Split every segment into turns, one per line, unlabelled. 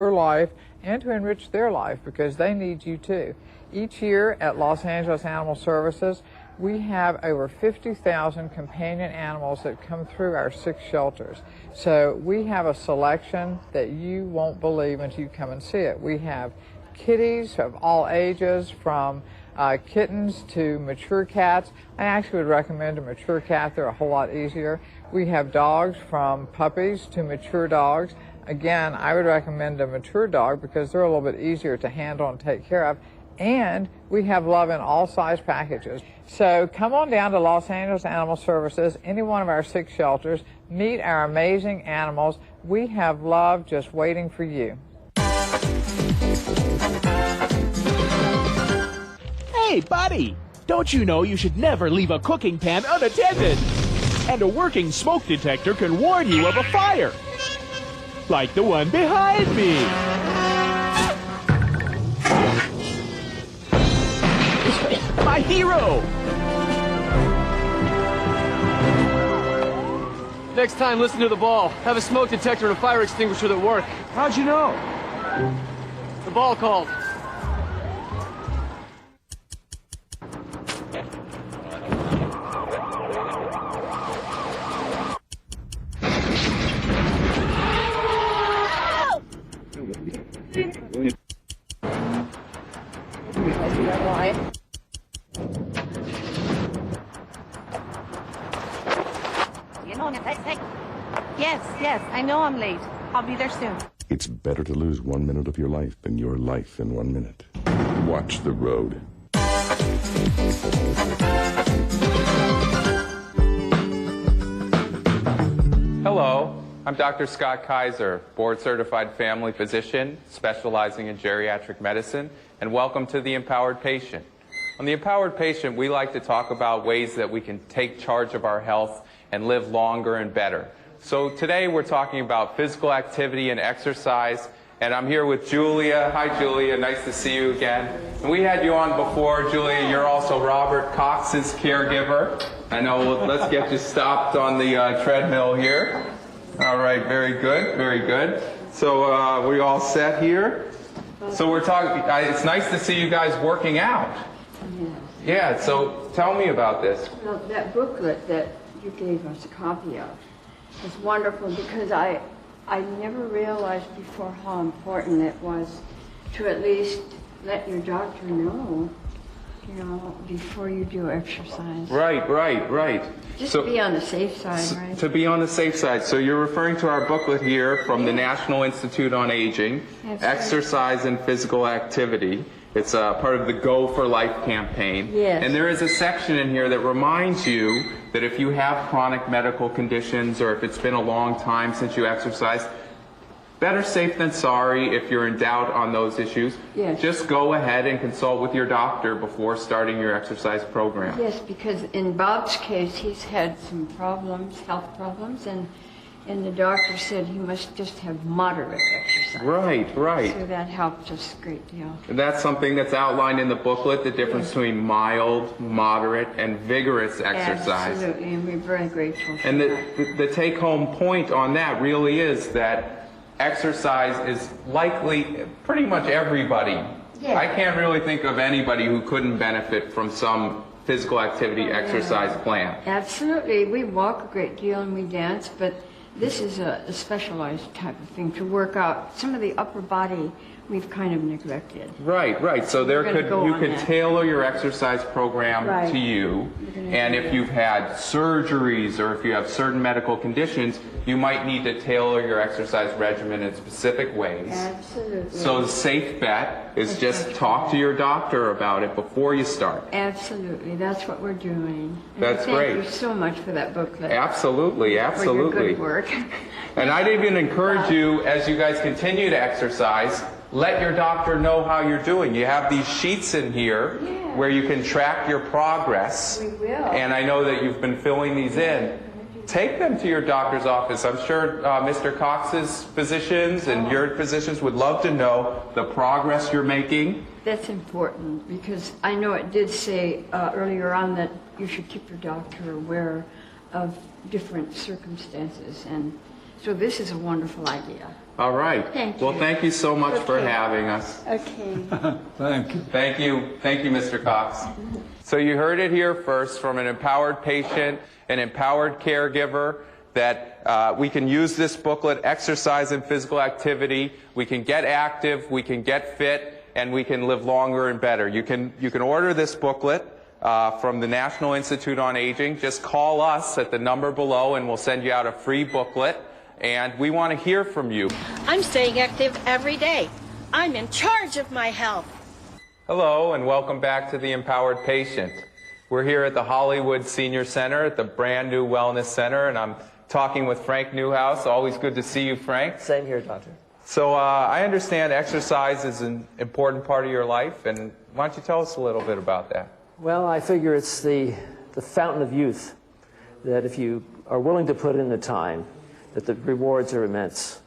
your life and to enrich their life because they need you too. Each year at Los Angeles Animal Services, we have over 50,000 companion animals that come through our 6 shelters. So we have a selection that you won't believe until you come and see it. We have kitties of all ages, from kittens to mature cats. I actually would recommend a mature cat. They're a whole lot easier. We have dogs from puppies to mature dogs. Again, I would recommend a mature dog because they're a little bit easier to handle and take care of. And we have love in all size packages. So come on down to Los Angeles Animal Services, any one of our 6 shelters, meet our amazing animals. We have love just waiting for you.
Hey, buddy! Don't you know you should never leave a cooking pan unattended? And a working smoke detector can warn you of a fire. Like the one behind me. My hero!
Next time, listen to the ball. Have a smoke detector and a fire extinguisher that work.
How'd you know?
The ball called.
Yes, I know I'm late. I'll be there soon.
It's better to lose 1 minute of your life than your life in 1 minute. Watch the road.
Hello, I'm Dr. Scott Kaiser, board-certified family physician specializing in geriatric medicine, and welcome to The Empowered Patient. On The Empowered Patient, we like to talk about ways that we can take charge of our health and live longer and better. So today we're talking about physical activity and exercise, and I'm here with Julia. Hi, Julia. Nice to see you again. And we had you on before, Julia. You're also Robert Cox's caregiver. I know. Let's get you stopped on the treadmill here. All right. Very good. Very good. So we all set here. So we're talking. It's nice to see you guys working out. Yeah. So tell me about this.
Well, that booklet that you gave us a copy of was wonderful because I never realized before how important it was to at least let your doctor know, before you do exercise.
Right.
Just to be on the safe side, right?
To be on the safe side. So you're referring to our booklet here from the National Institute on Aging, Exercise and Physical Activity. It's part of the Go for Life campaign.
Yes.
And there is a section in here that reminds you that if you have chronic medical conditions or if it's been a long time since you exercised, better safe than sorry if you're in doubt on those issues.
Yes.
Just go ahead and consult with your doctor before starting your exercise program.
Yes, because in Bob's case, he's had some problems, health problems, and the doctor said he must just have moderate exercise.
Right.
So that helped us a great deal.
And that's something that's outlined in the booklet, the difference between mild, moderate, and vigorous exercise.
Absolutely, and we're very grateful for
And
that.
the take-home point on that really is that exercise is likely pretty much everybody.
Yeah.
I can't really think of anybody who couldn't benefit from some physical activity exercise plan.
Absolutely. We walk a great deal and we dance, but this is a specialized type of thing to work out. Some of the upper body we've kind of neglected.
Right. So you could tailor your exercise program to you. And if you've had surgeries or if you have certain medical conditions, you might need to tailor your exercise regimen in specific ways.
Absolutely.
So the safe bet is just talk to your doctor about it before you start.
Absolutely. That's what we're doing. And
That's great.
Thank you so much for that booklet.
Absolutely.
For your good work.
And I'd even encourage you, as you guys continue to exercise, let your doctor know how you're doing. You have these sheets in here where you can track your progress.
We will.
And I know that you've been filling these in. Take them to your doctor's office. I'm sure Mr. Cox's physicians and your physicians would love to know the progress you're making.
That's important because I know it did say earlier on that you should keep your doctor aware of different circumstances, and So this is a wonderful idea.
All right.
Thank
Well,
you.
thank you so much for
Okay.
having us.
Okay.
Thank you. Thank you, Mr. Cox. So you heard it here first from an empowered patient, an empowered caregiver, that we can use this booklet, Exercise and Physical Activity. We can get active, we can get fit, and we can live longer and better. You can order this booklet from the National Institute on Aging. Just call us at the number below and we'll send you out a free booklet. And we want to hear from you.
I'm staying active every day. I'm in charge of my health.
Hello and welcome back to The Empowered Patient. We're here at the Hollywood Senior Center at the brand new Wellness Center, and I'm talking with Frank Newhouse. Always good to see you, Frank.
Same here, Doctor.
So I understand exercise is an important part of your life, and why don't you tell us a little bit about that?
Well, I figure it's the fountain of youth, that if you are willing to put in the time, that the rewards are immense.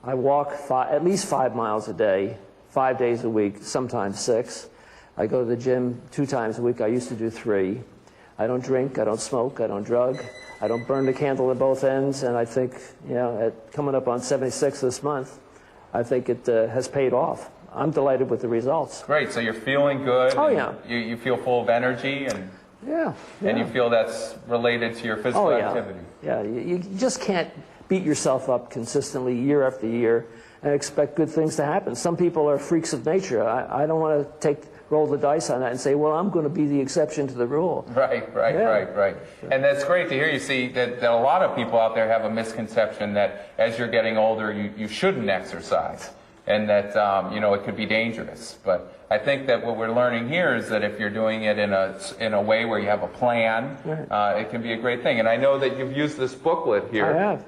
I walk at least 5 miles a day, 5 days a week, sometimes 6. I go to the gym 2 times a week. I used to do 3. I don't drink, I don't smoke, I don't drug. I don't burn the candle at both ends, and I think, coming up on 76 this month, I think it has paid off. I'm delighted with the results.
Great, so you're feeling good.
Oh, yeah.
You feel full of energy, and
Yeah.
you feel that's related to your physical activity.
Yeah, you just can't beat yourself up consistently year after year and expect good things to happen. Some people are freaks of nature. I don't want to roll the dice on that and say, well, I'm going to be the exception to the rule.
Right. And that's great to hear. You see that a lot of people out there have a misconception that as you're getting older, you shouldn't exercise, and that it could be dangerous. But I think that what we're learning here is that if you're doing it in a way where you have a plan, it can be a great thing. And I know that you've used this booklet here.
I have.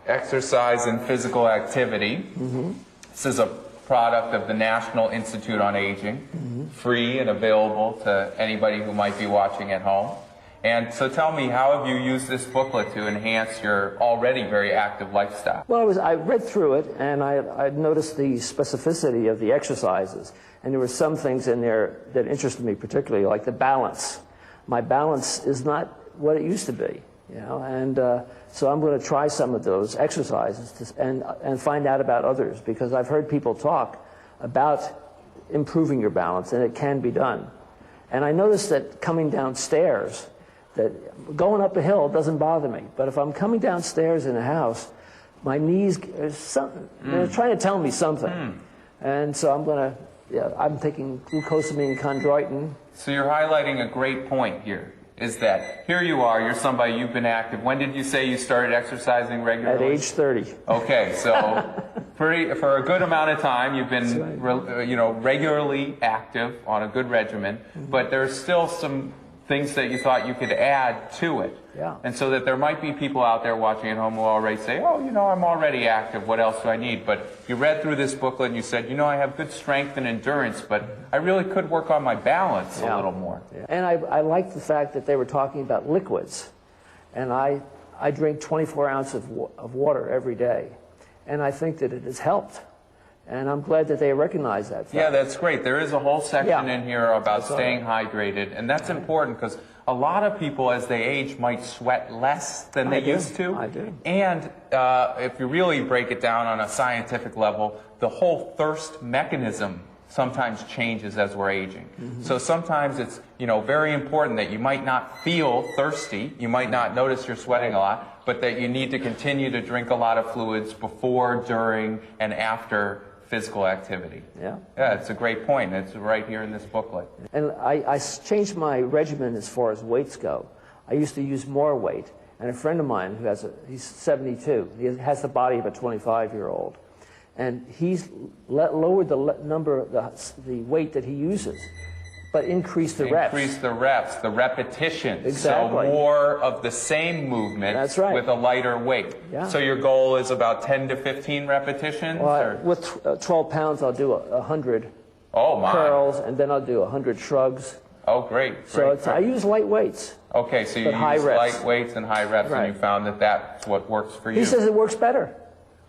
Exercise and Physical Activity.
Mm-hmm.
This is a product of the National Institute on Aging, free and available to anybody who might be watching at home. And so tell me, how have you used this booklet to enhance your already very active lifestyle?
Well, I read through it, and I noticed the specificity of the exercises. And there were some things in there that interested me particularly, like the balance. My balance is not what it used to be, and so I'm going to try some of those exercises and find out about others, because I've heard people talk about improving your balance, and it can be done. And I noticed that coming downstairs, that going up a hill doesn't bother me, but if I'm coming downstairs in a house, my knees, they're trying to tell me something. And so I'm taking glucosamine chondroitin.
So you're highlighting a great point here, is that here you are, you're somebody, you've been active. When did you say you started exercising regularly?
At age 30.
Okay, so for a good amount of time, you've been regularly active on a good regimen, but there's still some things that you thought you could add to it.
Yeah.
And so that there might be people out there watching at home who already say, oh, I'm already active, what else do I need? But you read through this booklet and you said, I have good strength and endurance, but I really could work on my balance a little more.
Yeah. And I like the fact that they were talking about liquids. And I drink 24 ounces of water every day. And I think that it has helped. And I'm glad that they recognize that fact.
Yeah, that's great. There is a whole section in here about staying hydrated, and that's important because a lot of people, as they age, might sweat less than they used to.
I do.
And if you really break it down on a scientific level, the whole thirst mechanism sometimes changes as we're aging. So sometimes it's very important that you might not feel thirsty, you might not notice you're sweating a lot, but that you need to continue to drink a lot of fluids before, during, and after physical activity.
Yeah,
it's a great point. It's right here in this booklet.
And I changed my regimen as far as weights go. I used to use more weight, and a friend of mine he's 72. He has the body of a 25-year-old, and he's lowered the weight that he uses, but increased the reps.
Increase the reps, the repetitions.
Exactly.
So more of the same movement.
That's right.
With a lighter weight.
Yeah.
So your goal is about 10 to 15 repetitions?
With 12 pounds, I'll do 100
curls,
and then I'll do 100 shrugs.
Oh, great.
So I use light weights.
Okay, so you use light weights and high reps, and you found that that's what works for you.
He says it works better.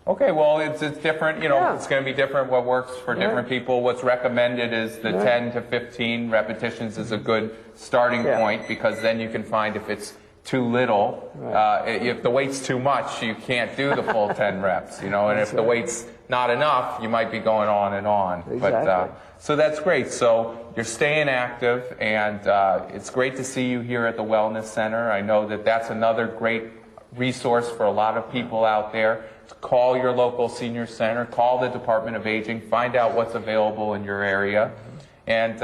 Okay, well, it's different. It's going to be different what works for different people. What's recommended is the 10 to 15 repetitions is a good starting point, because then you can find if it's too little. If the weight's too much, you can't do the full 10 reps, you know, and if the weight's not enough, you might be going on and on.
Exactly.
But, so that's great. So you're staying active, and it's great to see you here at the Wellness Center. I know that that's another great resource for a lot of people out there. Call your local senior center, call the Department of Aging, find out what's available in your area. And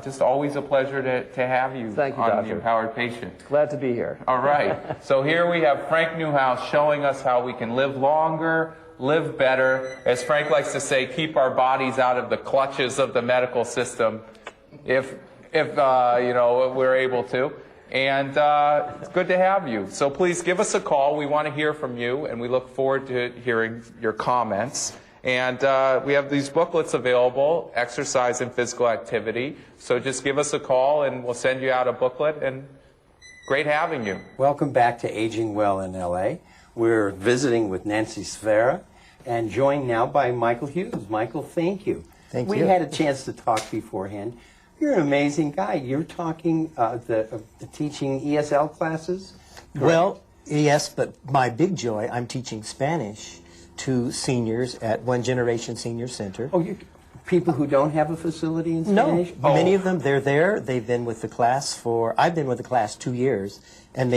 just always a pleasure to have you,
Thank you,
on
Doctor.
The Empowered Patient.
Glad to be here.
All right. So here we have Frank Newhouse showing us how we can live longer, live better. As Frank likes to say, keep our bodies out of the clutches of the medical system if you know, we're able to. And it's good to have you. So please give us a call. We want to hear from you, and we look forward to hearing your comments. And we have these booklets available, exercise and physical activity. So just give us a call, and we'll send you out a booklet. And great having you.
Welcome back to Aging Well in LA. We're visiting with Nancy Sfera, and joined now by Michael Hughes. Michael, thank you.
Thank
you.
you.
We had a chance to talk beforehand. You're an amazing guy. You're talking the teaching ESL classes? Correct?
Well, yes, but my big joy, I'm teaching Spanish to seniors at One Generation Senior Center.
Oh, people who don't have a facility in
No,
Spanish?
many of them, they're there. They've been with the class I've been with the class 2 years, and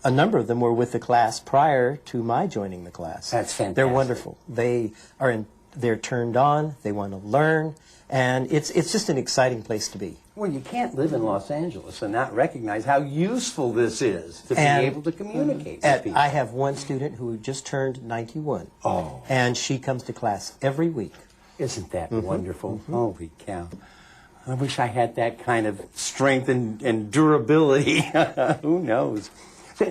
a number of them were with the class prior to my joining the class.
That's fantastic.
They're wonderful. They're turned on, they want to learn, and it's just an exciting place to be.
Well, you can't live in Los Angeles and not recognize how useful this is to be able to communicate with people.
I have one student who just turned 91, and she comes to class every week.
Isn't that wonderful? Holy cow. I wish I had that kind of strength and durability. Who knows? So,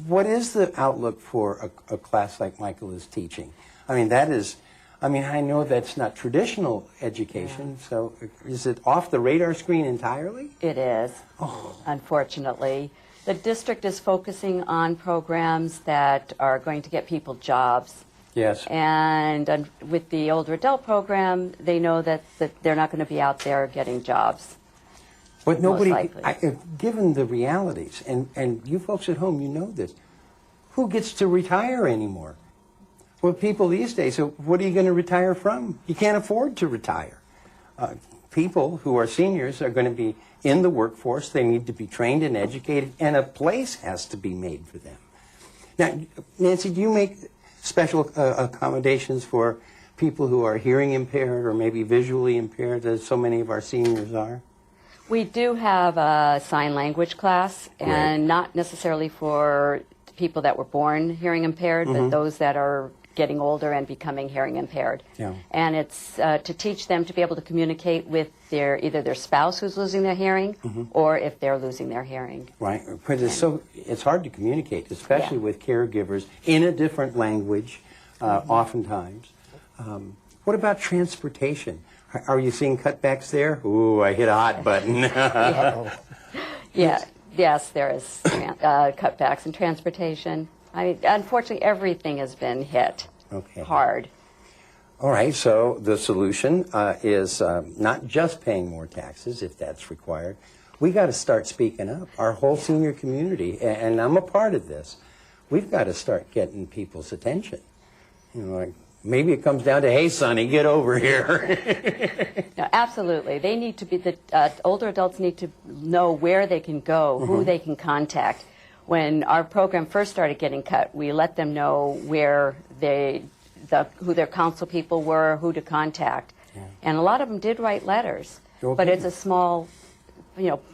what is the outlook for a class like Michael is teaching? I mean, I know that's not traditional education, so is it off the radar screen entirely?
It is, unfortunately. The district is focusing on programs that are going to get people jobs.
Yes.
And with the older adult program, they know that they're not going to be out there getting jobs.
But nobody,
most likely.
given the realities, and you folks at home, you know this, who gets to retire anymore? Well, people these days, so what are you going to retire from? You can't afford to retire. People who are seniors are going to be in the workforce. They need to be trained and educated, and a place has to be made for them. Now, Nancy, do you make special accommodations for people who are hearing impaired or maybe visually impaired, as so many of our seniors are?
We do have a sign language class, and not necessarily for people that were born hearing impaired, but those that are getting older and becoming hearing impaired. Yeah. And it's to teach them to be able to communicate with either their spouse who's losing their hearing or if they're losing their hearing.
Right, because it's hard to communicate, especially with caregivers in a different language, oftentimes. What about transportation? Are you seeing cutbacks there? Ooh, I hit a hot button.
Yes, there is cutbacks in transportation. Unfortunately, everything has been hit hard.
All right, so the solution is not just paying more taxes, if that's required. We got to start speaking up. Our whole senior community, and I'm a part of this, we've got to start getting people's attention. You know, like, maybe it comes down to, hey, Sonny, get over here.
No, absolutely. They need to be, older adults need to know where they can go, who they can contact. When our program first started getting cut, we let them know where who their council people were, who to contact. Yeah. And a lot of them did write letters, but it's a small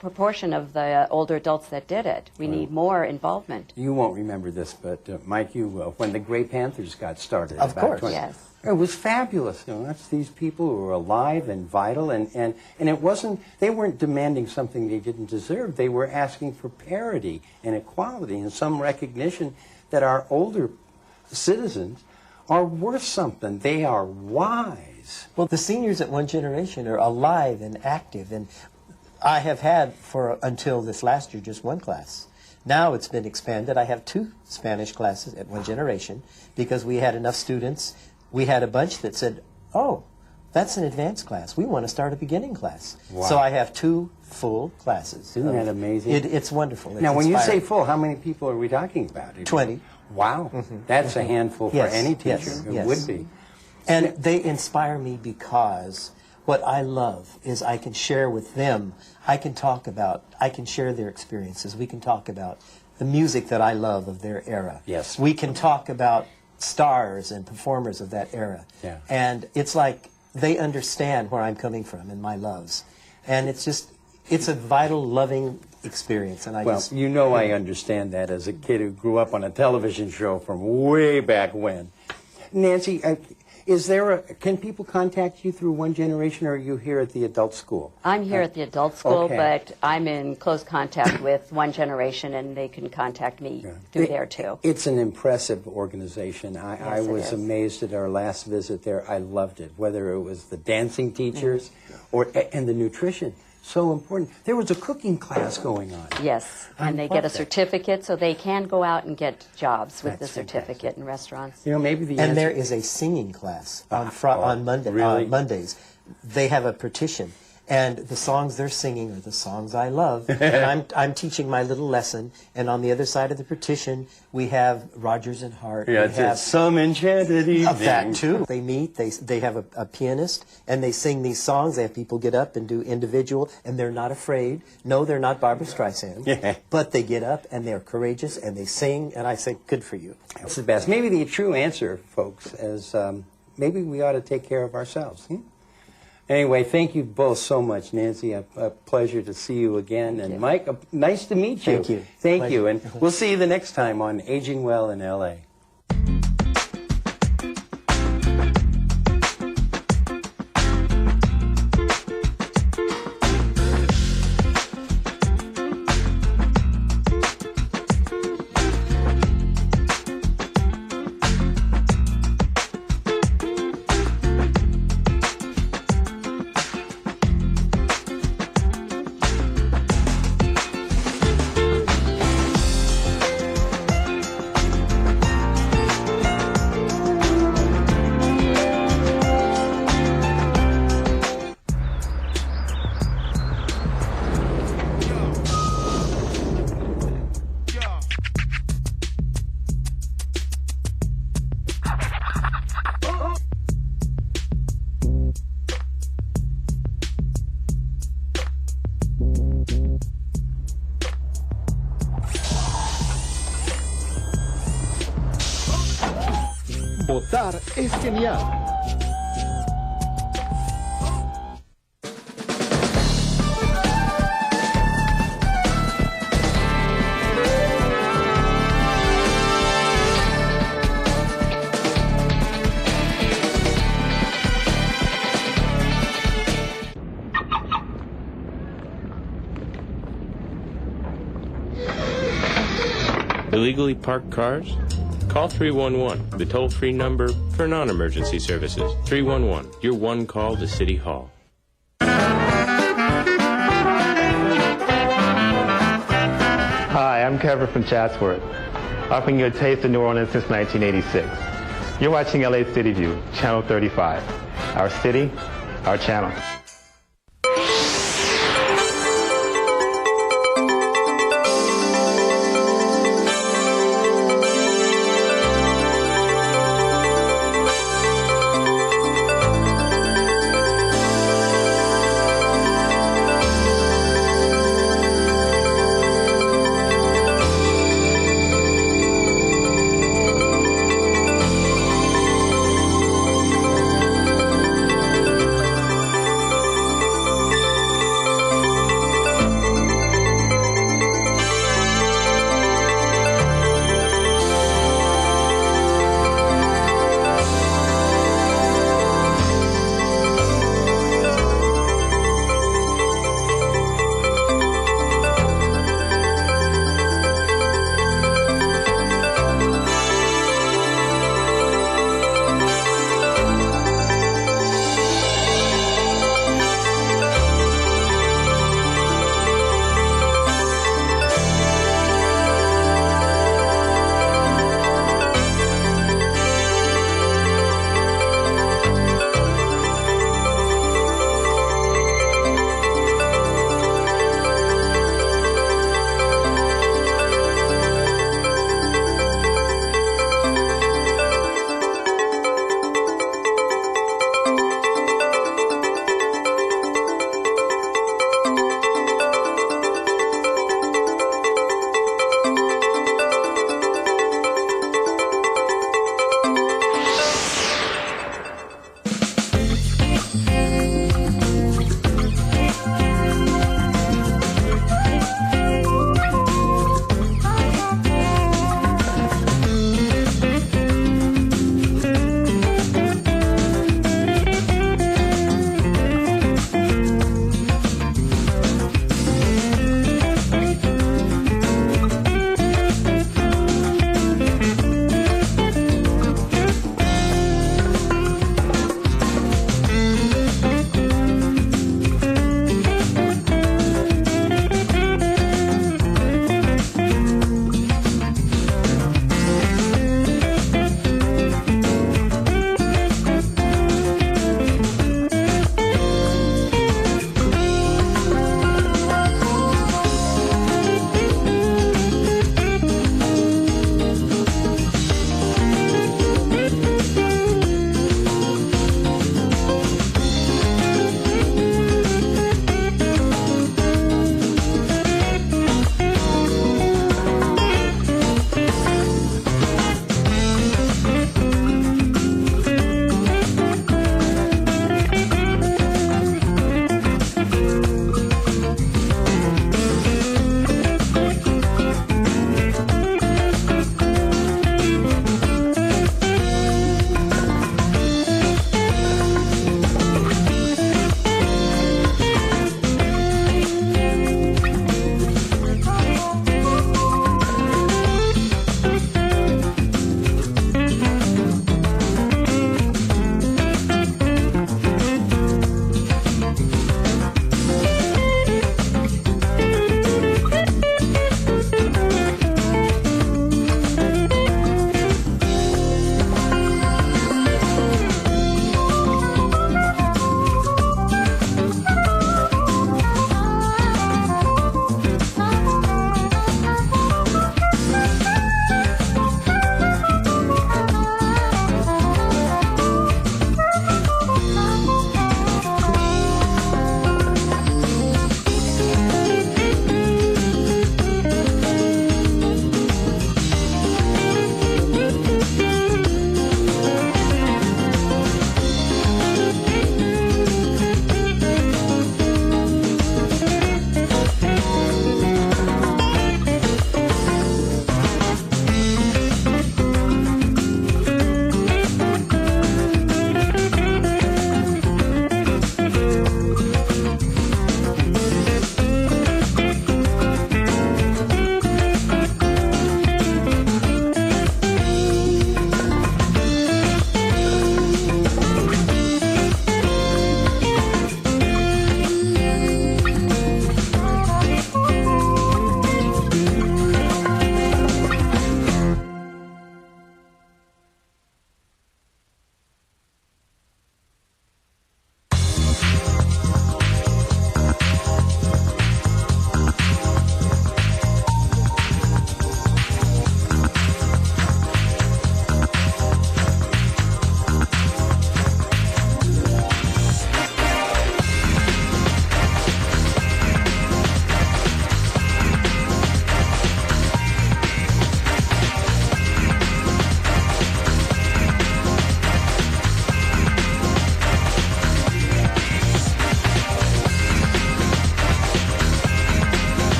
proportion of the older adults that did it. We need more involvement.
You won't remember this, but Mike, you will. When the Gray Panthers got started.
Of course.
Yes.
It was fabulous. That's these people who were alive and vital, and it wasn't, they weren't demanding something they didn't deserve. They were asking for parity and equality and some recognition that our older citizens are worth something. They are wise.
Well, the seniors at One Generation are alive and active, and I have had until this last year just one class. Now it's been expanded. I have 2 Spanish classes at One Generation because we had enough students. We had a bunch that said, oh, That's an advanced class. We want to start a beginning class.
Wow.
So I have 2 full classes.
Isn't that amazing?
It's wonderful. It's
Now, when you say
inspiring.
full, how many people are we talking about?
20.
Wow. That's a handful for
Yes,
any teacher.
yes,
It
yes.
would be.
And they inspire me because what I love is I can share with them, I can share their experiences. We can talk about the music that I love of their era.
Yes.
We can talk about stars and performers of that era.
Yeah.
And it's like they understand where I'm coming from and my loves. And it's a vital, loving experience. And I
You know I understand that as a kid who grew up on a television show from way back when. Nancy, can people contact you through One Generation, or are you here at the adult school?
I'm here at the adult school,
okay.
but I'm in close contact with One Generation, and they can contact me through there too.
It's an impressive organization. I
Yes, it
was
is.
amazed at our last visit there. I loved it, whether it was the dancing teachers and the nutrition. So important. There was a cooking class going on.
Yes,
I
and they
love
get a
that.
certificate, so they can go out and get jobs with
That's
the certificate in restaurants.
You know, maybe the
And
answer...
there is a singing class on Mondays. They have a partition, and the songs they're singing are the songs I love. And I'm teaching my little lesson, and on the other side of the partition, we have Rodgers and Hart.
Yeah,
we
it's
have
Some Enchanted Evening.
of that too. They meet, they have a pianist, and they sing these songs. They have people get up and do individual, and they're not afraid. No, they're not Barbra Streisand,
Yeah.
but they get up and they're courageous and they sing, and I say, good for you.
That's the best. Maybe the true answer, folks, is maybe we ought to take care of ourselves. Anyway, thank you both so much, Nancy. A pleasure to see you again. And Mike, nice to meet you.
Thank you.
Thank
Pleasure.
you. And we'll see you the next time on Aging Well in L.A.
Votar es genial.
Illegally parked cars? Call 311, the toll-free number for non-emergency services. 311, your one call to City Hall.
Hi, I'm Kevin from Chatsworth, offering you a taste of New Orleans since 1986. You're watching LA City View, Channel 35. Our city, our channel.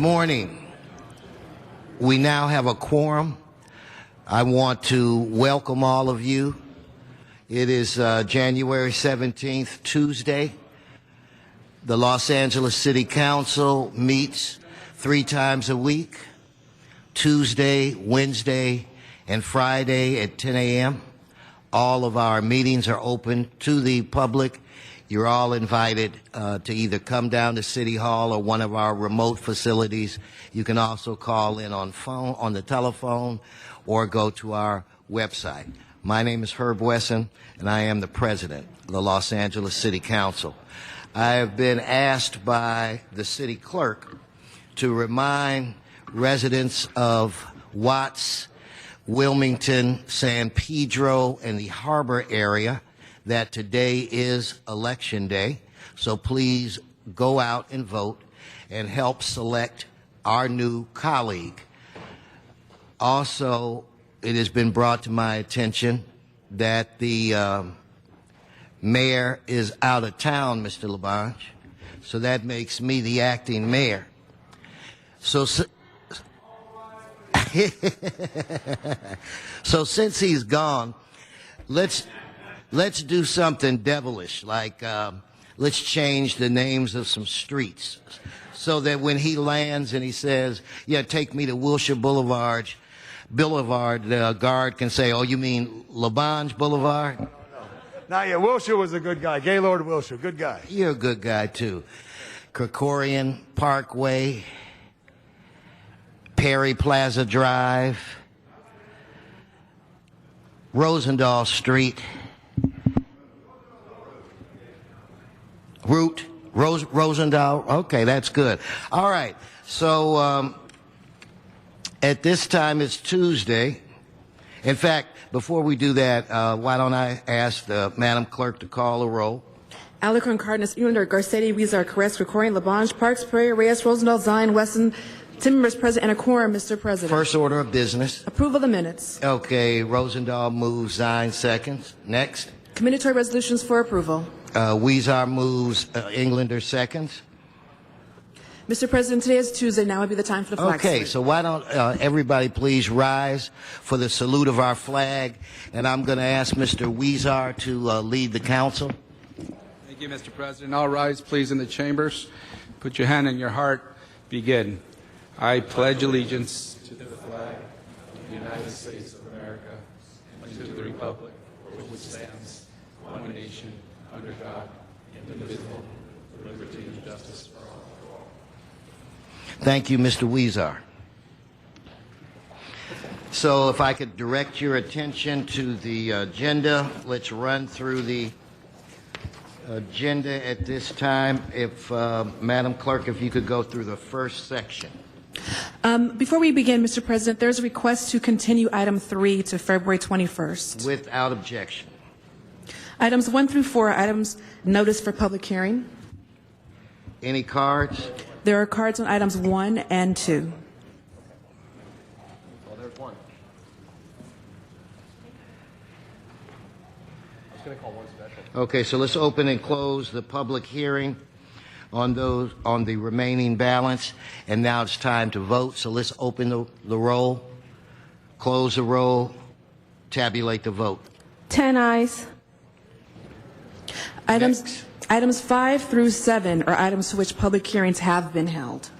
morning. We now have a quorum. I want to welcome all of you. It is January 17th, Tuesday. The Los Angeles City Council meets 3 times a week, Tuesday, Wednesday, and Friday at 10 a.m. All of our meetings are open to the public. You're all invited to either come down to City Hall or one of our remote facilities. You can also call in on the telephone or go to our website. My name is Herb Wesson, and I am the president of the Los Angeles City Council. I have been asked by the city clerk to remind residents of Watts, Wilmington, San Pedro, and the Harbor area that today is Election Day. So please go out and vote and help select our new colleague. Also, it has been brought to my attention that the mayor is out of town, Mr. Labange, so that makes me the acting mayor. So since he's gone, let's do something devilish, like let's change the names of some streets so that when he lands and he says, yeah, take me to Wilshire Boulevard, the guard can say, oh, you mean Labange Boulevard?
No, yeah, Wilshire was a good guy. Gaylord Wilshire, good guy.
You're a good guy, too. Krikorian Parkway, Perry Plaza Drive, Rosendahl Street, Route, Rosendahl. Okay, that's good. All right, so at this time it's Tuesday. In fact, before we do that, why don't I ask the Madam Clerk to call a roll?
Alarcon, Cardenas, Unander, Garcetti, Weezer, Caress, Krikorian, Labange, Parks, Prairie, Reyes, Rosendahl, Zion, Wesson, 10 members present and a quorum, Mr. President.
First order of business.
Approval of the minutes.
Okay, Rosendahl moves, Zion seconds. Next.
Committee resolutions for approval.
Weezer moves, Englander seconds.
Mr. President, today is Tuesday. Now would be the time for the flag
Okay,
salute.
so why don't everybody please rise for the salute of our flag, and I'm going to ask Mr. Weezer to lead the council.
Thank you, Mr. President. All rise, please, in the chambers. Put your hand in your heart. Begin. I pledge allegiance to the flag of the United States of America and to the republic for which stands one nation under God, indivisible, with liberty and justice for all.
Thank you, Mr. Weezer. So if I could direct your attention to the agenda, let's run through the agenda at this time. If, Madam Clerk, if you could go through the first section.
Before we begin, Mr. President, there's a request to continue item 3 to February 21st.
Without objection.
Items 1 through 4 are items noticed for public hearing.
Any cards?
There are cards on items 1 and 2.
Well, there's one. I was going to call one special.
Okay, so let's open and close the public hearing on the remaining balance, and now it's time to vote. So let's open the roll, close the roll, tabulate the vote.
10 ayes. Items 5 through 7 are items for which public hearings have been held.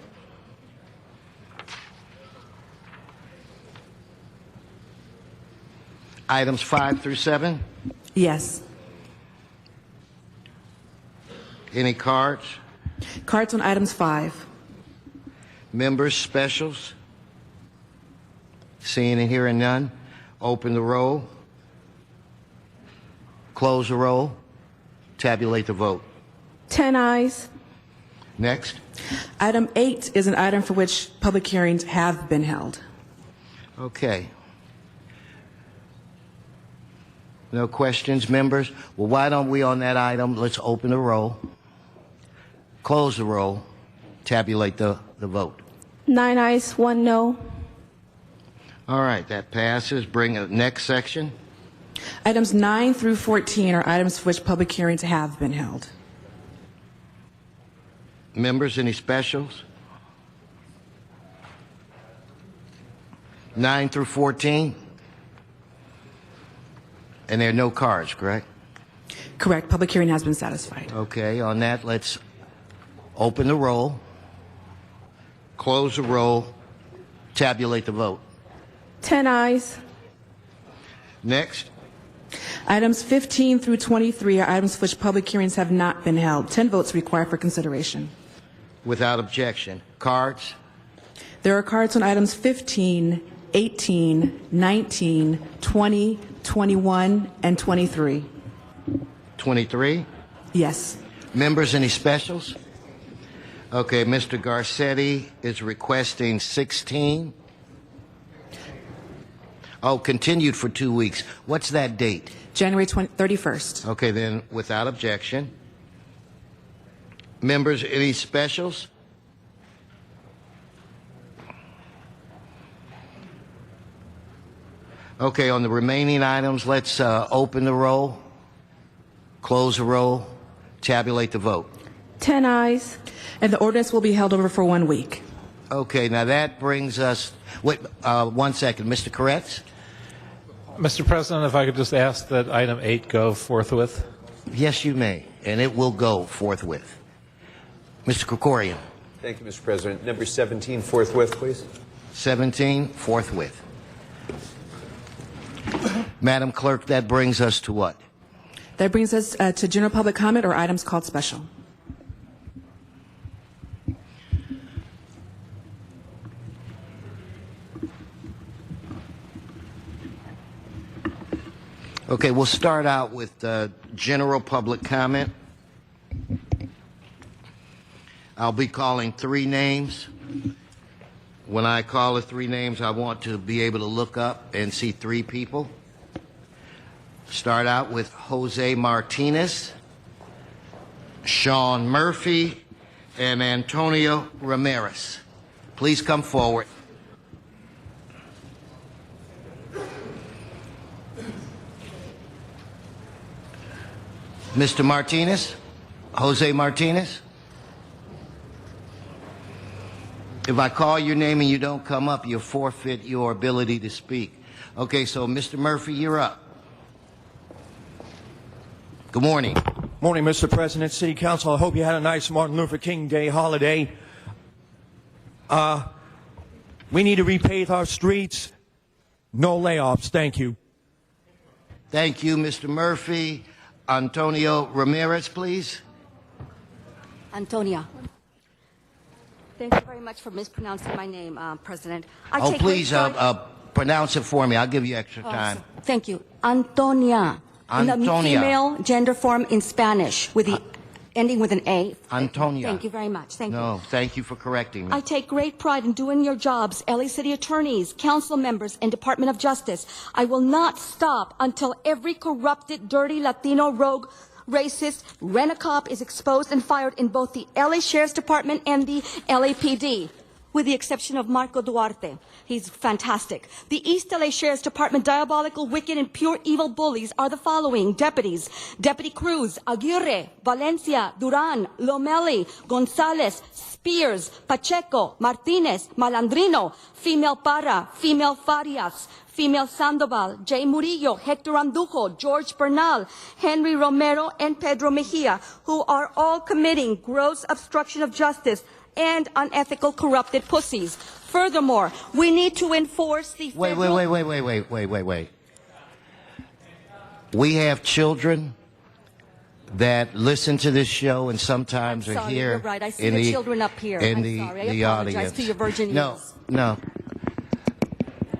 Items 5 through 7?
Yes.
Any cards?
Cards on items 5.
Members, specials? Seeing and hearing none, open the roll, close the roll, tabulate the vote.
10 ayes.
Next.
Item 8 is an item for which public hearings have been held.
Okay. No questions, members? Well, why don't we on that item, let's open the roll, close the roll, tabulate the vote.
9 ayes, 1 no.
All right, that passes. Bring the next section.
Items 9 through 14 are items for which public hearings have been held.
Members, any specials? 9 through 14? And there are no cards, correct?
Correct. Public hearing has been satisfied.
Okay, on that, let's open the roll, close the roll, tabulate the vote.
10 ayes.
Next.
Items 15 through 23 are items for which public hearings have not been held. 10 votes required for consideration.
Without objection. Cards?
There are cards on items 15, 18, 19, 20, 21, and 23.
23?
Yes.
Members, any specials? Okay, Mr. Garcetti is requesting 16. Oh, continued for 2 weeks. What's that date?
January 31st.
Okay, then, without objection. Members, any specials? Okay, on the remaining items, let's open the roll, close the roll, tabulate the vote.
10 ayes. And the ordinance will be held over for 1 week.
Okay, now that brings us, wait, 1 second. Mr. Koretz?
Mr. President, if I could just ask that item 8 go forthwith.
Yes, you may, and it will go forthwith. Mr. Krikorian?
Thank you, Mr. President. Number 17, forthwith, please.
17, forthwith. Madam Clerk, that brings us to what?
That brings us to general public comment or items called special.
Okay, we'll start out with general public comment. I'll be calling 3 names. When I call the 3 names, I want to be able to look up and see 3 people. Start out with Jose Martinez, Sean Murphy, and Antonio Ramirez. Please come forward. Mr. Martinez? Jose Martinez? If I call your name and you don't come up, you forfeit your ability to speak. Okay, so Mr. Murphy, you're up. Good morning.
Morning, Mr. President, City Council. I hope you had a nice Martin Luther King Day holiday. We need to repave our streets. No layoffs. Thank you.
Thank you, Mr. Murphy. Antonio Ramirez, please.
Antonia. Thank you very much for mispronouncing my name, President.
Please pronounce it for me. I'll give you extra time.
Thank you. Antonia.
Antonia.
In the female gender form in Spanish, with the ending with an A.
Antonia.
Thank you very much. Thank you.
No, thank you for correcting me.
I take great pride in doing your jobs, LA City attorneys, council members, and Department of Justice. I will not stop until every corrupted, dirty Latino rogue, racist, rent-a-cop is exposed and fired in both the LA Sheriff's Department and the LAPD, with the exception of Marco Duarte. He's fantastic. The East LA Sheriff's Department diabolical, wicked, and pure evil bullies are the following deputies: Deputy Cruz, Aguirre, Valencia, Duran, Lomelli, Gonzalez, Spears, Pacheco, Martinez, Malandrino, female Parra, female Farias, female Sandoval, Jay Murillo, Hector Andujo, George Bernal, Henry Romero, and Pedro Mejia, who are all committing gross obstruction of justice and unethical, corrupted pussies. Furthermore, we need to enforce the federal...
Wait. We have children that listen to this show and sometimes are here.
You're right. I see the children up here.
In
I'm
the,
sorry.
the
I apologize
audience.
to your virgin ears.
No.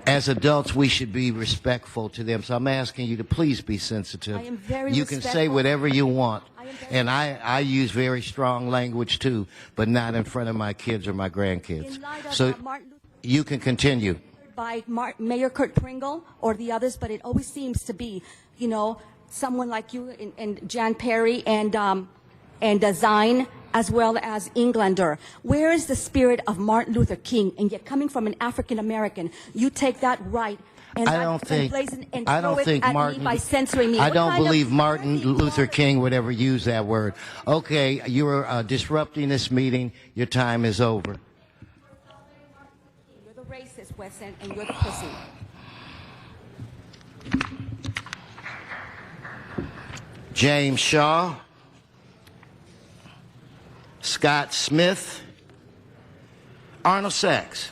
As adults, we should be respectful to them. So I'm asking you to please be sensitive.
I am very
You can say
respectful.
whatever you want. And I use very strong language too, but not in front of my kids or my grandkids. So you can continue.
By Mayor Kurt Pringle or the others, but it always seems to be, someone like you and Jan Perry and Zine, as well as Englander. Where is the spirit of Martin Luther King? And yet, coming from an African American, you take that right. And
I don't think
Martin by censoring me.
I don't believe Martin Luther King would ever use that word. Okay, you're disrupting this meeting. Your time is over.
You're the racist. Wesson, and you're the pussy.
James Shaw, Scott Smith, Arnold Sachs.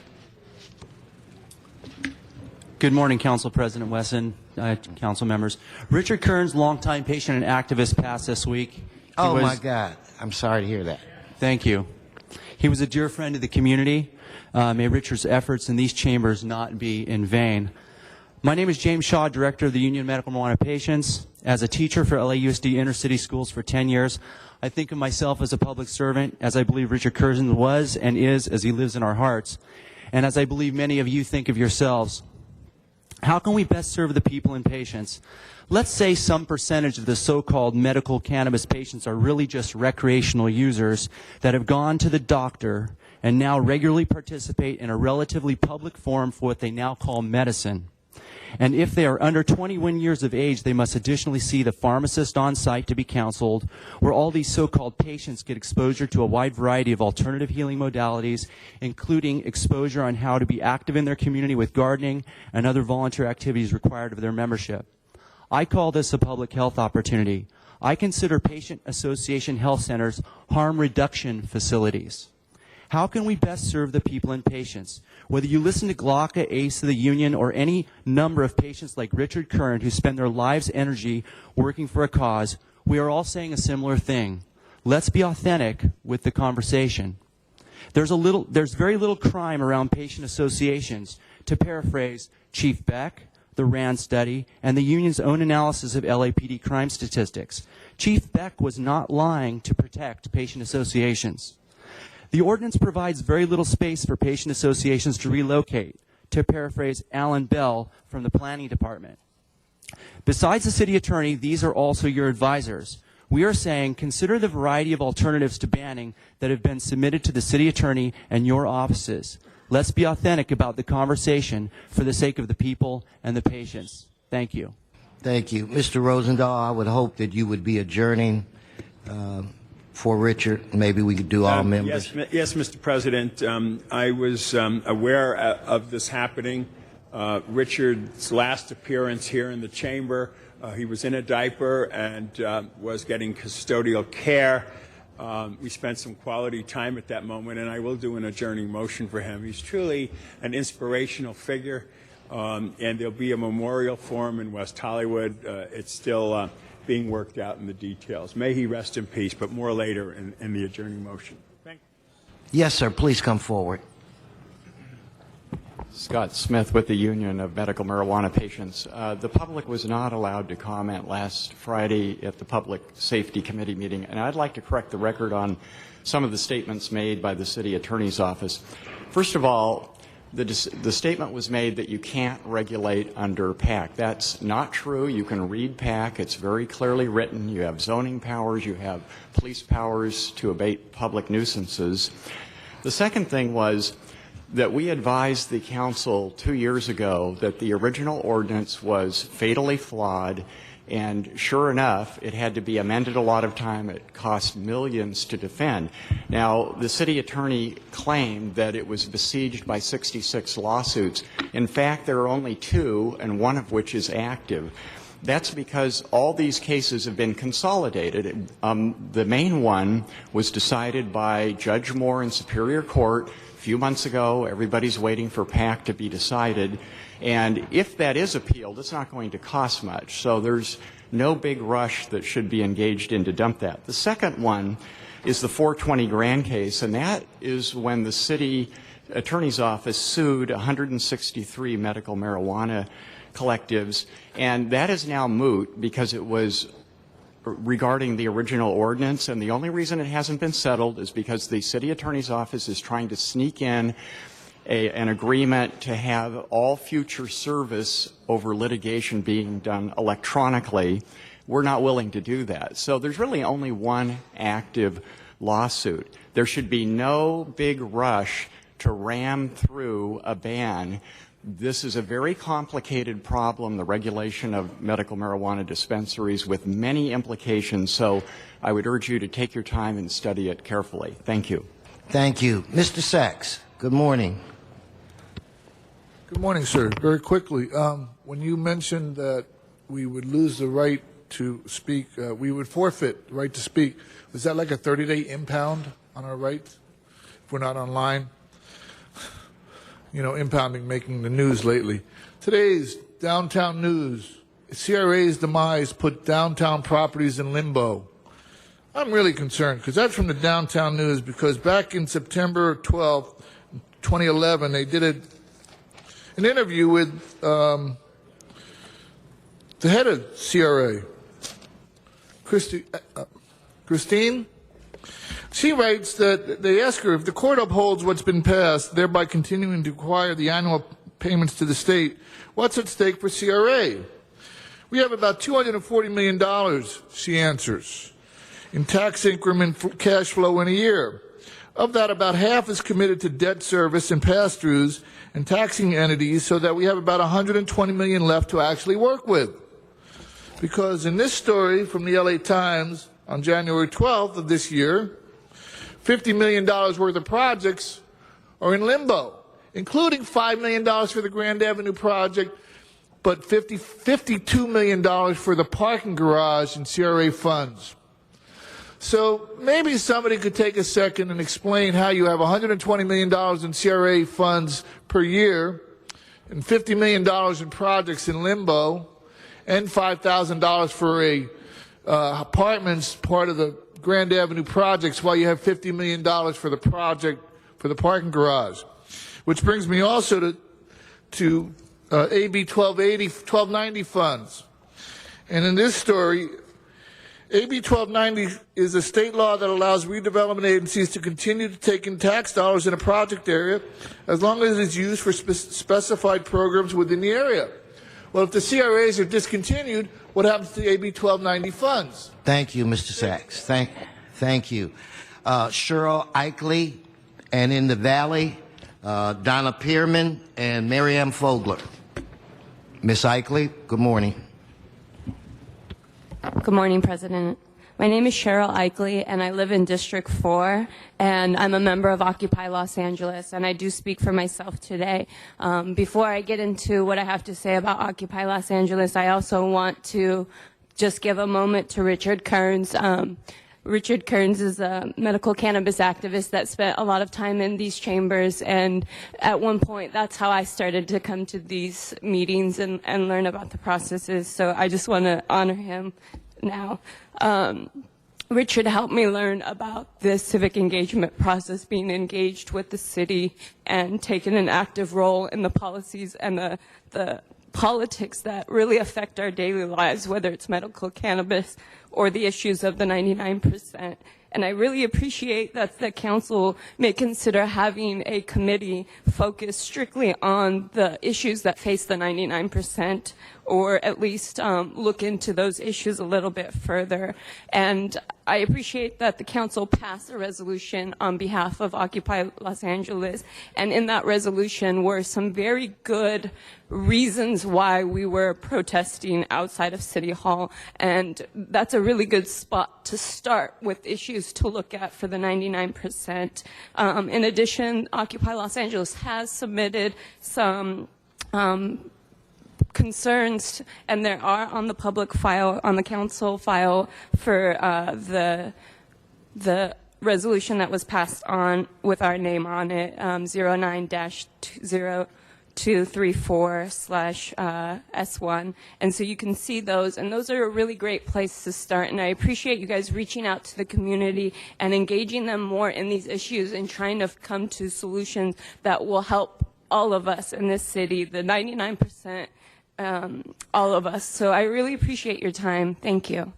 Good morning, Council President Wesson, council members. Richard Kearns, longtime patient and activist, passed this week.
My God. I'm sorry to hear that.
Thank you. He was a dear friend of the community. May Richard's efforts in these chambers not be in vain. My name is James Shaw, Director of the Union of Medical Marijuana Patients. As a teacher for LAUSD inner-city schools for 10 years, I think of myself as a public servant, as I believe Richard Kearns was and is, as he lives in our hearts, and as I believe many of you think of yourselves. How can we best serve the people and patients? Let's say some percentage of the so-called medical cannabis patients are really just recreational users that have gone to the doctor and now regularly participate in a relatively public forum for what they now call medicine. And if they are under 21 years of age, they must additionally see the pharmacist on site to be counseled, where all these so-called patients get exposure to a wide variety of alternative healing modalities, including exposure on how to be active in their community with gardening and other volunteer activities required of their membership. I call this a public health opportunity. I consider patient association health centers harm reduction facilities. How can we best serve the people and patients? Whether you listen to Glauca, ACE of the Union, or any number of patients like Richard Kearns who spend their lives' energy working for a cause, we are all saying a similar thing. Let's be authentic with the conversation. There's very little crime around patient associations. To paraphrase Chief Beck, the RAND study, and the union's own analysis of LAPD crime statistics. Chief Beck was not lying to protect patient associations. The ordinance provides very little space for patient associations to relocate, to paraphrase Alan Bell from the Planning Department. Besides the city attorney, these are also your advisors. We are saying consider the variety of alternatives to banning that have been submitted to the city attorney and your offices. Let's be authentic about the conversation for the sake of the people and the patients. Thank you.
Thank you. Mr. Rosendahl, I would hope that you would be adjourning for Richard. Maybe we could do all members.
Yes, Mr. President. I was aware of this happening. Richard's last appearance here in the chamber, he was in a diaper and was getting custodial care. We spent some quality time at that moment, and I will do an adjourning motion for him. He's truly an inspirational figure, and there'll be a memorial for him in West Hollywood. It's still being worked out in the details. May he rest in peace, but more later in the adjourning motion. Thank you.
Yes, sir. Please come forward.
Scott Smith with the Union of Medical Marijuana Patients. The public was not allowed to comment last Friday at the Public Safety Committee meeting, and I'd like to correct the record on some of the statements made by the City Attorney's Office. First of all, the statement was made that you can't regulate under PAC. That's not true. You can read PAC. It's very clearly written. You have zoning powers. You have police powers to abate public nuisances. The second thing was that we advised the council 2 years ago that the original ordinance was fatally flawed, and sure enough, it had to be amended a lot of time. It cost millions to defend. Now, the city attorney claimed that it was besieged by 66 lawsuits. In fact, there are only 2, and one of which is active. That's because all these cases have been consolidated. The main one was decided by Judge Moore in Superior Court a few months ago. Everybody's waiting for PAC to be decided. And if that is appealed, it's not going to cost much. So there's no big rush that should be engaged in to dump that. The second one is the 420 Grand case, and that is when the city attorney's office sued 163 medical marijuana collectives, and that is now moot because it was regarding the original ordinance, and the only reason it hasn't been settled is because the city attorney's office is trying to sneak in an agreement to have all future service over litigation being done electronically. We're not willing to do that. So there's really only one active lawsuit. There should be no big rush to ram through a ban. This is a very complicated problem, the regulation of medical marijuana dispensaries, with many implications. So I would urge you to take your time and study it carefully. Thank you.
Thank you. Mr. Sachs, good morning.
Good morning, sir. Very quickly, when you mentioned that we would lose the right to speak, we would forfeit the right to speak, was that like a 30-day impound on our rights if we're not online? You know, impounding making the news lately. Today's downtown news. CRA's demise put downtown properties in limbo. I'm really concerned because that's from the downtown news, because back in September 12th, 2011, they did an interview with the head of CRA, Christine. She writes that they ask her if the court upholds what's been passed, thereby continuing to require the annual payments to the state, what's at stake for CRA? We have about $240 million, she answers, in tax increment cash flow in a year. Of that, about half is committed to debt service and pass-throughs and taxing entities, so that we have about $120 million left to actually work with. Because in this story from the LA Times on January 12th of this year, $50 million worth of projects are in limbo, including $5 million for the Grand Avenue project, but $52 million for the parking garage and CRA funds. So maybe somebody could take a second and explain how you have $120 million in CRA funds per year and $50 million in projects in limbo and $5,000 for apartments, part of the Grand Avenue projects, while you have $50 million for the project for the parking garage. Which brings me also to AB 1290 funds. And in this story, AB 1290 is a state law that allows redevelopment agencies to continue to take in tax dollars in a project area as long as it's used for specified programs within the area. Well, if the CRAs are discontinued, what happens to the AB 1290 funds?
Thank you, Mr. Sachs. Thank you. Cheryl Eichley, and in the Valley, Donna Pearman and Marianne Fogler. Ms. Eichley, good morning.
Good morning, President. My name is Cheryl Eichley, and I live in District 4, and I'm a member of Occupy Los Angeles, and I do speak for myself today. Before I get into what I have to say about Occupy Los Angeles, I also want to just give a moment to Richard Kearns. Richard Kearns is a medical cannabis activist that spent a lot of time in these chambers, and at one point, that's how I started to come to these meetings and learn about the processes. So I just want to honor him now. Richard helped me learn about the civic engagement process, being engaged with the city and taking an active role in the policies and the politics that really affect our daily lives, whether it's medical cannabis or the issues of the 99%. And I really appreciate that the council may consider having a committee focused strictly on the issues that face the 99%, or at least look into those issues a little bit further. And I appreciate that the council passed a resolution on behalf of Occupy Los Angeles, and in that resolution were some very good reasons why we were protesting outside of City Hall, and that's a really good spot to start with issues to look at for the 99%. In addition, Occupy Los Angeles has submitted some concerns, and there are on the public file, on the council file, for the resolution that was passed on with our name on it, 09-0234/S1. And so you can see those, and those are a really great place to start. And I appreciate you guys reaching out to the community and engaging them more in these issues and trying to come to solutions that will help all of us in this city, the 99%, all of us. So I really appreciate your time. Thank you.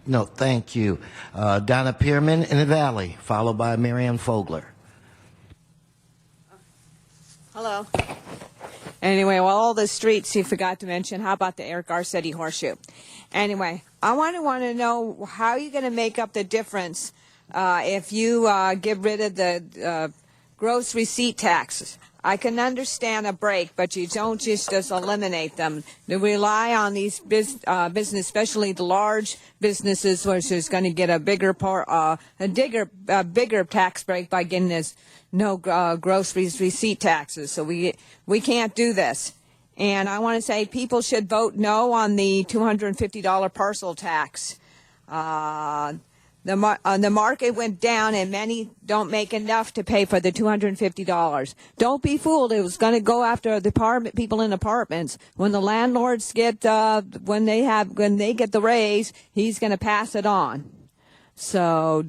No, thank you. Donna Pearman in the Valley, followed by Marianne Fogler.
Hello. Anyway, well, all the streets you forgot to mention. How about the Eric Garcetti Horseshoe? Anyway, I want to know how you're going to make up the difference if you get rid of the gross receipt tax. I can understand a break, but you don't just eliminate them. To rely on these business, especially the large businesses, which is going to get a bigger bigger tax break by getting this no groceries receipt taxes. So we can't do this. And I want to say people should vote no on the $250 parcel tax. The market went down, and many don't make enough to pay for the $250. Don't be fooled. It was going to go after the people in apartments. When the landlords get when they get the raise, he's going to pass it on. So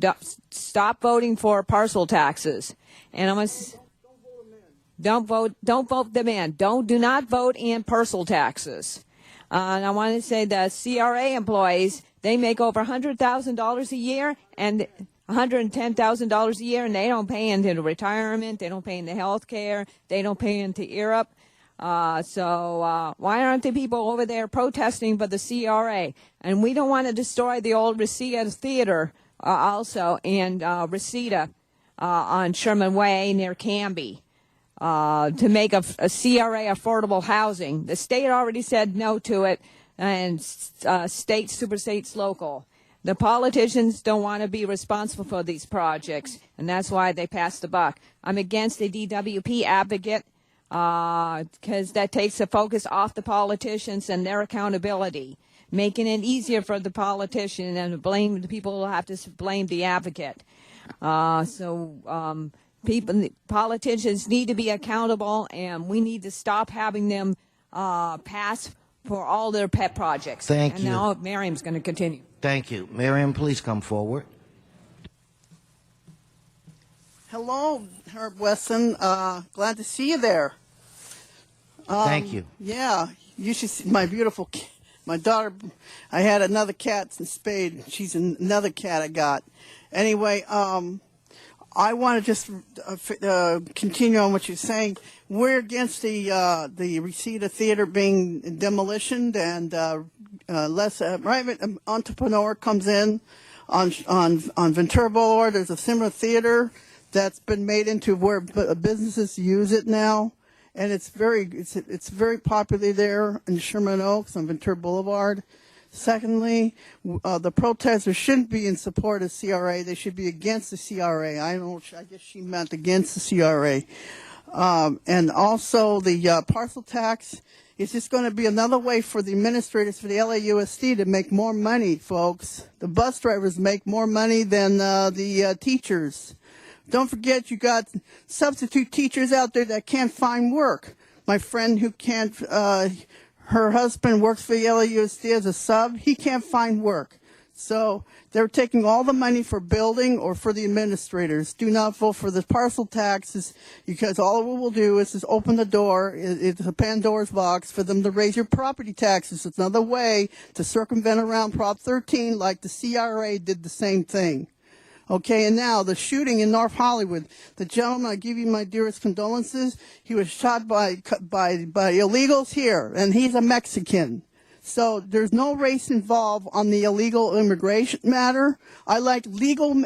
stop voting for parcel taxes. And I'm going to don't vote them in. Do not vote in parcel taxes. And I want to say the CRA employees, they make over $100,000 a year and $110,000 a year, and they don't pay into retirement, they don't pay into health care, they don't pay into IRAP. So why aren't the people over there protesting for the CRA? And we don't want to destroy the old Reseda Theater also in Reseda on Sherman Way near Canby. To make a CRA affordable housing. The state already said no to it, and state supersedes local. The politicians don't want to be responsible for these projects, and that's why they passed the buck. I'm against the DWP advocate because that takes the focus off the politicians and their accountability, making it easier for the politician and blame the people who have to blame the advocate. Politicians need to be accountable, and we need to stop having them pass for all their pet projects.
Thank you.
And now Miriam's going to continue.
Thank you. Miriam, please come forward.
Hello, Herb Wesson. Glad to see you there.
Thank you.
Yeah, you should see my beautiful my daughter. I had another cat since Spade. She's another cat I got. Anyway, I want to just continue on what you're saying. We're against the Reseda Theater being demolitioned, and less private entrepreneur comes in on Ventura Boulevard. There's a similar theater that's been made into where businesses use it now, and it's very popular there in Sherman Oaks on Ventura Boulevard. Secondly, the protesters shouldn't be in support of CRA. They should be against the CRA. I guess she meant against the CRA. And also the parcel tax is just going to be another way for the administrators for the LAUSD to make more money, folks. The bus drivers make more money than the teachers. Don't forget, you got substitute teachers out there that can't find work. My friend who can't... her husband works for the LAUSD as a sub. He can't find work. So they're taking all the money for building or for the administrators. Do not vote for the parcel taxes, because all it will do is just open the door. It's a Pandora's box for them to raise your property taxes. It's another way to circumvent around Prop 13, like the CRA did the same thing. Okay, and now the shooting in North Hollywood. The gentleman, I give you my dearest condolences. He was shot by illegals here, and he's a Mexican. So there's no race involved on the illegal immigration matter. I like legal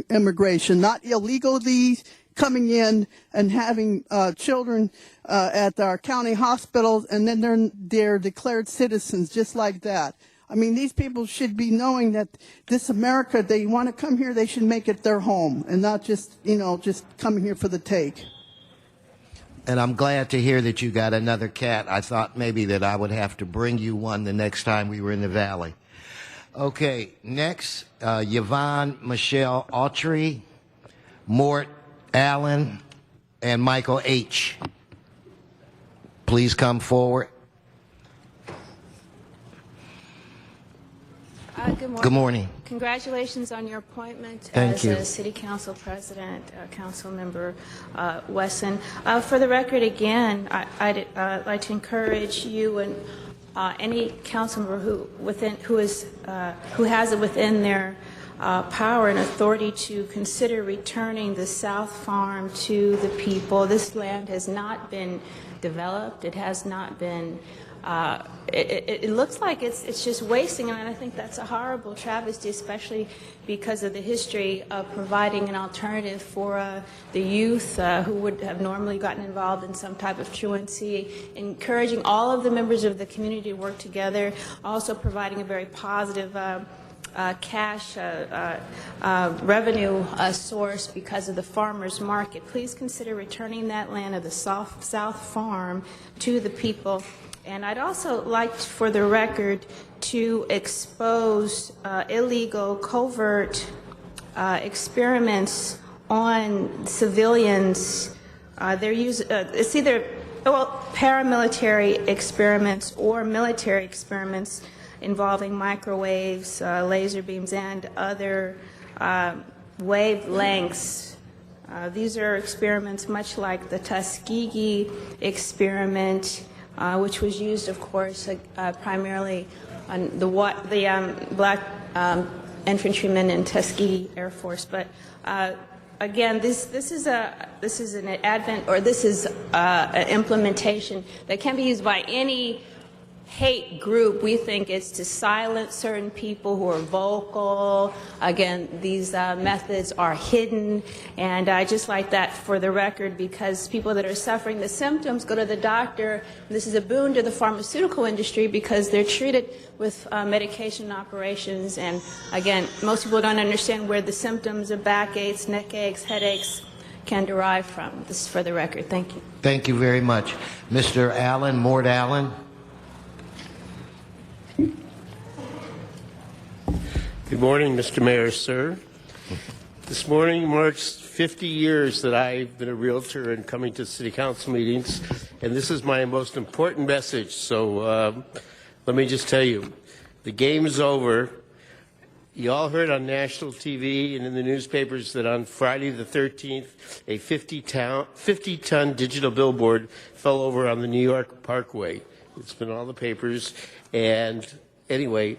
immigration, not illegally coming in and having children at our county hospitals, and then they're declared citizens just like that. I mean, these people should be knowing that this America, they want to come here, they should make it their home and not just, just coming here for the take.
And I'm glad to hear that you got another cat. I thought maybe that I would have to bring you one the next time we were in the Valley. Okay, next, Yvonne Michelle Autry, Mort Allen, and Michael H. Please come forward. Good morning.
Congratulations on your appointment
Thank you.
as a City Council President, Councilmember Wesson. For the record, again, I'd like to encourage you and any council member who has it within their power and authority to consider returning the South Farm to the people. This land has not been developed. It has not been it looks like it's just wasting, and I think that's a horrible travesty, especially because of the history of providing an alternative for the youth who would have normally gotten involved in some type of truancy, encouraging all of the members of the community to work together, also providing a very positive cash revenue source because of the farmers market. Please consider returning that land of the South Farm to the people. And I'd also like, for the record, to expose illegal, covert experiments on civilians. It's either paramilitary experiments or military experiments involving microwaves, laser beams, and other wavelengths. These are experiments much like the Tuskegee experiment, which was used, of course, primarily on the black infantrymen in Tuskegee Air Force. But again, this is an implementation that can be used by any hate group. We think it's to silence certain people who are vocal. Again, these methods are hidden, and I just like that for the record, because people that are suffering the symptoms go to the doctor. This is a boon to the pharmaceutical industry because they're treated with medication operations, and again, most people don't understand where the symptoms of backaches, neck aches, headaches can derive from. This is for the record. Thank you.
Thank you very much. Mr. Allen, Mort Allen.
Good morning, Mr. Mayor, sir. This morning marks 50 years that I've been a realtor and coming to city council meetings, and this is my most important message. So let me just tell you, the game is over. You all heard on national TV and in the newspapers that on Friday the 13th, a 50-ton digital billboard fell over on the New York Parkway. It's been in all the papers, and anyway,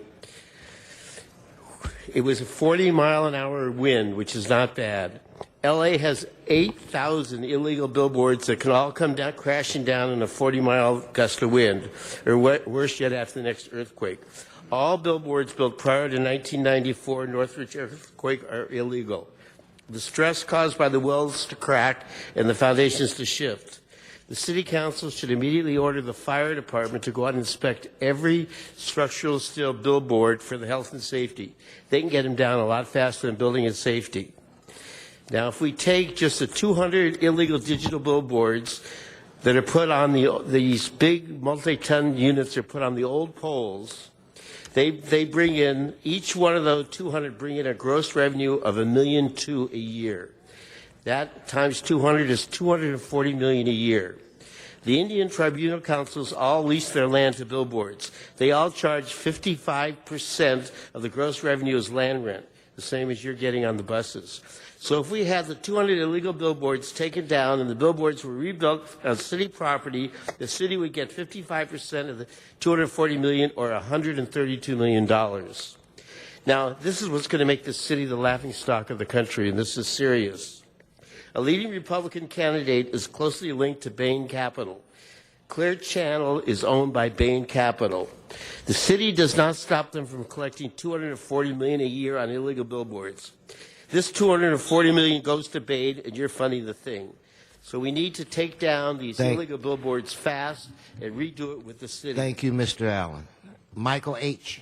it was a 40-mile-an-hour wind, which is not bad. LA has 8,000 illegal billboards that can all come down, crashing down in a 40-mile gust of wind, or worse yet, after the next earthquake. All billboards built prior to 1994 Northridge earthquake are illegal. The stress caused by the wells to crack and the foundations to shift. The City Council should immediately order the fire department to go out and inspect every structural steel billboard for the health and safety. They can get them down a lot faster than building and safety. Now, if we take just the 200 illegal digital billboards that are put on these big multi-ton units are put on the old poles, they bring in, each one of those 200 bring in a gross revenue of $1.2 million a year. That times 200 is $240 million a year. The Indian Tribunal Councils all lease their land to billboards. They all charge 55% of the gross revenue as land rent, the same as you're getting on the buses. So if we had the 200 illegal billboards taken down and the billboards were rebuilt on city property, the city would get 55% of the $240 million, or $132 million. Now, this is what's going to make this city the laughingstock of the country, and this is serious. A leading Republican candidate is closely linked to Bain Capital. Clear Channel is owned by Bain Capital. The city does not stop them from collecting $240 million a year on illegal billboards. This $240 million goes to Bain, and you're funding the thing. So we need to take down these illegal billboards fast and redo it with the city.
Thank you, Mr. Allen. Michael H.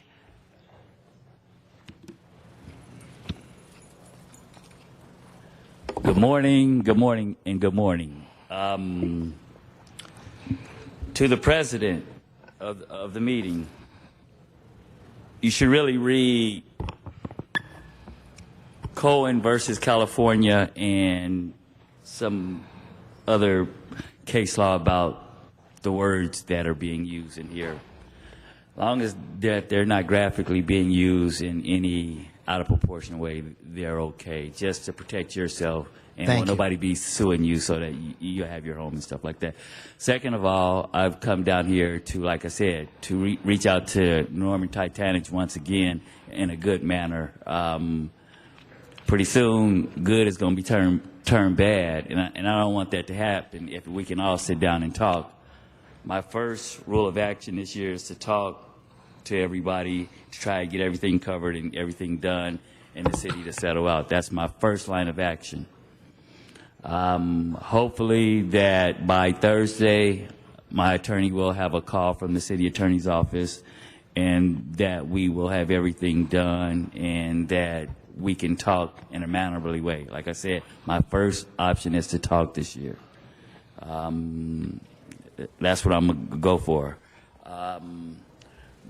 Good morning, and good morning. To the president of the meeting, you should really read Cohen versus California and some other case law about the words that are being used in here. As long as they're not graphically being used in any out of proportion way, they're okay, just to protect yourself and won't nobody be suing you so that you have your home and stuff like that. Second of all, I've come down here to, like I said, to reach out to Norman Titanic once again in a good manner. Pretty soon, good is going to be turned bad, and I don't want that to happen if we can all sit down and talk. My first rule of action this year is to talk to everybody, to try to get everything covered and everything done in the city to settle out. That's my first line of action. Hopefully that by Thursday, my attorney will have a call from the city attorney's office and that we will have everything done and that we can talk in a mannerly way. Like I said, my first option is to talk this year. That's what I'm going to go for.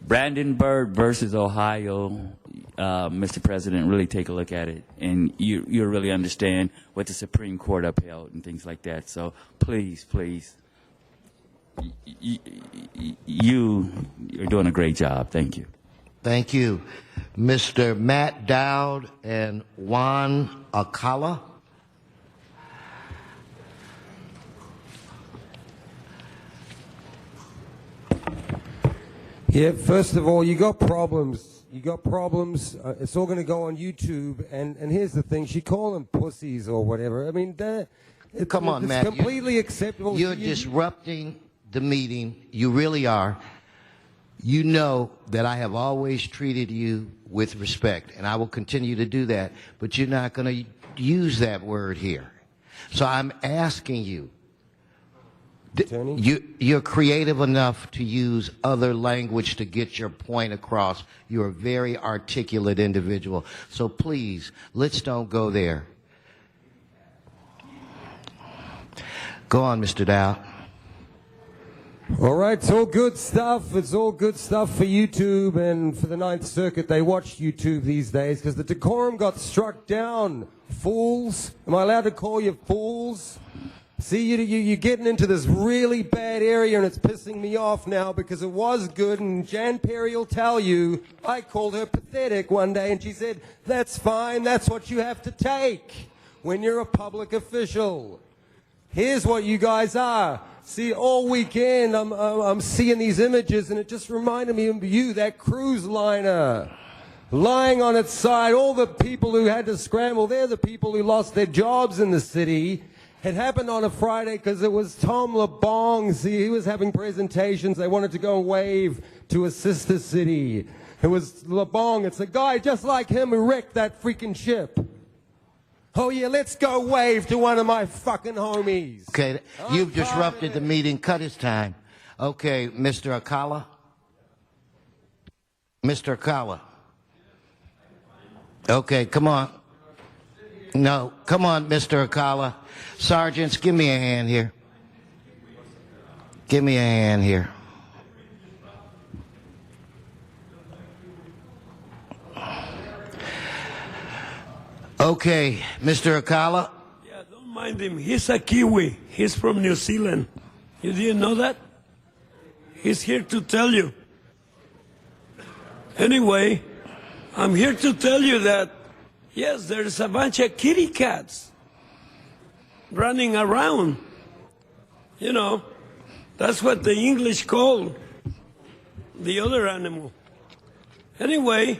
Brandenburg versus Ohio, Mr. President, really take a look at it, and you'll really understand what the Supreme Court upheld and things like that. So please, please, you're doing a great job. Thank you.
Thank you. Mr. Matt Dowd and Juan Acala.
Yeah, first of all, you got problems. You got problems. It's all going to go on YouTube. And here's the thing. She called them pussies or whatever. I mean,
come on, Matt.
It's completely acceptable.
You're disrupting the meeting. You really are. You know that I have always treated you with respect, and I will continue to do that. But you're not going to use that word here. So I'm asking you. You're creative enough to use other language to get your point across. You're a very articulate individual. So please, let's don't go there. Go on, Mr. Dow.
All right, it's all good stuff. It's all good stuff for YouTube and for the Ninth Circuit. They watch YouTube these days because the decorum got struck down. Fools. Am I allowed to call you fools? See, you're getting into this really bad area, and it's pissing me off now because it was good, and Jan Perry will tell you, I called her pathetic one day, and she said, that's fine, that's what you have to take when you're a public official. Here's what you guys are. See, all weekend I'm seeing these images, and it just reminded me of you, that cruise liner, lying on its side. All the people who had to scramble, they're the people who lost their jobs in the city. It happened on a Friday because it was Tom LeBong. See, he was having presentations. They wanted to go wave to a sister city. It was LeBong. It's a guy just like him who wrecked that freaking ship. Oh, yeah, let's go wave to one of my fucking homies.
Okay, you've disrupted the meeting. Cut his time. Okay, Mr. Acala. Mr. Acala. Okay, come on. No, come on, Mr. Acala. Sergeants, give me a hand here. Give me a hand here. Okay, Mr. Acala.
Yeah, don't mind him. He's a Kiwi. He's from New Zealand. You didn't know that? He's here to tell you. Anyway, I'm here to tell you that, yes, there's a bunch of kitty cats running around. You know, that's what the English call the other animal. Anyway,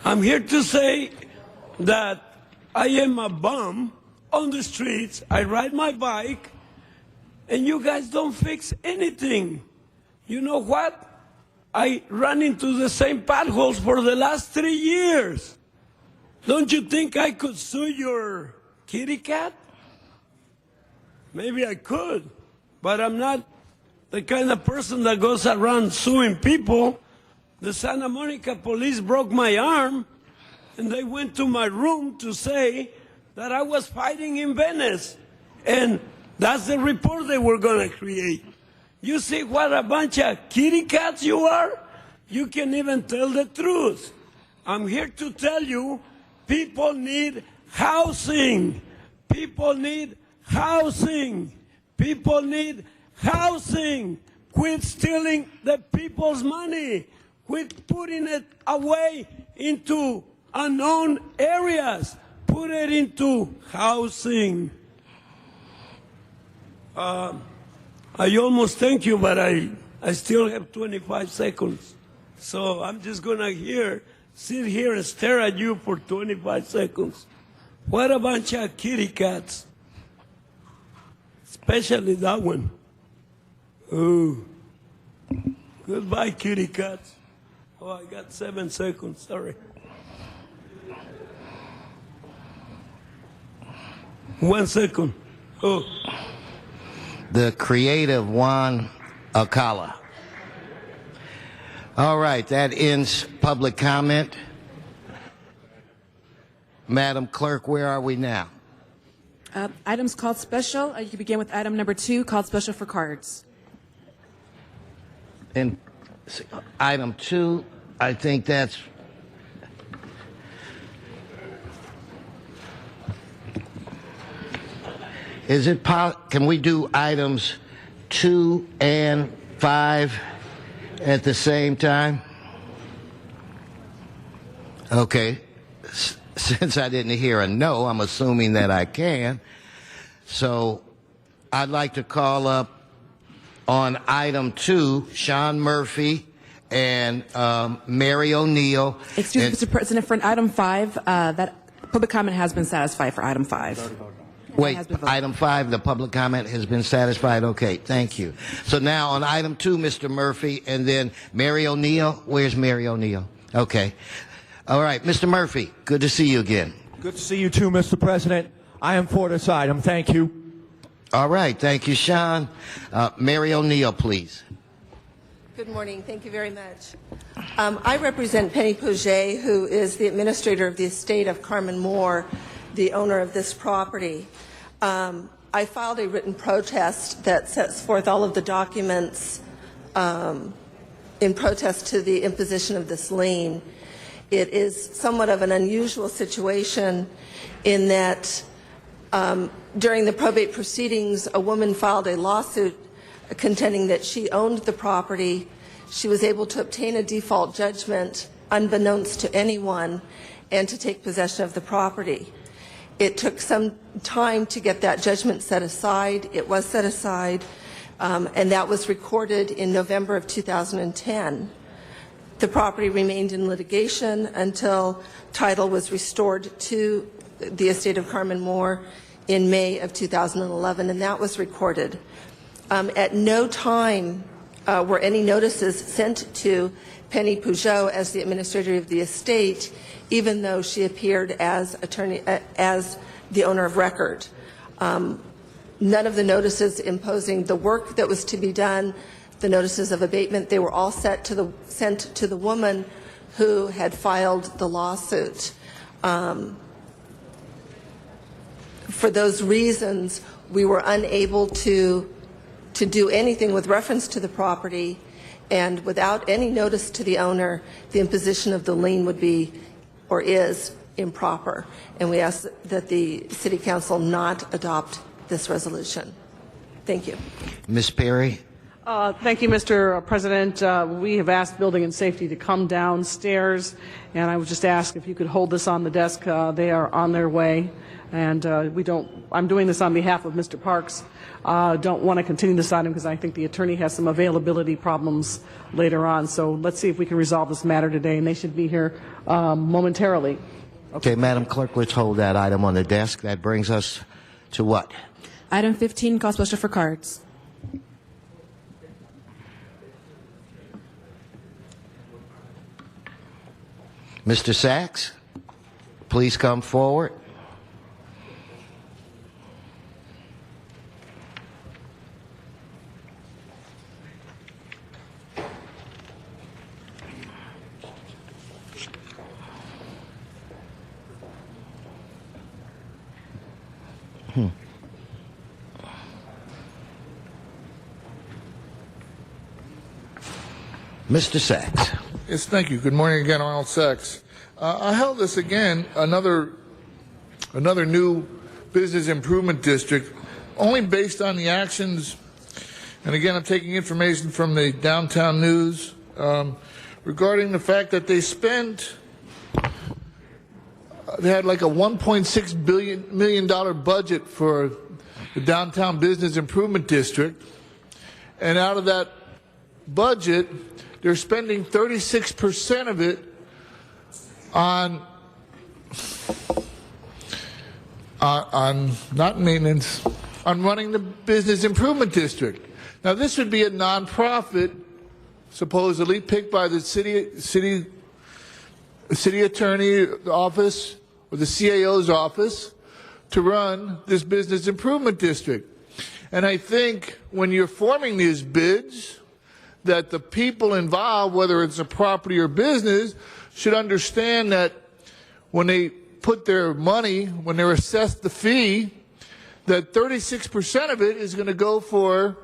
I'm here to say that I am a bum on the streets. I ride my bike, and you guys don't fix anything. You know what? I run into the same potholes for the last 3 years. Don't you think I could sue your kitty cat? Maybe I could, but I'm not the kind of person that goes around suing people. The Santa Monica police broke my arm, and they went to my room to say that I was fighting in Venice. And that's the report they were going to create. You see what a bunch of kitty cats you are? You can't even tell the truth. I'm here to tell you, people need housing. People need housing. People need housing. Quit stealing the people's money. Quit putting it away into unknown areas. Put it into housing. I almost thank you, but I still have 25 seconds. So I'm just going to sit here and stare at you for 25 seconds. What a bunch of kitty cats. Especially that one. Oh. Goodbye, kitty cat. Oh, I got 7 seconds. Sorry. 1 second. Oh.
The creative Juan Alcala. All right, that ends public comment. Madam Clerk, where are we now?
Items called special. You can begin with item number 2, called special for cards.
And item 2, I think that's can we do items 2 and 5 at the same time? Okay. Since I didn't hear a no, I'm assuming that I can. So I'd like to call up on item 2, Sean Murphy and Mary O'Neill.
Excuse me, Mr. President, for item 5, that public comment has been satisfied for item 5.
Wait, item 5, the public comment has been satisfied? Okay, thank you. So now on item 2, Mr. Murphy, and then Mary O'Neill. Where's Mary O'Neill? Okay. All right, Mr. Murphy, good to see you again.
Good to see you too, Mr. President. I am for this item. Thank you.
All right, thank you, Sean. Mary O'Neill, please.
Good morning. Thank you very much. I represent Penny Pouget, who is the administrator of the estate of Carmen Moore, the owner of this property. I filed a written protest that sets forth all of the documents in protest to the imposition of this lien. It is somewhat of an unusual situation in that during the probate proceedings, a woman filed a lawsuit contending that she owned the property. She was able to obtain a default judgment unbeknownst to anyone and to take possession of the property. It took some time to get that judgment set aside. It was set aside, and that was recorded in November of 2010. The property remained in litigation until title was restored to the estate of Carmen Moore in May of 2011, and that was recorded. At no time were any notices sent to Penny Pouget as the administrator of the estate, even though she appeared as as the owner of record. None of the notices imposing the work that was to be done, the notices of abatement, they were all sent to the woman who had filed the lawsuit. For those reasons, we were unable to do anything with reference to the property, and without any notice to the owner, the imposition of the lien would be or is improper. And we ask that the City Council not adopt this resolution. Thank you.
Ms. Perry?
Thank you, Mr. President. We have asked Building and Safety to come downstairs, and I would just ask if you could hold this on the desk. They are on their way, and I'm doing this on behalf of Mr. Parks. Don't want to continue this item because I think the attorney has some availability problems later on. So let's see if we can resolve this matter today, and they should be here momentarily.
Okay, Madam Clerk, let's hold that item on the desk. That brings us to what?
Item 15, call special for cards.
Mr. Sachs, please come forward. Mr. Sachs.
Yes, thank you. Good morning again, Arnold Sachs. I held this again, another new business improvement district, only based on the actions, and again, I'm taking information from the Downtown News regarding the fact that they had like a $1.6 million budget for the Downtown Business Improvement District, and out of that budget, they're spending 36% of it on not maintenance, on running the business improvement district. Now, this would be a nonprofit, supposedly picked by the city attorney office or the CAO's office to run this business improvement district. And I think when you're forming these bids, that the people involved, whether it's a property or business, should understand that when they put their money, when they're assessed the fee, that 36% of it is going to go for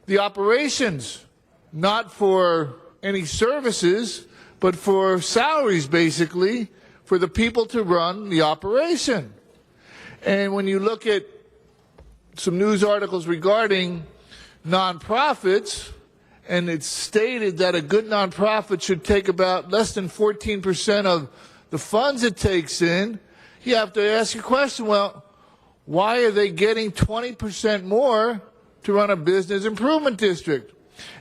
the operations, not for any services, but for salaries, basically, for the people to run the operation. And when you look at some news articles regarding nonprofits, and it's stated that a good nonprofit should take about less than 14% of the funds it takes in, you have to ask your question, well, why are they getting 20% more to run a business improvement district?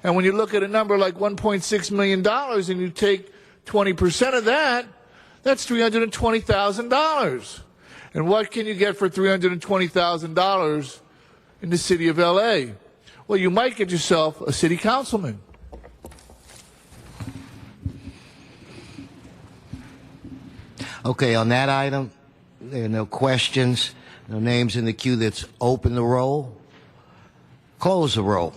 And when you look at a number like $1.6 million and you take 20% of that, that's $320,000. And what can you get for $320,000 in the city of LA? Well, you might get yourself a city councilman.
Okay, on that item, there are no questions, no names in the queue. That's open the roll. Close the roll.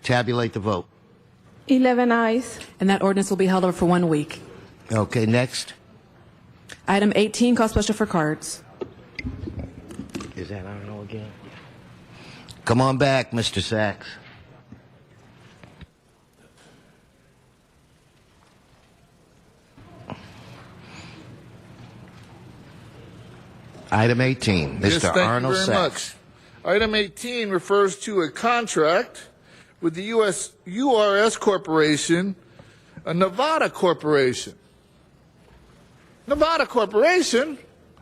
Tabulate the vote.
11 ayes. And that ordinance will be held over for 1 week.
Okay, next.
Item 18, call special for cards.
Is that I don't know again? Come on back, Mr. Sachs. Item 18, Mr.
Yes, thank
Arnold
you very
Sachs.
much. Item 18 refers to a contract with the URS Corporation, a Nevada corporation. Nevada corporation?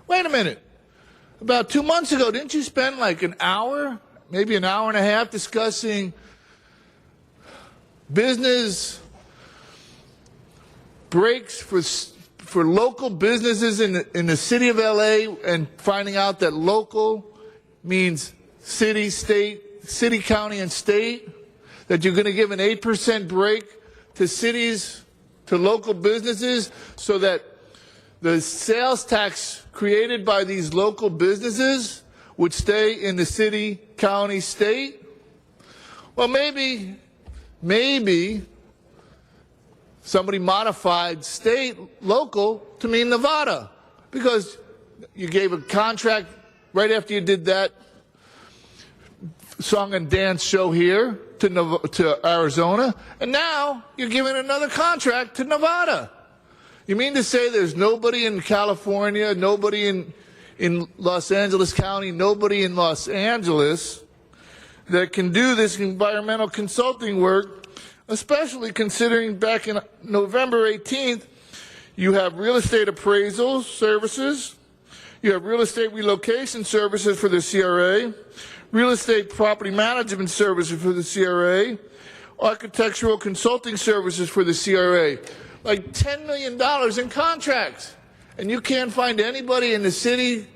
Wait a minute. About 2 months ago, didn't you spend like an hour, maybe an hour and a half, discussing business breaks for local businesses in the city of LA, and finding out that local means city, state, city, county, and state? That you're going to give an 8% break to cities, to local businesses, so that the sales tax created by these local businesses would stay in the city, county, state? Well, maybe somebody modified state, local to mean Nevada, because you gave a contract right after you did that song and dance show here to Arizona, and now you're giving another contract to Nevada. You mean to say there's nobody in California, nobody in Los Angeles County, nobody in Los Angeles that can do this environmental consulting work, especially considering back in November 18th, you have real estate appraisal services, you have real estate relocation services for the CRA, real estate property management services for the CRA, architectural consulting services for the CRA. Like $10 million in contracts. And you can't find anybody in the city,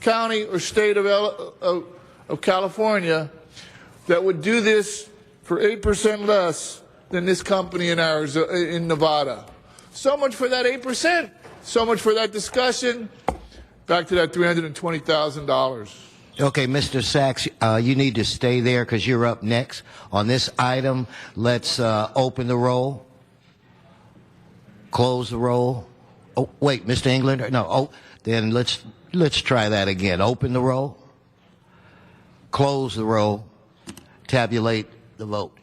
county, or state of California that would do this for 8% less than this company in Nevada. So much for that 8%. So much for that discussion. Back to that $320,000.
Okay, Mr. Sachs, you need to stay there because you're up next. On this item, let's open the roll. Close the roll. Oh, wait, Mr. Englander? No. Oh, then let's try that again. Open the roll. Close the roll. Tabulate the vote.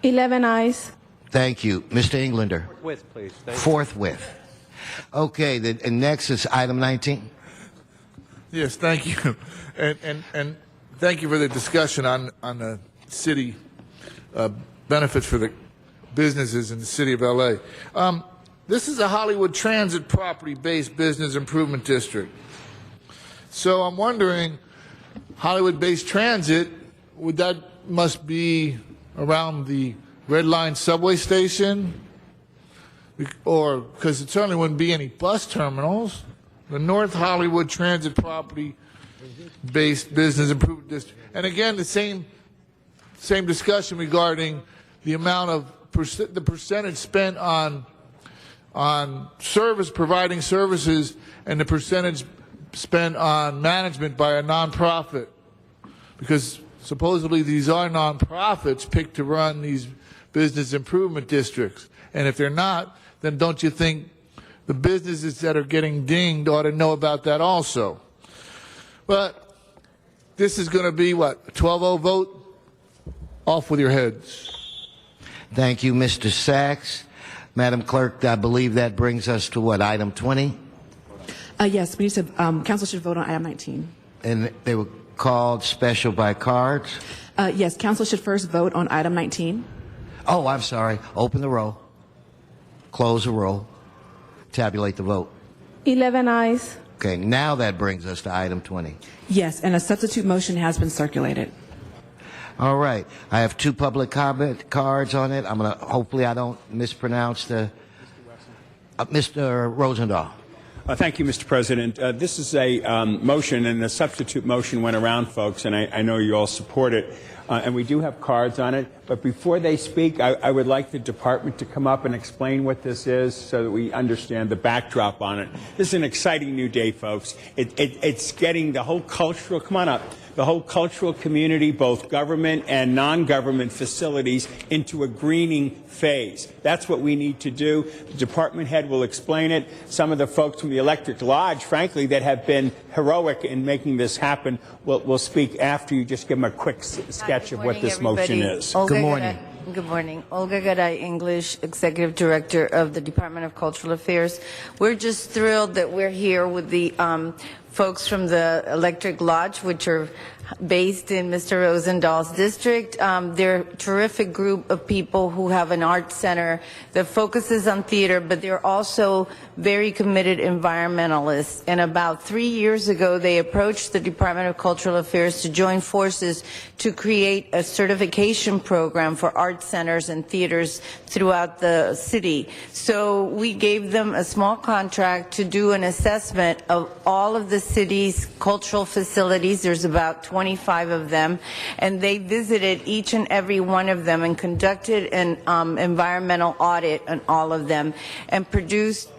11 ayes.
Thank you. Mr. Englander.
Forthwith, please. Thank you.
Forthwith. Okay, and next is item 19.
Yes, thank you. And thank you for the discussion on the city benefits for the businesses in the city of LA. This is a Hollywood Transit property-based business improvement district. So I'm wondering, Hollywood-based transit, must be around the Red Line subway station? Or, because it certainly wouldn't be any bus terminals. The North Hollywood Transit property-based business improvement district. And again, the same same discussion regarding the amount of the percentage spent on providing services and the percentage spent on management by a nonprofit, because supposedly these are nonprofits picked to run these business improvement districts. And if they're not, then don't you think the businesses that are getting dinged ought to know about that also? But this is going to be, what, a 12-0 vote? Off with your heads.
Thank you, Mr. Sachs. Madam Clerk, I believe that brings us to what, item 20?
Yes, we need to, council should vote on item 19.
And they were called special by cards?
Yes, council should first vote on item 19.
Oh, I'm sorry. Open the roll. Close the roll. Tabulate the vote.
11 ayes.
Okay, now that brings us to item 20.
Yes, and a substitute motion has been circulated.
All right. I have 2 public comment cards on it. I'm going to, hopefully I don't mispronounce the, Mr. Rosendahl.
Thank you, Mr. President. This is a motion, and a substitute motion went around, folks, and I know you all support it. And we do have cards on it. But before they speak, I would like the department to come up and explain what this is so that we understand the backdrop on it. This is an exciting new day, folks. It's getting the whole cultural, come on up, the whole cultural community, both government and non-government facilities, into a greening phase. That's what we need to do. The department head will explain it. Some of the folks from the Electric Lodge, frankly, that have been heroic in making this happen will speak after you. Just give them a quick sketch of what this motion is.
Good morning.
Good morning. Olga Garay English, Executive Director of the Department of Cultural Affairs. We're just thrilled that we're here with the folks from the Electric Lodge, which are based in Mr. Rosendahl's district. They're a terrific group of people who have an art center that focuses on theater, but they're also very committed environmentalists. And about 3 years ago, they approached the Department of Cultural Affairs to join forces to create a certification program for art centers and theaters throughout the city. So we gave them a small contract to do an assessment of all of the city's cultural facilities. There's about 25 of them, and they visited each and every one of them and conducted an environmental audit on all of them and produced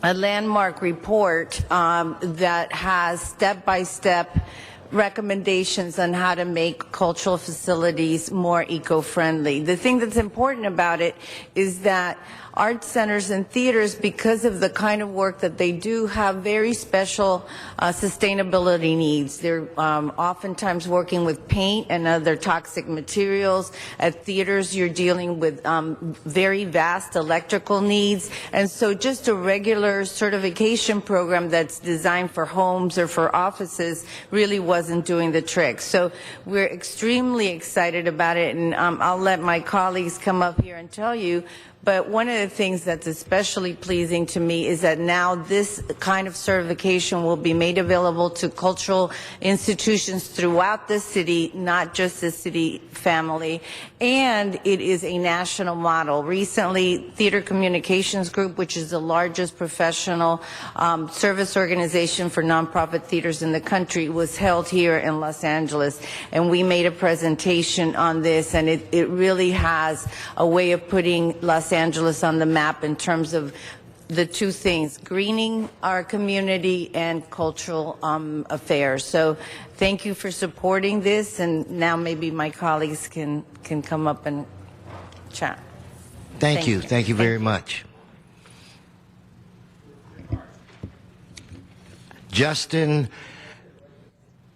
a landmark report that has step-by-step recommendations on how to make cultural facilities more eco-friendly. The thing that's important about it is that art centers and theaters, because of the kind of work that they do, have very special sustainability needs. They're oftentimes working with paint and other toxic materials. At theaters, you're dealing with very vast electrical needs. And so just a regular certification program that's designed for homes or for offices really wasn't doing the trick. So we're extremely excited about it, and I'll let my colleagues come up here and tell you. But one of the things that's especially pleasing to me is that now this kind of certification will be made available to cultural institutions throughout the city, not just the city family, and it is a national model. Recently, Theater Communications Group, which is the largest professional service organization for nonprofit theaters in the country, was held here in Los Angeles, and we made a presentation on this, and it really has a way of putting Los Angeles on the map in terms of the two things, greening our community and cultural affairs. So thank you for supporting this, and now maybe my colleagues can come up and chat.
Thank you. Thank you very much. Justin,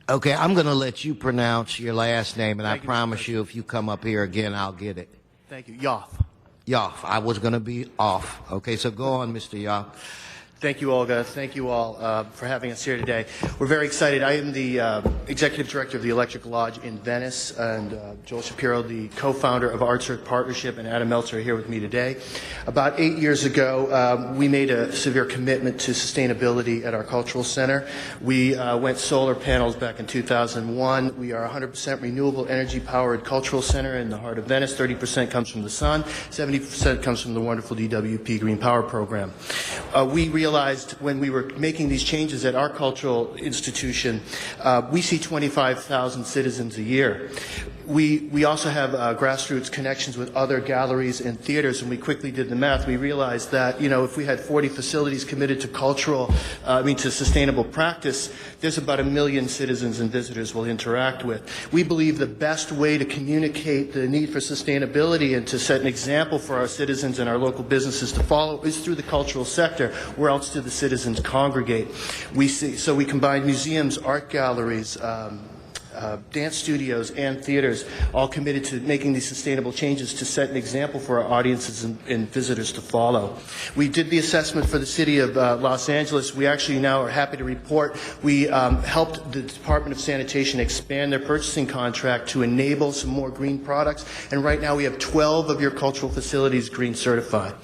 okay, I'm going to let you pronounce your last name, and I promise you if you come up here again, I'll get it.
Thank you. Yoff.
Yoff. I was going to be off. Okay, so go on, Mr. Yoff.
Thank you, Olga. Thank you all for having us here today. We're very excited. I am the Executive Director of the Electric Lodge in Venice, and Joel Shapiro, the co-founder of Arts Earth Partnership, and Adam Meltzer are here with me today. About 8 years ago, we made a severe commitment to sustainability at our cultural center. We went solar panels back in 2001. We are a 100% renewable energy-powered cultural center in the heart of Venice. 30% comes from the sun. 70% comes from the wonderful DWP Green Power Program. We realized when we were making these changes at our cultural institution, we see 25,000 citizens a year. We also have grassroots connections with other galleries and theaters, and we quickly did the math. We realized that, if we had 40 facilities committed to to sustainable practice, there's about 1 million citizens and visitors we'll interact with. We believe the best way to communicate the need for sustainability and to set an example for our citizens and our local businesses to follow is through the cultural sector. Where else do the citizens congregate? So we combine museums, art galleries, dance studios and theaters, all committed to making these sustainable changes to set an example for our audiences and visitors to follow. We did the assessment for the city of Los Angeles. We actually now are happy to report we helped the Department of Sanitation expand their purchasing contract to enable some more green products, and right now we have 12 of your cultural facilities green certified.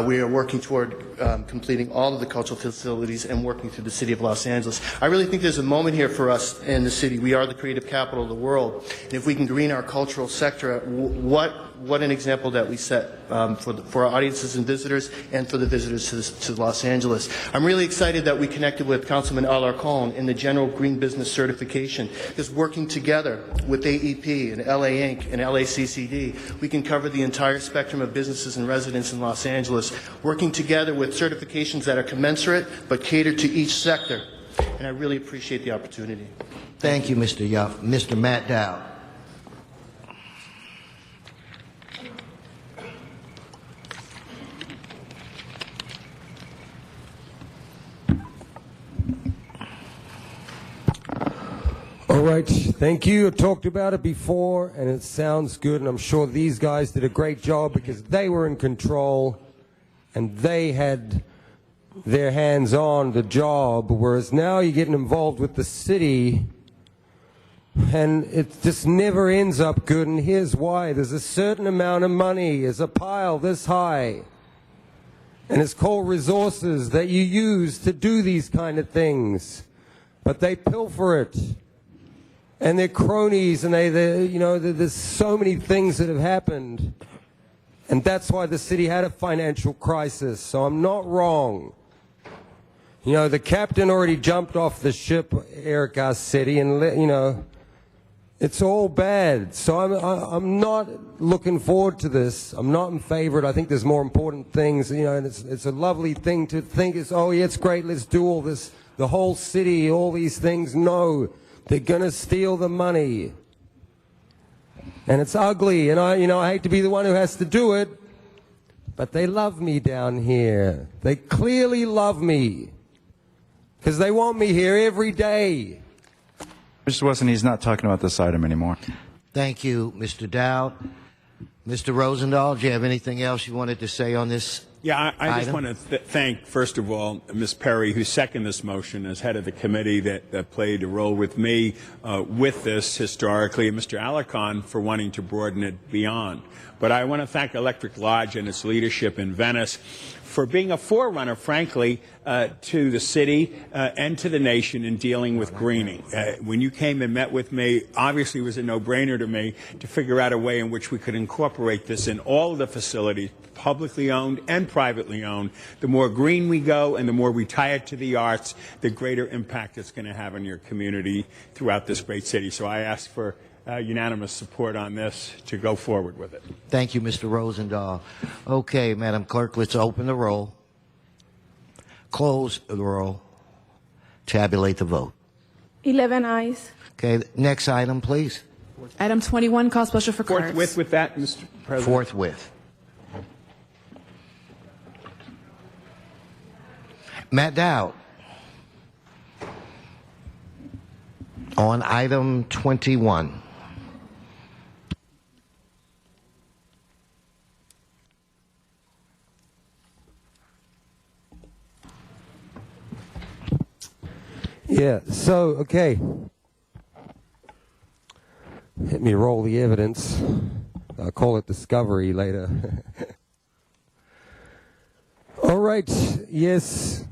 We are working toward completing all of the cultural facilities and working through the city of Los Angeles. I really think there's a moment here for us in the city. We are the creative capital of the world, and if we can green our cultural sector, what an example that we set for our audiences and visitors, and for the visitors to Los Angeles. I'm really excited that we connected with Councilman Alarcon in the General Green Business Certification, because working together with AEP and LA Inc. and LACCD, we can cover the entire spectrum of businesses and residents in Los Angeles, working together with certifications that are commensurate but cater to each sector. And I really appreciate the opportunity.
Thank you, Mr. Yuff. Mr. Matt Dowd.
All right, thank you. I talked about it before, and it sounds good, and I'm sure these guys did a great job because they were in control and they had their hands on the job, whereas now you're getting involved with the city and it just never ends up good, and here's why. There's a certain amount of money, there's a pile this high, and it's called resources that you use to do these kind of things, but they pilfer it. And they're cronies, and there's so many things that have happened. And that's why the city had a financial crisis. So I'm not wrong. The captain already jumped off the ship, Eric Garcetti, and, it's all bad. So I'm not looking forward to this. I'm not in favor. I think there's more important things, and it's a lovely thing to think is, oh, yeah, it's great, let's do all this. The whole city, all these things. No. They're going to steal the money. And it's ugly, and I hate to be the one who has to do it, but they love me down here. They clearly love me because they want me here every day.
Mr. Wesson, he's not talking about this item anymore.
Thank you, Mr. Dowd. Mr. Rosendahl, do you have anything else you wanted to say on this?
Yeah, I just want to thank, first of all, Ms. Perry, who seconded this motion as head of the committee that played a role with me with this historically, and Mr. Alarcon for wanting to broaden it beyond. But I want to thank Electric Lodge and its leadership in Venice for being a forerunner, frankly, to the city and to the nation in dealing with greening. When you came and met with me, obviously it was a no-brainer to me to figure out a way in which we could incorporate this in all of the facilities, publicly owned and privately owned. The more green we go and the more we tie it to the arts, the greater impact it's going to have on your community throughout this great city. So I ask for unanimous support on this to go forward with it.
Thank you, Mr. Rosendahl. Okay, Madam Clerk, let's open the roll, close the roll, tabulate the vote.
11 ayes.
Okay, next item, please.
Item 21, call special for cards.
Forthwith with that, Mr. President.
Forthwith. Matt Dowd. On item 21.
Yeah, so, okay. Let me roll the evidence. I'll call it discovery later. All right, yes.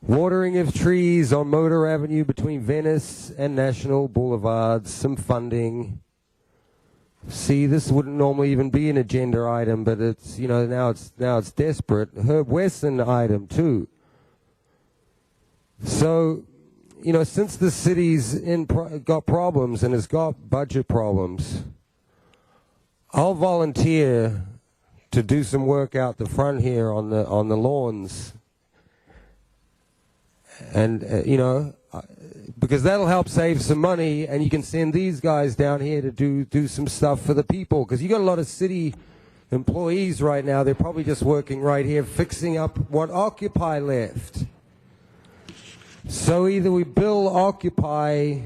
Watering of trees on Motor Avenue between Venice and National Boulevards, some funding. See, this wouldn't normally even be an agenda item, but it's, now it's desperate. Herb Wesson item too. So, you know, since the city's got problems and has got budget problems, I'll volunteer to do some work out the front here on the lawns, and you know, because that'll help save some money, and you can send these guys down here to do some stuff for the people, because you got a lot of city employees right now. They're probably just working right here fixing up what Occupy left. So either we bill Occupy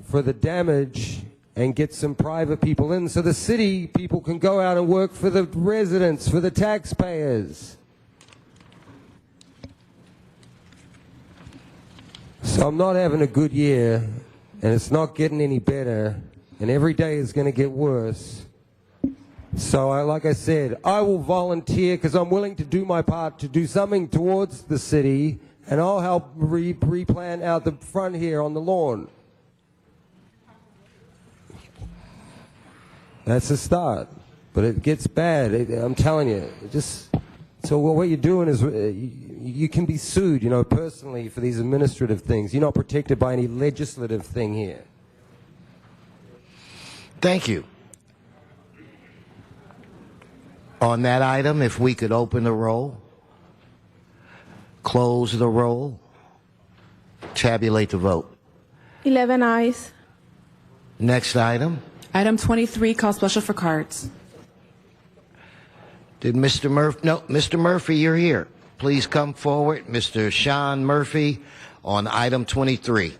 for the damage and get some private people in so the city people can go out and work for the residents, for the taxpayers. So I'm not having a good year, and it's not getting any better, and every day is going to get worse. So like I said, I will volunteer because I'm willing to do my part to do something towards the city, and I'll help replant out the front here on the lawn. That's a start, but it gets bad. I'm telling you. So what you're doing is you can be sued, you know, personally for these administrative things. You're not protected by any legislative thing here.
Thank you. On that item, if we could open the roll, close the roll, tabulate the vote.
11 ayes.
Next item.
Item 23, call special for cards.
Did Mr. Murphy? No, Mr. Murphy, you're here. Please come forward. Mr. Sean Murphy on item 23.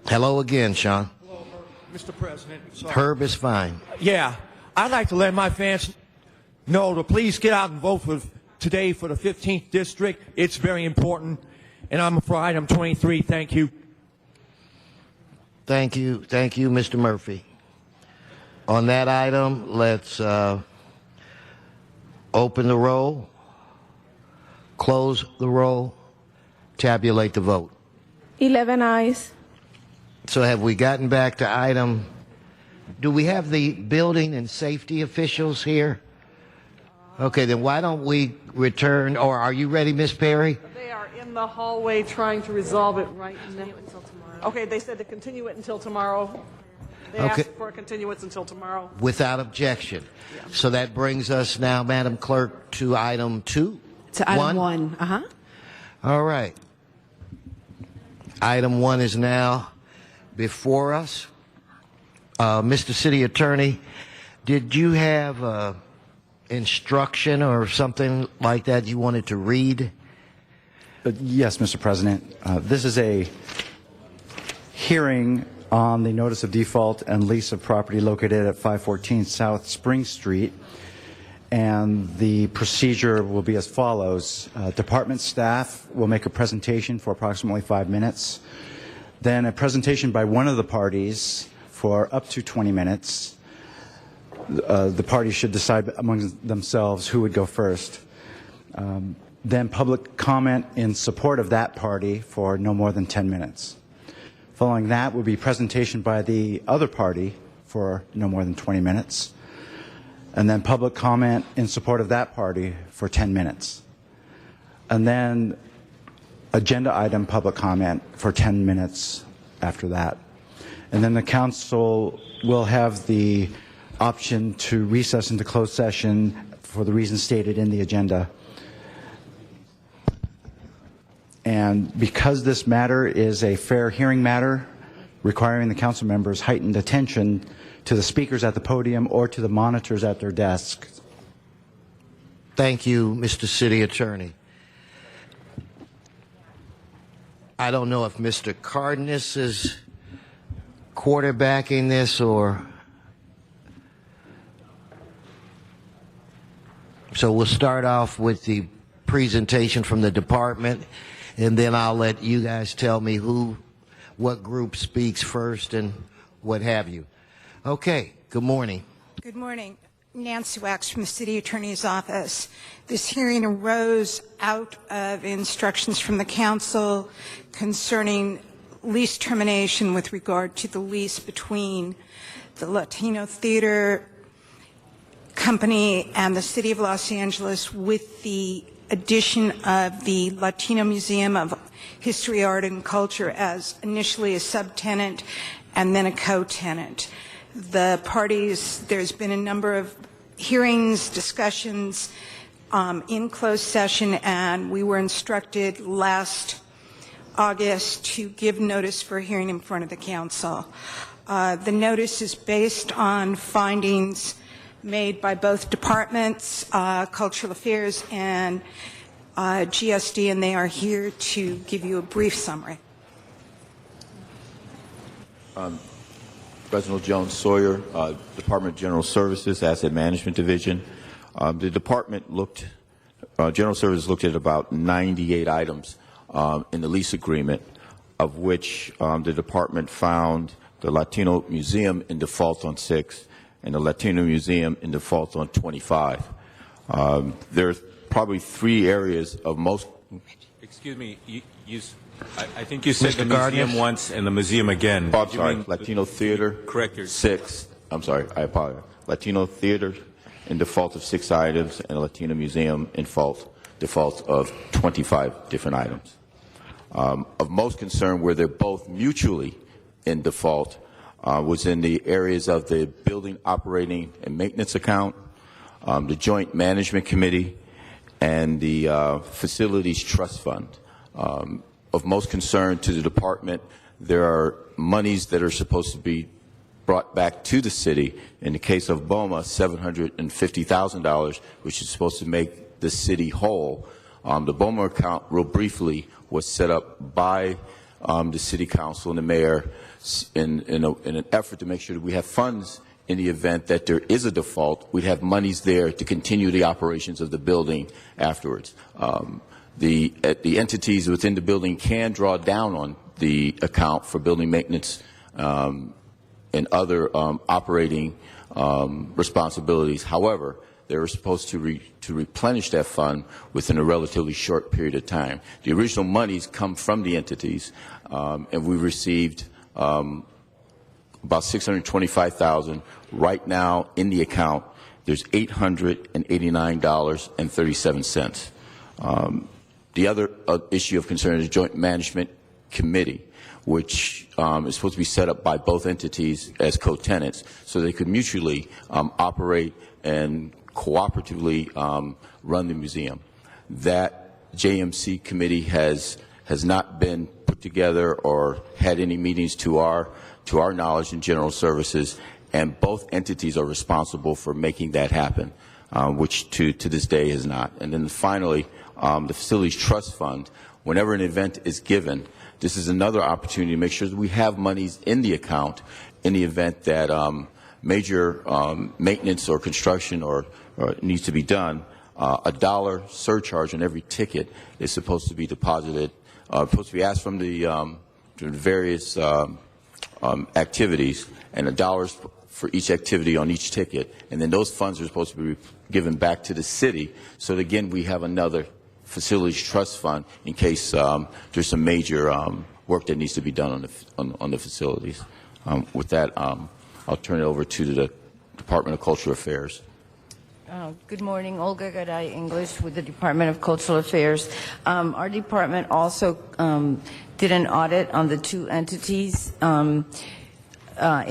Hello again, Sean.
Hello, Mr. President. Sorry.
Herb is fine.
Yeah, I'd like to let my fans know to please get out and vote today for the 15th district. It's very important. And I'm for item 23. Thank you.
Thank you, Mr. Murphy. On that item, let's open the roll, close the roll, tabulate the vote.
11 ayes.
So have we gotten back to item? Do we have the building and safety officials here? Okay, then why don't we return, or are you ready, Ms. Perry?
They are in the hallway trying to resolve it right now. Okay, they said to continue it until tomorrow. They asked for a continuance until tomorrow.
Without objection. Yeah. So that brings us now, Madam Clerk, to item 2.
To item 1. Uh-huh.
All right. Item 1 is now before us. Mr. City Attorney, did you have instruction or something like that you wanted to read?
Yes, Mr. President. This is a hearing on the notice of default and lease of property located at 514 South Spring Street. And the procedure will be as follows. Department staff will make a presentation for approximately 5 minutes. Then a presentation by one of the parties for up to 20 minutes. The parties should decide among themselves who would go first. Then public comment in support of that party for no more than 10 minutes. Following that will be presentation by the other party for no more than 20 minutes. And then public comment in support of that party for 10 minutes. And then agenda item public comment for 10 minutes after that. And then the council will have the option to recess into closed session for the reasons stated in the agenda. And because this matter is a fair hearing matter requiring the council members' heightened attention to the speakers at the podium or to the monitors at their desks.
Thank you, Mr. City Attorney. I don't know if Mr. Cardenas is quarterbacking this or... So we'll start off with the presentation from the department, and then I'll let you guys tell me what group speaks first and what have you. Okay, good morning.
Good morning. Nancy Wax from the City Attorney's Office. This hearing arose out of instructions from the Council concerning lease termination with regard to the lease between the Latino Theater Company and the City of Los Angeles with the addition of the Latino Museum History, Art, and Culture as initially a subtenant and then a co-tenant. The parties, there's been a number of hearings, discussions in closed session, and we were instructed last August to give notice for a hearing in front of the council. The notice is based on findings made by both departments, Cultural Affairs and GSD, and they are here to give you a brief summary.
Reginald Jones Sawyer, Department of General Services, Asset Management Division. The department General Services looked at about 98 items in the lease agreement, of which the department found the Latino Museum in default on 6 and the Latino Museum in default on 25. There's probably 3 areas of most...
Excuse me, I think you said the museum once and the museum again.
Oh, I'm sorry, Latino Theater.
Correct.
6. I'm sorry, I apologize. Latino Theater in default of 6 items and a Latino Museum in default of 25 different items. Of most concern, where they're both mutually in default, was in the areas of the building operating and maintenance account, the Joint Management Committee, and the Facilities Trust Fund. Of most concern to the department, there are monies that are supposed to be brought back to the city. In the case of BOMA, $750,000, which is supposed to make the city whole. The BOMA account, real briefly, was set up by the city council and the mayor in an effort to make sure that we have funds in the event that there is a default. We'd have monies there to continue the operations of the building afterwards. The entities within the building can draw down on the account for building maintenance and other operating responsibilities. However, they were supposed to replenish that fund within a relatively short period of time. The original monies come from the entities, and we received about $625,000. Right now in the account, there's $889.37. The other issue of concern is the Joint Management Committee, which is supposed to be set up by both entities as co-tenants so they could mutually operate and cooperatively run the museum. That JMC committee has not been put together or had any meetings to our knowledge in General Services, and both entities are responsible for making that happen, which to this day has not. And then finally, the Facilities Trust Fund, whenever an event is given, this is another opportunity to make sure that we have monies in the account in the event that major maintenance or construction or needs to be done. $1 surcharge on every ticket is supposed to be deposited, supposed to be asked from the various activities, and $1 for each activity on each ticket. And then those funds are supposed to be given back to the city. So that, again, we have another Facilities Trust Fund in case there's some major work that needs to be done on the facilities. With that, I'll turn it over to the Department of Cultural Affairs.
Good morning, Olga Garay English with the Department of Cultural Affairs. Our department also did an audit on the 2 entities in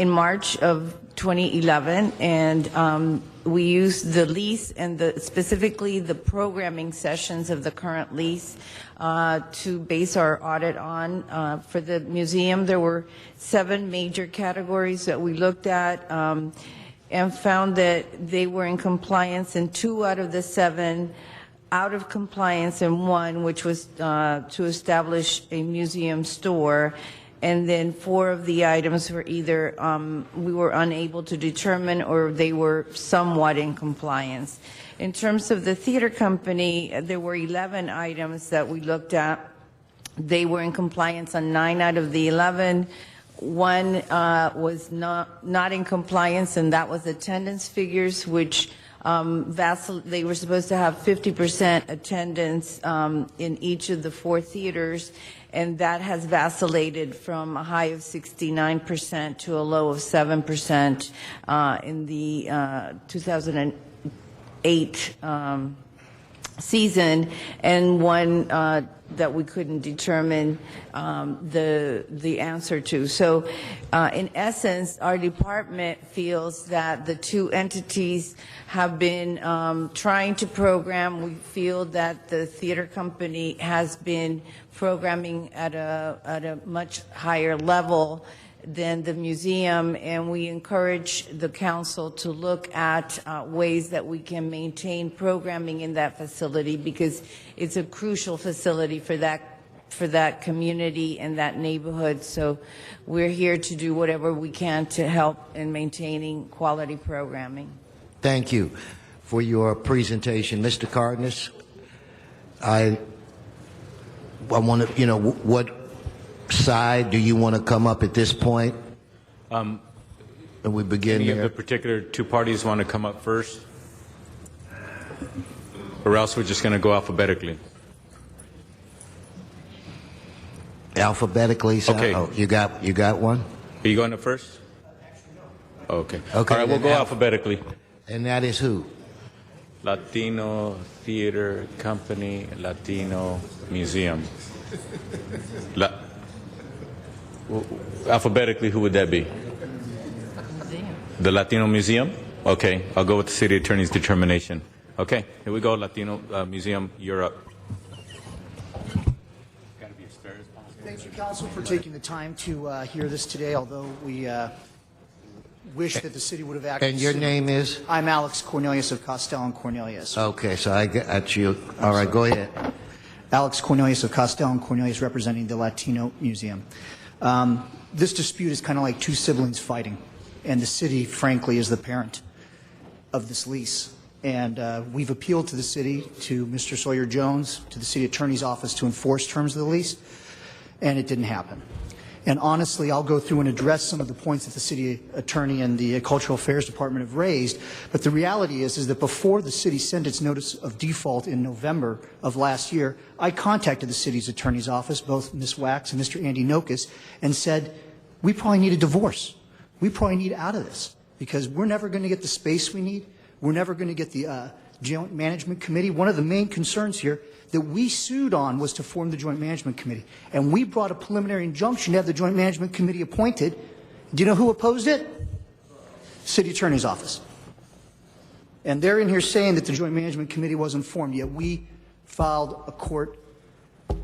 March of 2011, and we used the lease and specifically the programming sessions of the current lease to base our audit on. For the museum, there were 7 major categories that we looked at and found that they were in compliance in 2 out of the 7, out of compliance in 1, which was to establish a museum store. And then 4 of the items were either we were unable to determine or they were somewhat in compliance. In terms of the theater company, there were 11 items that we looked at. They were in compliance on 9 out of the 11. 1 was not in compliance, and that was attendance figures, which they were supposed to have 50% attendance in each of the 4 theaters, and that has vacillated from a high of 69% to a low of 7% in the 2008 season, and one that we couldn't determine the answer to. So, in essence, our department feels that the two entities have been trying to program. We feel that the theater company has been programming at a much higher level than the museum, and we encourage the council to look at ways that we can maintain programming in that facility, because it's a crucial facility for that community and that neighborhood. So we're here to do whatever we can to help in maintaining quality programming.
Thank you for your presentation. Mr. Cardenas, I want to, what side do you want to come up at this point? And we begin
Any
there.
of the particular two parties want to come up first? Or else we're just going to go alphabetically.
Alphabetically? So,
Okay.
Oh, you got one?
Are you going up first? Okay.
Okay,
All right, we'll
then
go alphabetically.
And that is who?
Latino Theater Company, Latino Museum. Alphabetically, who would that be? The Latino Museum? Okay, I'll go with the city attorney's determination. Okay, here we go, Latino Museum, you're up.
Thank you, Council, for taking the time to hear this today, although we wish that the city would have acted
And your
sooner.
name is?
I'm Alex Cornelius of Costello and Cornelius.
Okay, so I got you. All right, go ahead.
Alex Cornelius of Costello and Cornelius, representing the Latino Museum. This dispute is kind of like two siblings fighting, and the city, frankly, is the parent of this lease. And we've appealed to the city, to Mr. Sawyer Jones, to the city attorney's office to enforce terms of the lease, and it didn't happen. And honestly, I'll go through and address some of the points that the city attorney and the Cultural Affairs Department have raised, but the reality is that before the city sent its notice of default in November of last year, I contacted the city's attorney's office, both Ms. Wax and Mr. Andy Nokas, and said, we probably need a divorce. We probably need out of this, because we're never going to get the space we need. We're never going to get the Joint Management Committee. One of the main concerns here that we sued on was to form the Joint Management Committee. And we brought a preliminary injunction to have the Joint Management Committee appointed. Do you know who opposed it? City Attorney's Office. And they're in here saying that the Joint Management Committee wasn't formed, yet we filed a court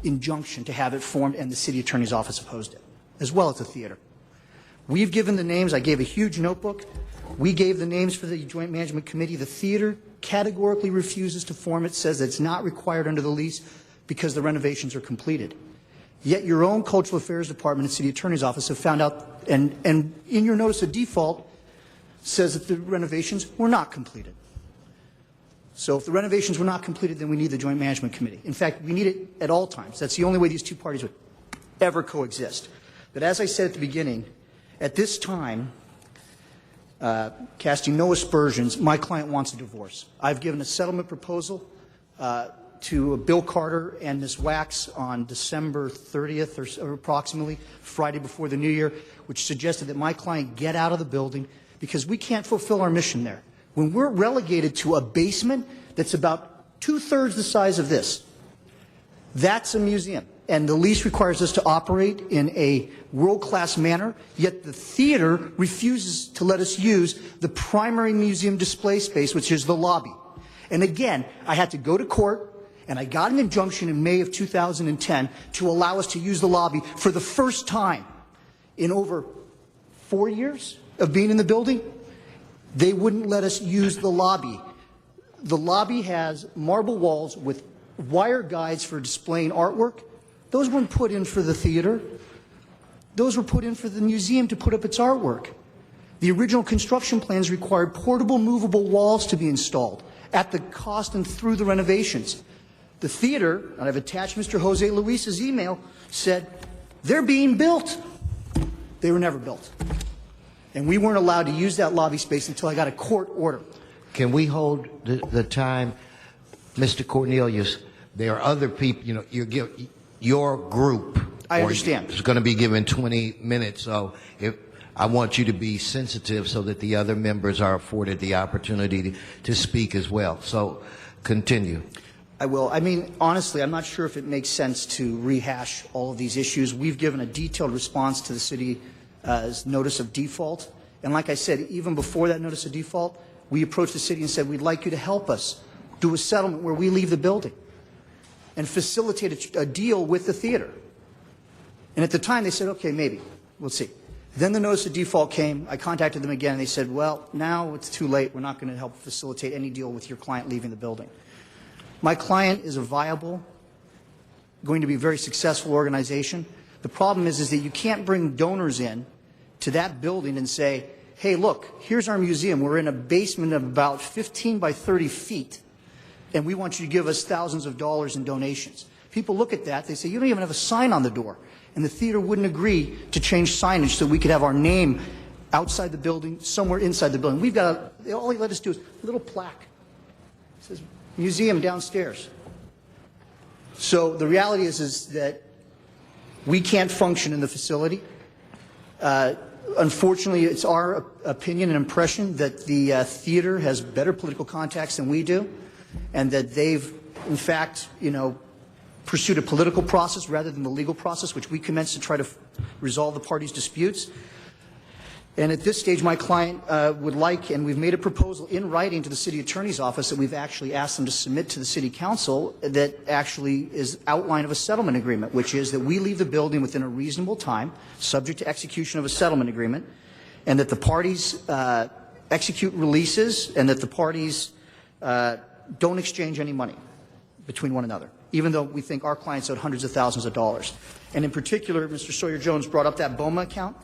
injunction to have it formed, and the City Attorney's Office opposed it, as well as the theater. We've given the names. I gave a huge notebook. We gave the names for the Joint Management Committee. The theater categorically refuses to form it, says that it's not required under the lease because the renovations are completed. Yet your own Cultural Affairs Department and City Attorney's Office have found out, and in your notice of default, says that the renovations were not completed. So if the renovations were not completed, then we need the Joint Management Committee. In fact, we need it at all times. That's the only way these two parties would ever coexist. But as I said at the beginning, at this time, casting no aspersions, my client wants a divorce. I've given a settlement proposal to Bill Carter and Ms. Wax on December 30th or approximately, Friday before the new year, which suggested that my client get out of the building because we can't fulfill our mission there. When we're relegated to a basement that's about 2/3 the size of this, that's a museum. And the lease requires us to operate in a world-class manner, yet the theater refuses to let us use the primary museum display space, which is the lobby. And again, I had to go to court, and I got an injunction in May of 2010 to allow us to use the lobby for the first time in over 4 years of being in the building. They wouldn't let us use the lobby. The lobby has marble walls with wire guides for displaying artwork. Those weren't put in for the theater. Those were put in for the museum to put up its artwork. The original construction plans required portable, movable walls to be installed at the cost and through the renovations. The theater, and I've attached Mr. Jose Luis's email, said they're being built. They were never built. And we weren't allowed to use that lobby space until I got a court order.
Can we hold the time? Mr. Cornelius, there are other people, your group.
I understand.
Is going to be given 20 minutes, so I want you to be sensitive so that the other members are afforded the opportunity to speak as well. So continue.
I will. I mean, honestly, I'm not sure if it makes sense to rehash all of these issues. We've given a detailed response to the city's notice of default. And like I said, even before that notice of default, we approached the city and said, we'd like you to help us do a settlement where we leave the building and facilitate a deal with the theater. And at the time, they said, okay, maybe. We'll see. Then the notice of default came. I contacted them again, and they said, well, now it's too late. We're not going to help facilitate any deal with your client leaving the building. My client is a viable, going to be a very successful organization. The problem is that you can't bring donors in to that building and say, hey, look, here's our museum. We're in a basement of about 15 by 30 feet, and we want you to give us thousands of dollars in donations. People look at that. They say, you don't even have a sign on the door. And the theater wouldn't agree to change signage so we could have our name outside the building, somewhere inside the building. We've got all they let us do is a little plaque. It says, museum downstairs. So the reality is that we can't function in the facility. Unfortunately, it's our opinion and impression that the theater has better political contacts than we do, and that they've, in fact, pursued a political process rather than the legal process, which we commenced to try to resolve the parties' disputes. And at this stage, my client would like, and we've made a proposal in writing to the city attorney's office that we've actually asked them to submit to the city council that actually is outline of a settlement agreement, which is that we leave the building within a reasonable time, subject to execution of a settlement agreement, and that the parties execute releases, and that the parties don't exchange any money between one another, even though we think our clients owed hundreds of thousands of dollars. And in particular, Mr. Sawyer-Jones brought up that BOMA account.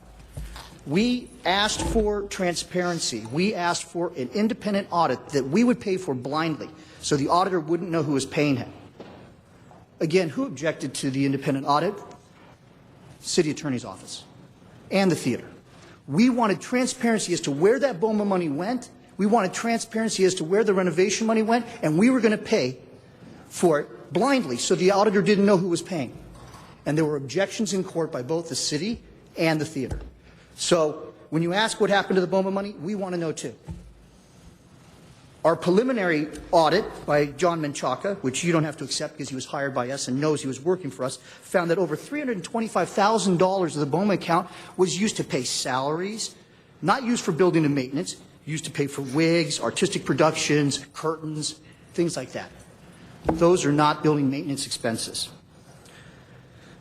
We asked for transparency. We asked for an independent audit that we would pay for blindly so the auditor wouldn't know who was paying him. Again, who objected to the independent audit? City attorney's office and the theater. We wanted transparency as to where that BOMA money went. We wanted transparency as to where the renovation money went, and we were going to pay for it blindly so the auditor didn't know who was paying. And there were objections in court by both the city and the theater. So when you ask what happened to the BOMA money, we want to know too. Our preliminary audit by John Menchaca, which you don't have to accept because he was hired by us and knows he was working for us, found that over $325,000 of the BOMA account was used to pay salaries, not used for building and maintenance, used to pay for wigs, artistic productions, curtains, things like that. Those are not building maintenance expenses.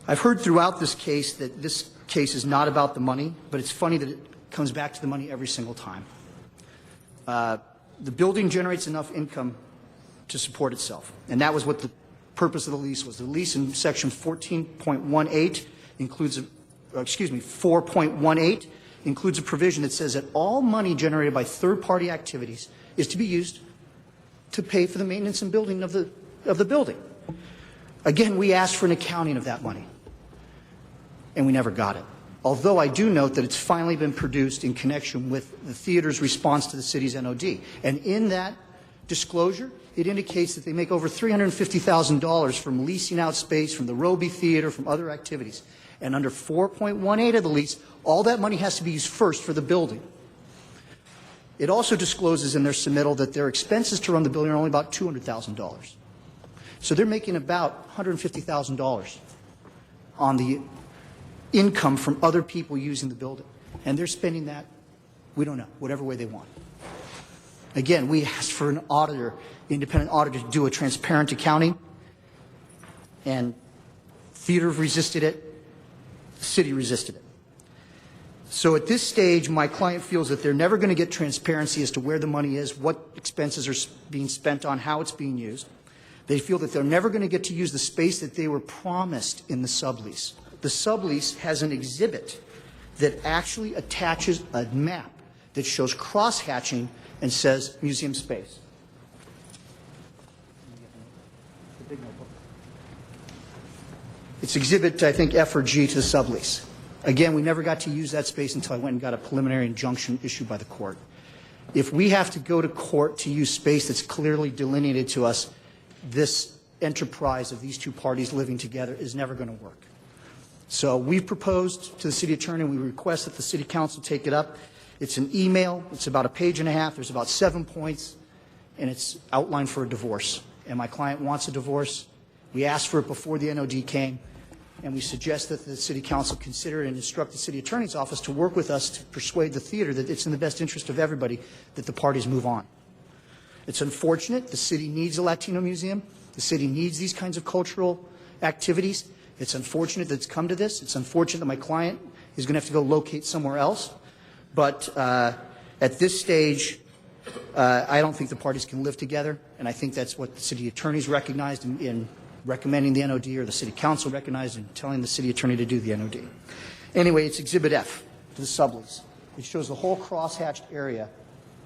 I've heard throughout this case that this case is not about the money, but it's funny that it comes back to the money every single time. The building generates enough income to support itself, and that was what the purpose of the lease was. The lease in section 14.18 includes, 4.18 includes a provision that says that all money generated by third-party activities is to be used to pay for the maintenance and building of the building. Again, we asked for an accounting of that money, and we never got it. Although I do note that it's finally been produced in connection with the theater's response to the city's NOD. And in that disclosure, it indicates that they make over $350,000 from leasing out space from the Roby Theater, from other activities. And under 4.18 of the lease, all that money has to be used first for the building. It also discloses in their submittal that their expenses to run the building are only about $200,000. So they're making about $150,000 on the income from other people using the building. And they're spending that, we don't know, whatever way they want. Again, we asked for an auditor, independent auditor, to do a transparent accounting, and theater resisted it, the city resisted it. So at this stage, my client feels that they're never going to get transparency as to where the money is, what expenses are being spent on, how it's being used. They feel that they're never going to get to use the space that they were promised in the sublease. The sublease has an exhibit that actually attaches a map that shows cross-hatching and says museum space. It's exhibit, I think, F or G to the sublease. Again, we never got to use that space until I went and got a preliminary injunction issued by the court. If we have to go to court to use space that's clearly delineated to us, this enterprise of these two parties living together is never going to work. So we've proposed to the city attorney, we request that the city council take it up. It's an email, it's about a page and a half, there's about 7 points, and it's outlined for a divorce. and my client wants a divorce. We asked for it before the NOD came, and we suggest that the City Council consider and instruct the City Attorney's Office to work with us to persuade the theater that it's in the best interest of everybody that the parties move on. It's unfortunate. The city needs a Latino museum. The city needs these kinds of cultural activities. It's unfortunate that it's come to this. It's unfortunate that my client is going to have to go locate somewhere else. But at this stage, I don't think the parties can live together, and I think that's what the city attorneys recognized in recommending the NOD, or the City Council recognized in telling the city attorney to do the NOD. Anyway, it's Exhibit F to the sublease. It shows the whole crosshatched area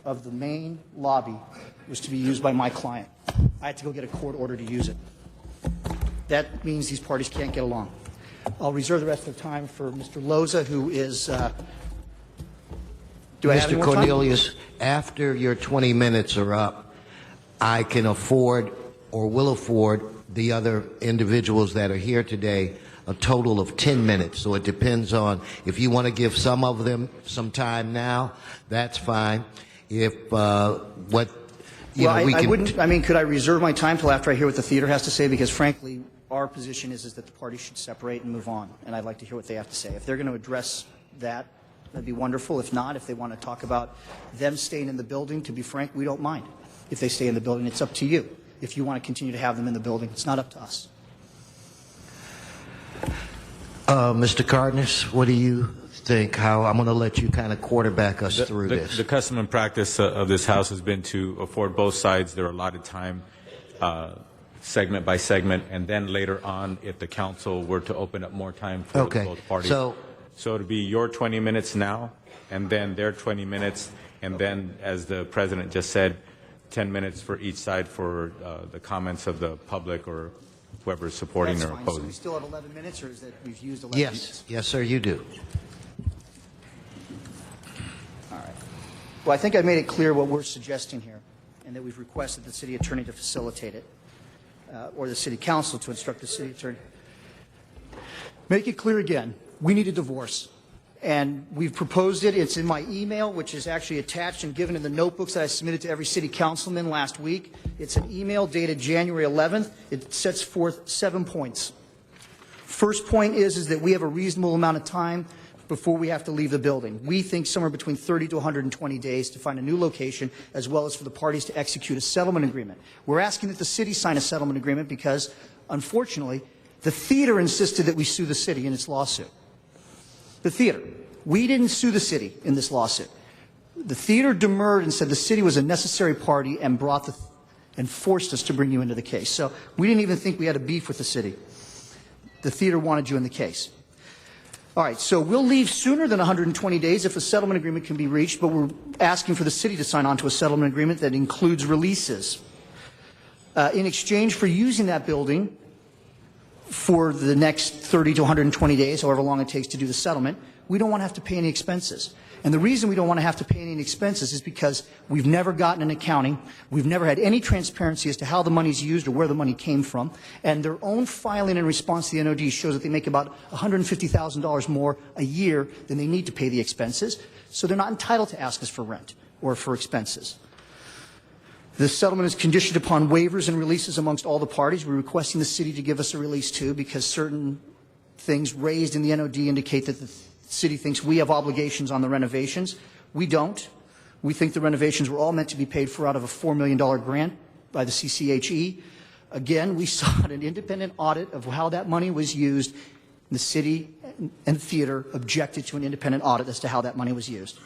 of the main lobby was to be used by my client. I had to go get a court order to use it. That means these parties can't get along. I'll reserve the rest of the time for Mr. Loza, who is... do I have any
Mr.
more time?
Cornelius, after your 20 minutes are up, I can afford or will afford the other individuals that are here today a total of 10 minutes. So it depends on if you want to give some of them some time now, that's fine. If what you
Well,
know, we
I
can.
wouldn't. I mean, could I reserve my time till after I hear what the theater has to say? Because frankly, our position is that the parties should separate and move on, and I'd like to hear what they have to say. If they're going to address that, that'd be wonderful. If not, if they want to talk about them staying in the building, to be frank, we don't mind. If they stay in the building, it's up to you. If you want to continue to have them in the building, it's not up to us.
Mr. Cardenas, what do you think? How I'm going to let you kind of quarterback us through this.
The custom and practice of this House has been to afford both sides their allotted time, segment by segment, and then later on, if the council were to open up more time for both parties. So it'd be your 20 minutes now, and then their 20 minutes, and then, as the president just said, 10 minutes for each side for the comments of the public or whoever is supporting
That's
or
fine.
Oh,
opposing.
So we still have 11 minutes, or is that we've used 11
Yes,
minutes?
yes, sir, you do.
All right. Well, I think I made it clear what we're suggesting here, and that we've requested the city attorney to facilitate it, or the city council to instruct the city attorney. Make it clear again, we need a divorce. And we've proposed it. It's in my email, which is actually attached and given in the notebooks that I submitted to every city councilman last week. It's an email dated January 11th. It sets forth 7 points. First point is that we have a reasonable amount of time before we have to leave the building. We think somewhere between 30 to 120 days to find a new location, as well as for the parties to execute a settlement agreement. We're asking that the city sign a settlement agreement because, unfortunately, the theater insisted that we sue the city in its lawsuit. The theater. We didn't sue the city in this lawsuit. The theater demurred and said the city was a necessary party and and forced us to bring you into the case. So we didn't even think we had a beef with the city. The theater wanted you in the case. All right, so we'll leave sooner than 120 days if a settlement agreement can be reached, but we're asking for the city to sign on to a settlement agreement that includes releases. In exchange for using that building for the next 30 to 120 days, however long it takes to do the settlement, we don't want to have to pay any expenses. And the reason we don't want to have to pay any expenses is because we've never gotten an accounting, we've never had any transparency as to how the money's used or where the money came from, and their own filing in response to the NOD shows that they make about $150,000 more a year than they need to pay the expenses, so they're not entitled to ask us for rent or for expenses. This settlement is conditioned upon waivers and releases amongst all the parties. We're requesting the city to give us a release too, because certain things raised in the NOD indicate that the city thinks we have obligations on the renovations. We don't. We think the renovations were all meant to be paid for out of a $4 million grant by the CCHE. Again, we sought an independent audit of how that money was used. The city and the theater objected to an independent audit as to how that money was used.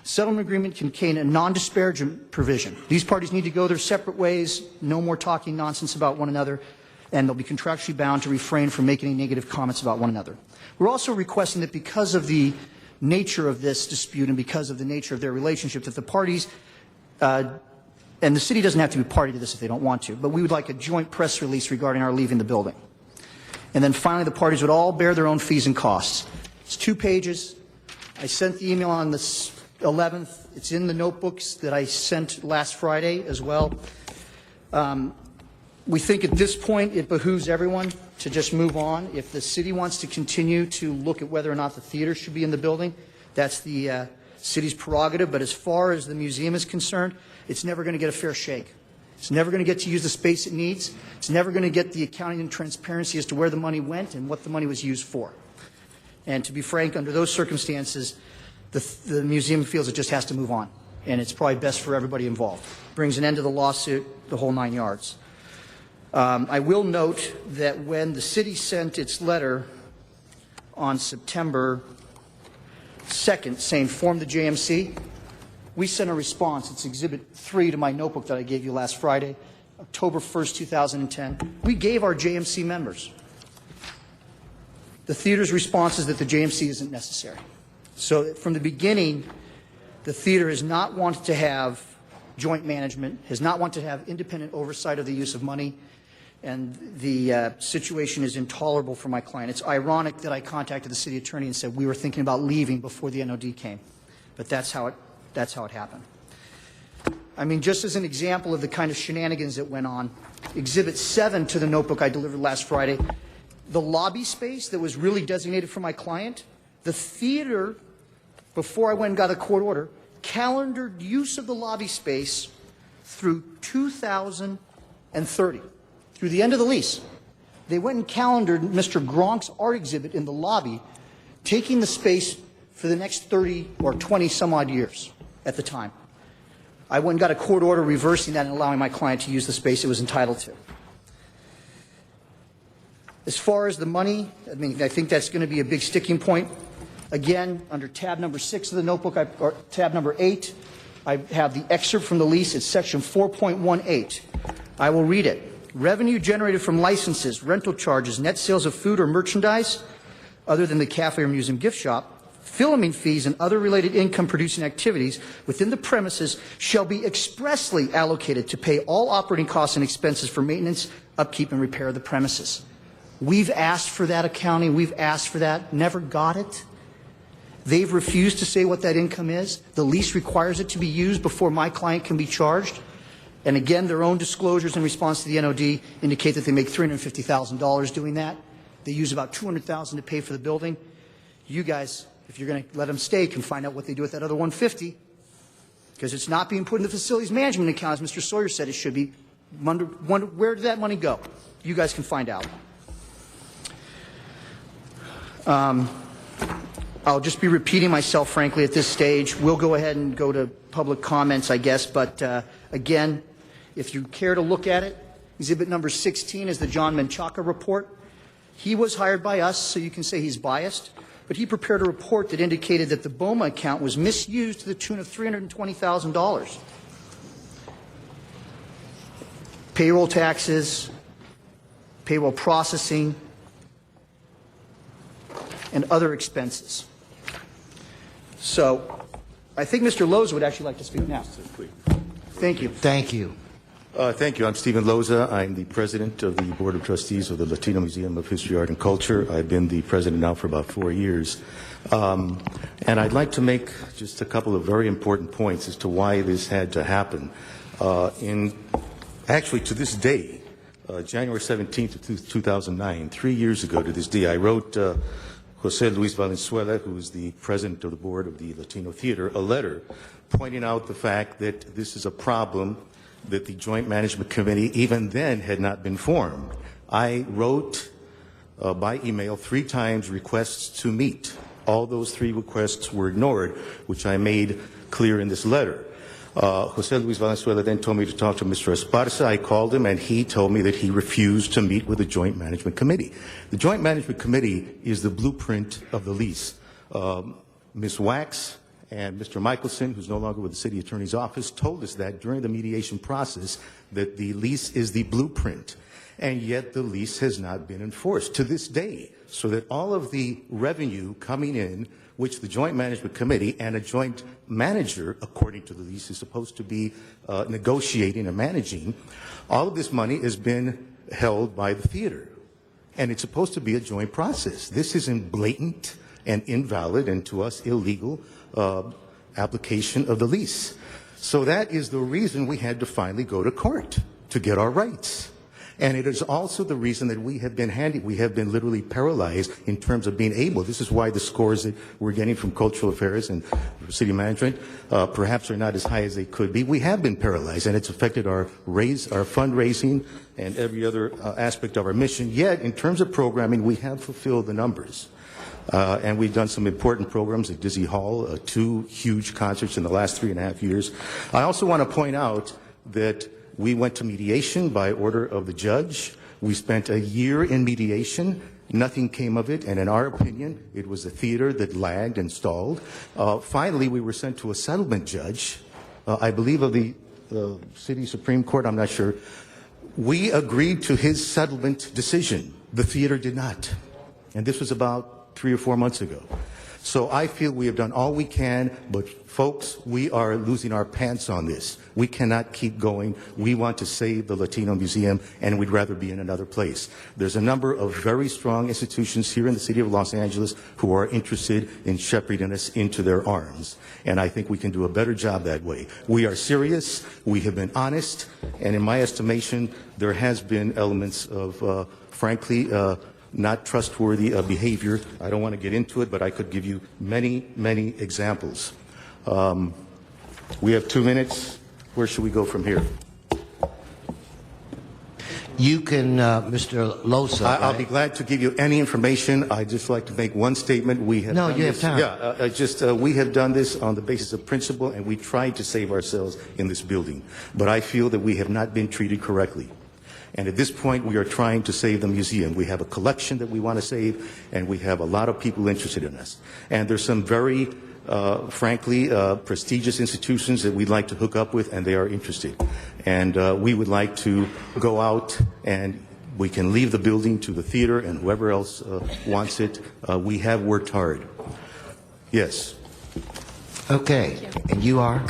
Settlement agreement contain a non-disparagement provision. These parties need to go their separate ways, no more talking nonsense about one another, and they'll be contractually bound to refrain from making any negative comments about one another. We're also requesting that because of the nature of this dispute and because of the nature of their relationship, that the parties, and the city doesn't have to be party to this if they don't want to, but we would like a joint press release regarding our leaving the building. And then finally, the parties would all bear their own fees and costs. It's 2 pages. I sent the email on the 11th. It's in the notebooks that I sent last Friday as well. We think at this point it behooves everyone to just move on. If the city wants to continue to look at whether or not the theater should be in the building, that's the city's prerogative. But as far as the museum is concerned, it's never going to get a fair shake. It's never going to get to use the space it needs. It's never going to get the accounting and transparency as to where the money went and what the money was used for. And to be frank, under those circumstances, the museum feels it just has to move on. And it's probably best for everybody involved. Brings an end to the lawsuit, the whole 9 yards. I will note that when the city sent its letter on September 2nd saying form the JMC, we sent a response. It's Exhibit 3 to my notebook that I gave you last Friday, October 1st, 2010. We gave our JMC members. The theater's response is that the JMC isn't necessary. So from the beginning, the theater has not wanted to have joint management, has not wanted to have independent oversight of the use of money, and the situation is intolerable for my client. It's ironic that I contacted the city attorney and said we were thinking about leaving before the NOD came, but that's how it happened. I mean, just as an example of the kind of shenanigans that went on, Exhibit 7 to the notebook I delivered last Friday, the lobby space that was really designated for my client, the theater, before I went and got a court order, calendared use of the lobby space through 2030, through the end of the lease. They went and calendared Mr. Gronk's art exhibit in the lobby, taking the space for the next 30 or 20 some odd years at the time. I went and got a court order reversing that and allowing my client to use the space it was entitled to. As far as the money, I mean, I think that's going to be a big sticking point. Again, under tab number 6 of the notebook, or tab number 8, I have the excerpt from the lease. It's section 4.18. I will read it. Revenue generated from licenses, rental charges, net sales of food or merchandise, other than the cafe or museum gift shop, filming fees, and other related income-producing activities within the premises shall be expressly allocated to pay all operating costs and expenses for maintenance, upkeep, and repair of the premises. We've asked for that accounting. We've asked for that. Never got it. They've refused to say what that income is. The lease requires it to be used before my client can be charged. And again, their own disclosures in response to the NOD indicate that they make $350,000 doing that. They use about $200,000 to pay for the building. You guys, if you're going to let them stay, can find out what they do with that other $150, because it's not being put in the facilities management account, as Mr. Sawyer said it should be. Where did that money go? You guys can find out. I'll just be repeating myself, frankly, at this stage. We'll go ahead and go to public comments, I guess. But again, if you care to look at it, exhibit number 16 is the John Menchaca report. He was hired by us, so you can say he's biased. But he prepared a report that indicated that the BOMA account was misused to the tune of $320,000. Payroll taxes, payroll processing, and other expenses. So I think Mr. Loza would actually like to speak now. Thank you.
Thank you.
Thank you. I'm Stephen Loza. I'm the president of the Board of Trustees of the Latino Museum of History, Art, and Culture. I've been the president now for about 4 years. And I'd like to make just a couple of very important points as to why this had to happen. Actually, to this day, January 17th of 2009, 3 years ago to this day, I wrote Jose Luis Valenzuela, who is the president of the board of the Latino Theater, a letter pointing out the fact that this is a problem, that the Joint Management Committee even then had not been formed. I wrote by email 3 times requests to meet. All those 3 requests were ignored, which I made clear in this letter. Jose Luis Valenzuela then told me to talk to Mr. Esparza. I called him, and he told me that he refused to meet with the Joint Management Committee. The Joint Management Committee is the blueprint of the lease. Ms. Wax and Mr. Michelson, who's no longer with the City Attorney's Office, told us that during the mediation process that the lease is the blueprint, and yet the lease has not been enforced to this day, so that all of the revenue coming in, which the Joint Management Committee and a joint manager, according to the lease, is supposed to be negotiating and managing, all of this money has been held by the theater. And it's supposed to be a joint process. This is in blatant and invalid, and to us illegal, application of the lease. So that is the reason we had to finally go to court, to get our rights. And it is also the reason that we have been literally paralyzed in terms of being able. This is why the scores that we're getting from Cultural Affairs and City Management perhaps are not as high as they could be. We have been paralyzed, and it's affected our fundraising and every other aspect of our mission. Yet, in terms of programming, we have fulfilled the numbers. And we've done some important programs at Dizzy Hall, 2 huge concerts in the last 3.5 years. I also want to point out that we went to mediation by order of the judge. We spent a year in mediation. Nothing came of it, and in our opinion, it was the theater that lagged and stalled. Finally, we were sent to a settlement judge, I believe of the City Supreme Court, I'm not sure. We agreed to his settlement decision. The theater did not. And this was about 3 or 4 months ago. So I feel we have done all we can, but folks, we are losing our pants on this. We cannot keep going. We want to save the Latino Museum, and we'd rather be in another place. There's a number of very strong institutions here in the city of Los Angeles who are interested in shepherding us into their arms. And I think we can do a better job that way. We are serious. We have been honest. And in my estimation, there has been elements of, frankly, not trustworthy behavior. I don't want to get into it, but I could give you many, many examples. We have 2 minutes. Where should we go from here?
You can, Mr. Loza.
I'll be glad to give you any information. I'd just like to make one statement. We have done
you have
this.
time.
Yeah, we have done this on the basis of principle, and we tried to save ourselves in this building. But I feel that we have not been treated correctly. And at this point, we are trying to save the museum. We have a collection that we want to save, and we have a lot of people interested in us. And there's some very, frankly, prestigious institutions that we'd like to hook up with, and they are interested. And we would like to go out, and we can leave the building to the theater and whoever else wants it. We have worked hard. Yes.
Okay. And you are?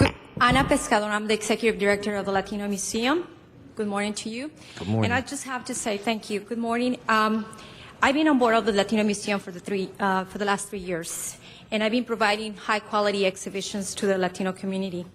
Ana Pescador. I'm the Executive Director of the Latino Museum. Good morning to you.
Good morning.
And I just have to say thank you. Good morning. I've been on board of the Latino Museum for the last 3 years, and I've been providing high-quality exhibitions to the Latino community.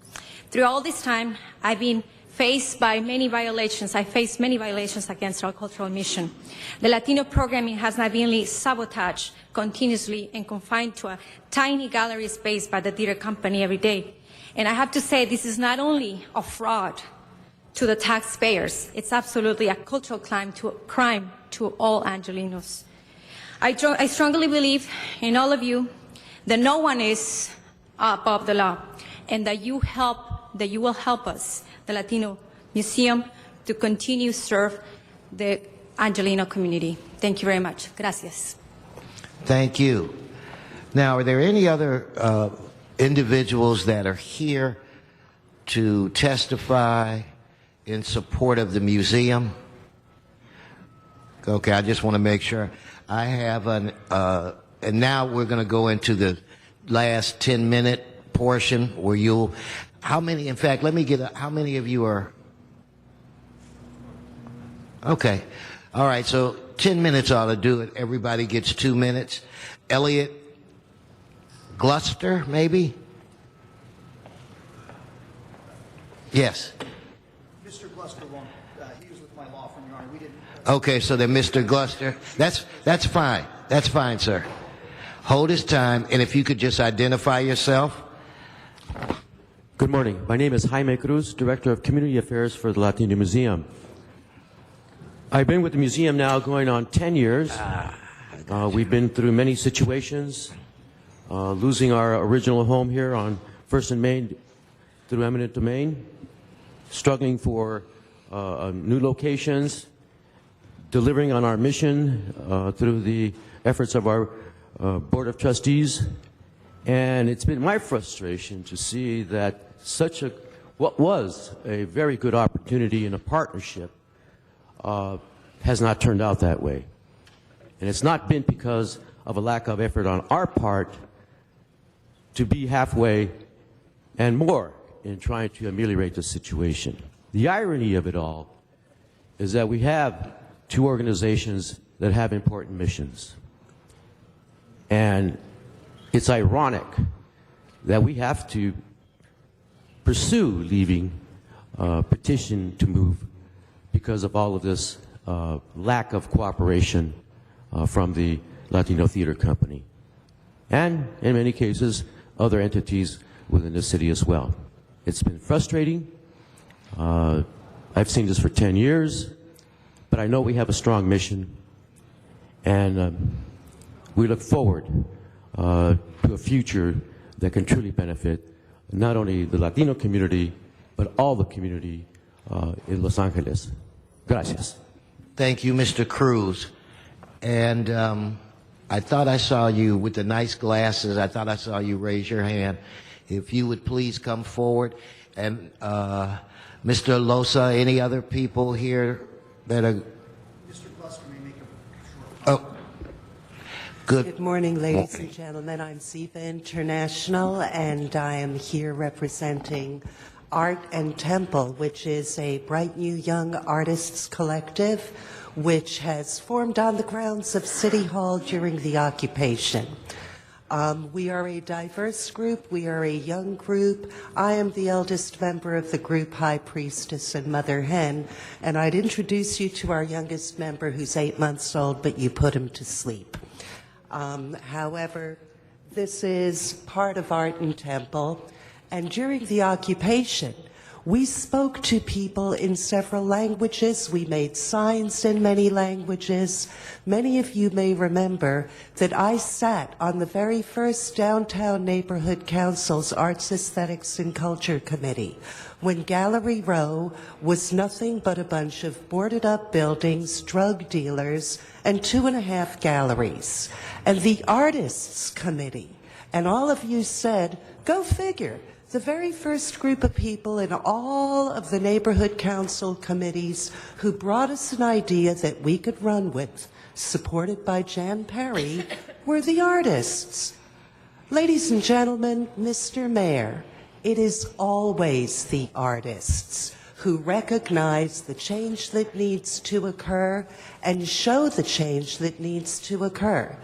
Through all this time, I've been faced by many violations. I faced many violations against our cultural mission. The Latino programming has not been sabotaged continuously and confined to a tiny gallery space by the theater company every day. And I have to say, this is not only a fraud to the taxpayers, it's absolutely a cultural crime to all Angelinos. I strongly believe in all of you that no one is above the law, and that you will help us, the Latino Museum, to continue to serve the Angelino community. Thank you very much. Gracias.
Thank you. Now, are there any other individuals that are here to testify in support of the museum? Okay, I just want to make sure. I have and now we're going to go into the last 10-minute portion where how many, in fact, let me get how many of you are? Okay. All right, so 10 minutes ought to do it. Everybody gets 2 minutes. Elliot Gluster, maybe? Yes.
Mr. Gluster won't. He was with my law firm, Your Honor. We didn't.
Okay, so then Mr. Gluster. That's fine. That's fine, sir. Hold his time, and if you could just identify yourself.
Good morning. My name is Jaime Cruz, Director of Community Affairs for the Latino Museum. I've been with the museum now going on 10 years. We've been through many situations, losing our original home here on First and Main through eminent domain, struggling for new locations, delivering on our mission through the efforts of our Board of Trustees. And it's been my frustration to see that what was a very good opportunity in a partnership has not turned out that way. And it's not been because of a lack of effort on our part to be halfway and more in trying to ameliorate the situation. The irony of it all is that we have two organizations that have important missions. And it's ironic that we have to pursue leaving petition to move because of all of this lack of cooperation from the Latino Theater Company, and in many cases, other entities within the city as well. It's been frustrating. I've seen this for 10 years, but I know we have a strong mission, and we look forward to a future that can truly benefit not only the Latino community, but all the community in Los Angeles. Gracias.
Thank you, Mr. Cruz. And I thought I saw you with the nice glasses. I thought I saw you raise your hand. If you would please come forward. And Mr. Loza, any other people here that are... Mr. Cluster may make a... Oh.
Good morning, ladies and gentlemen. I'm Ziva International, and I am here representing Art and Temple, which is a bright new young artists collective which has formed on the grounds of City Hall during the occupation. We are a diverse group. We are a young group. I am the eldest member of the group, High Priestess and Mother Hen, and I'd introduce you to our youngest member who's 8 months old, but you put him to sleep. However, this is part of Art and Temple, and during the occupation, we spoke to people in several languages. We made signs in many languages. Many of you may remember that I sat on the very first Downtown Neighborhood Council's Arts, Aesthetics, and Culture Committee, when Gallery Row was nothing but a bunch of boarded-up buildings, drug dealers, and 2.5 galleries. And the Artists Committee, and all of you said, go figure. The very first group of people in all of the neighborhood council committees who brought us an idea that we could run with, supported by Jan Perry, were the artists. Ladies and gentlemen, Mr. Mayor, it is always the artists who recognize the change that needs to occur and show the change that needs to occur.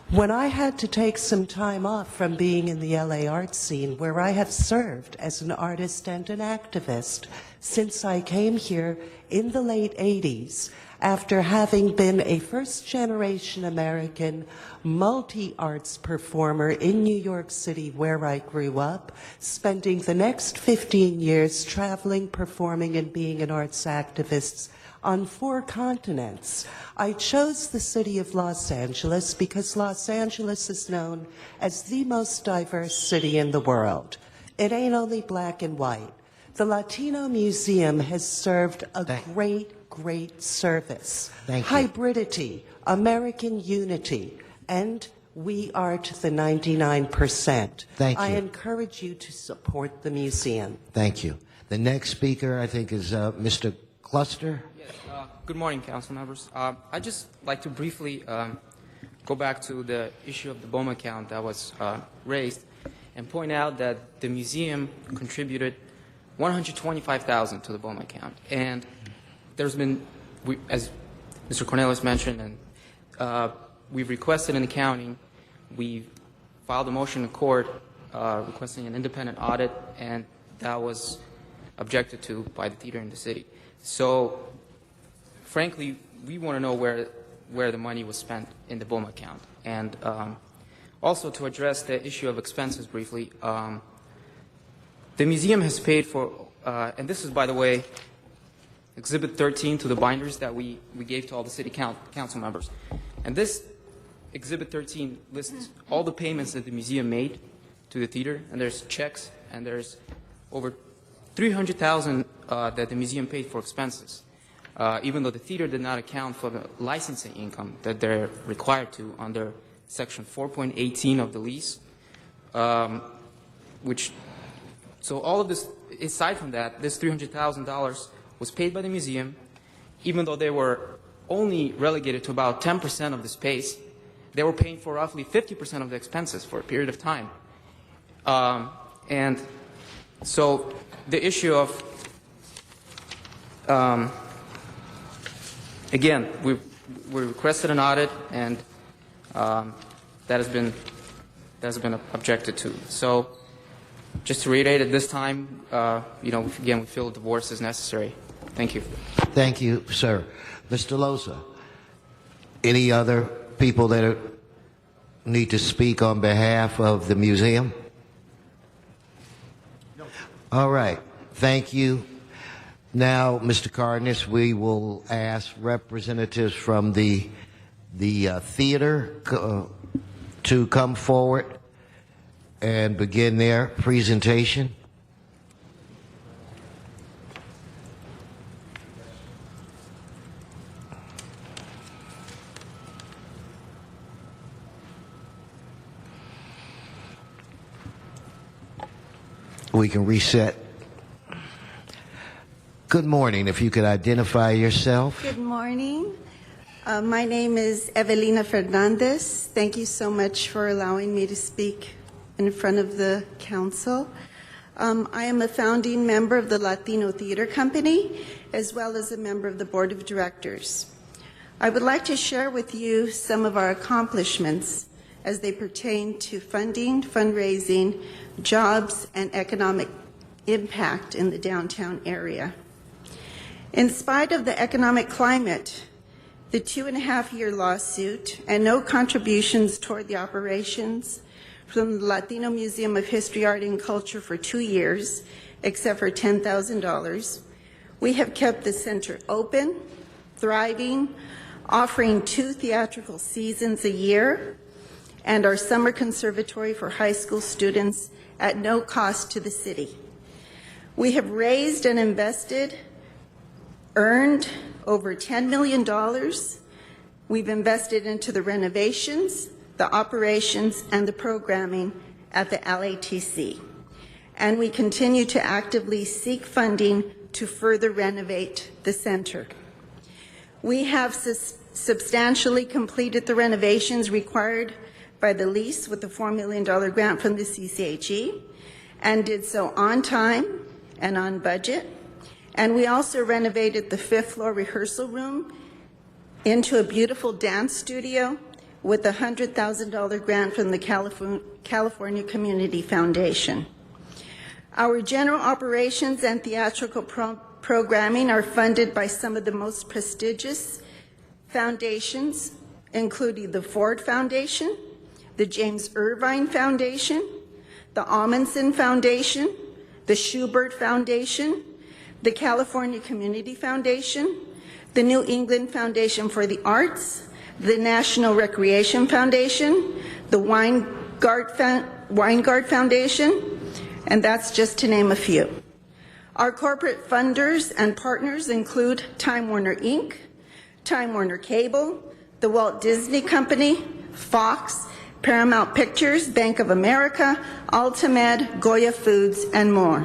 When I had to take some time off from being in the LA art scene, where I have served as an artist and an activist since I came here in the late 80s, after having been a first-generation American multi-arts performer in New York City, where I grew up, spending the next 15 years traveling, performing, and being an arts activist on 4 continents. I chose the city of Los Angeles because Los Angeles is known as the most diverse city in the world. It ain't only black and white. The Latino Museum has served a great service.
Thank you.
Hybridity, American unity, and we are to the 99%.
Thank you.
I encourage you to support the museum.
Thank you. The next speaker, I think, is Mr. Cluster.
Good morning, council members. I'd just like to briefly go back to the issue of the BOMA account that was raised and point out that the museum contributed $125,000 to the BOMA account. And there's been, as Mr. Cornelius mentioned, and we've requested an accounting. We filed a motion in court requesting an independent audit, and that was objected to by the theater in the city. So, frankly, we want to know where the money was spent in the BOMA account. And also to address the issue of expenses briefly, the museum has paid for, and this is, by the way, Exhibit 13 to the binders that we gave to all the city council members. And this Exhibit 13 lists all the payments that the museum made to the theater, and there's checks, and there's over $300,000 that the museum paid for expenses, even though the theater did not account for the licensing income that they're required to under Section 4.18 of the lease, so all of this, aside from that, this $300,000 was paid by the museum, even though they were only relegated to about 10% of the space. They were paying for roughly 50% of the expenses for a period of time. And so the issue of, again, we requested an audit, and that has been objected to. So just to reiterate, at this time, again, we feel a divorce is necessary. Thank you.
Thank you, sir. Mr. Loza, any other people that need to speak on behalf of the museum? No. All right. Thank you. Now, Mr. Cardenas, we will ask representatives from the theater to come forward and begin their presentation. We can reset. Good morning. If you could identify yourself.
Good morning. My name is Evelina Fernandez. Thank you so much for allowing me to speak in front of the council. I am a founding member of the Latino Theater Company, as well as a member of the board of directors. I would like to share with you some of our accomplishments as they pertain to funding, fundraising, jobs, and economic impact in the downtown area. In spite of the economic climate, the 2.5-year lawsuit, and no contributions toward the operations from the Latino Museum of History, Art, and Culture for 2 years, except for $10,000, we have kept the center open, thriving, offering 2 theatrical seasons a year, and our summer conservatory for high school students at no cost to the city. We have raised and invested, earned over $10 million. We've invested into the renovations, the operations, and the programming at the LATC. And we continue to actively seek funding to further renovate the center. We have substantially completed the renovations required by the lease with the $4 million grant from the CCHE, and did so on time and on budget. And we also renovated the 5th floor rehearsal room into a beautiful dance studio with a $100,000 grant from the California Community Foundation. Our general operations and theatrical programming are funded by some of the most prestigious foundations, including the Ford Foundation, the James Irvine Foundation, the Amundsen Foundation, the Schubert Foundation, the California Community Foundation, the New England Foundation for the Arts, the National Recreation Foundation, the Weingart Foundation, and that's just to name a few. Our corporate funders and partners include Time Warner Inc., Time Warner Cable, the Walt Disney Company, Fox, Paramount Pictures, Bank of America, Altamed, Goya Foods, and more.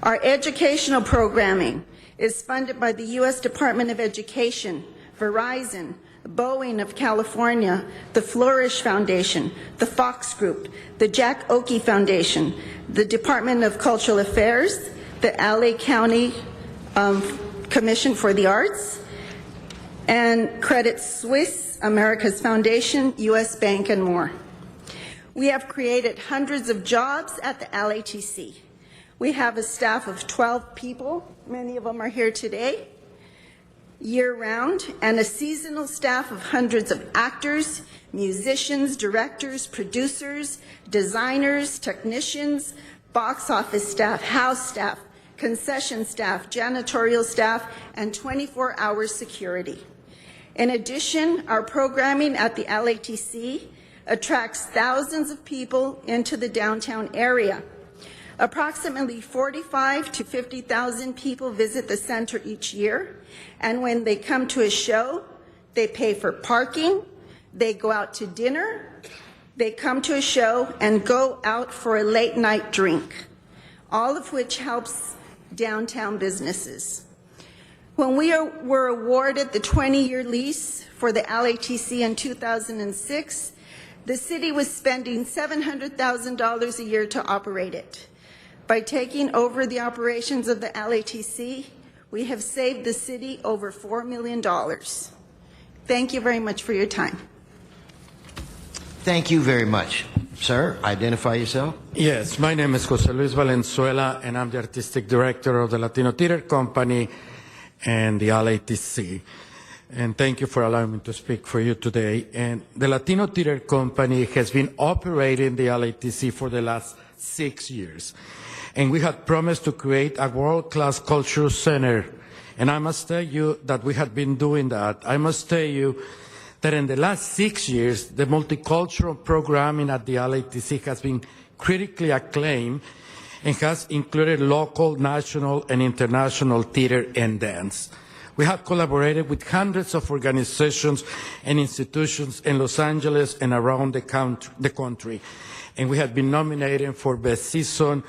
Our educational programming is funded by the U.S. Department of Education, Verizon, Boeing of California, the Flourish Foundation, the Fox Group, the Jack Oakey Foundation, the Department of Cultural Affairs, the LA County Commission for the Arts, and Credit Suisse, America's Foundation, U.S. Bank, and more. We have created hundreds of jobs at the LATC. We have a staff of 12 people, many of them are here today, year-round, and a seasonal staff of hundreds of actors, musicians, directors, producers, designers, technicians, box office staff, house staff, concession staff, janitorial staff, and 24-hour security. In addition, our programming at the LATC attracts thousands of people into the downtown area. Approximately 45,000 to 50,000 people visit the center each year, and when they come to a show, they pay for parking, they go out to dinner, they come to a show and go out for a late night drink, all of which helps downtown businesses. When we were awarded the 20-year lease for the LATC in 2006, the city was spending $700,000 a year to operate it. By taking over the operations of the LATC, we have saved the city over $4 million. Thank you very much for your time.
Thank you very much. Sir, identify yourself.
Yes, my name is Jose Luis Valenzuela, and I'm the artistic director of the Latino Theater Company and the LATC. and thank you for allowing me to speak for you today. And the Latino Theater Company has been operating the LATC for the last 6 years. And we had promised to create a world-class cultural center. And I must tell you that we have been doing that. I must tell you that in the last 6 years, the multicultural programming at the LATC has been critically acclaimed and has included local, national, and international theater and dance. We have collaborated with hundreds of organizations and institutions in Los Angeles and around the country. And we have been nominated for Best Season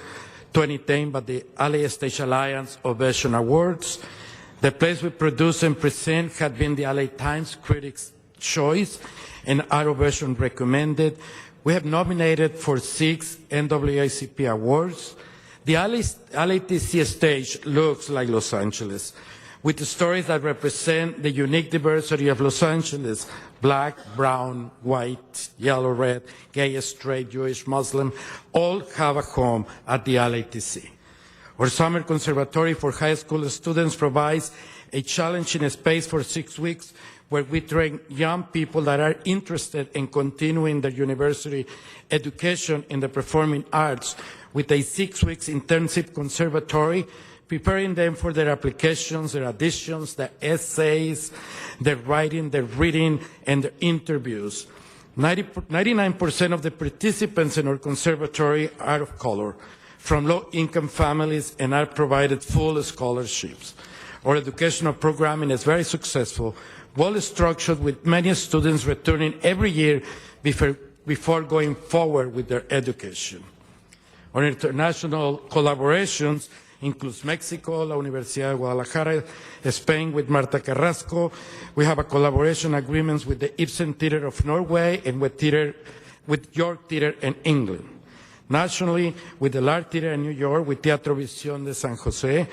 2010 by the LA Stage Alliance Ovation Awards. The plays we produce and present have been the LA Times Critics' Choice and our Ovation recommended. We have nominated for 6 NAACP awards. The LATC stage looks like Los Angeles, with the stories that represent the unique diversity of Los Angeles: black, brown, white, yellow, red, gay, straight, Jewish, Muslim, all have a home at the LATC. Our summer conservatory for high school students provides a challenging space for 6 weeks where we train young people that are interested in continuing their university education in the performing arts with a 6 weeks intensive conservatory, preparing them for their applications, their auditions, their essays, their writing, their reading, and their interviews. 99% of the participants in our conservatory are of color, from low-income families, and are provided full scholarships. Our educational programming is very successful, well-structured, with many students returning every year before going forward with their education. Our international collaborations includes Mexico, La Universidad de Guadalajara, Spain with Marta Carrasco. We have a collaboration agreements with the Ibsen Theatre of Norway and with York Theatre in England. Nationally, with the L'Art Theatre in New York, with Teatro Visión de San Jose,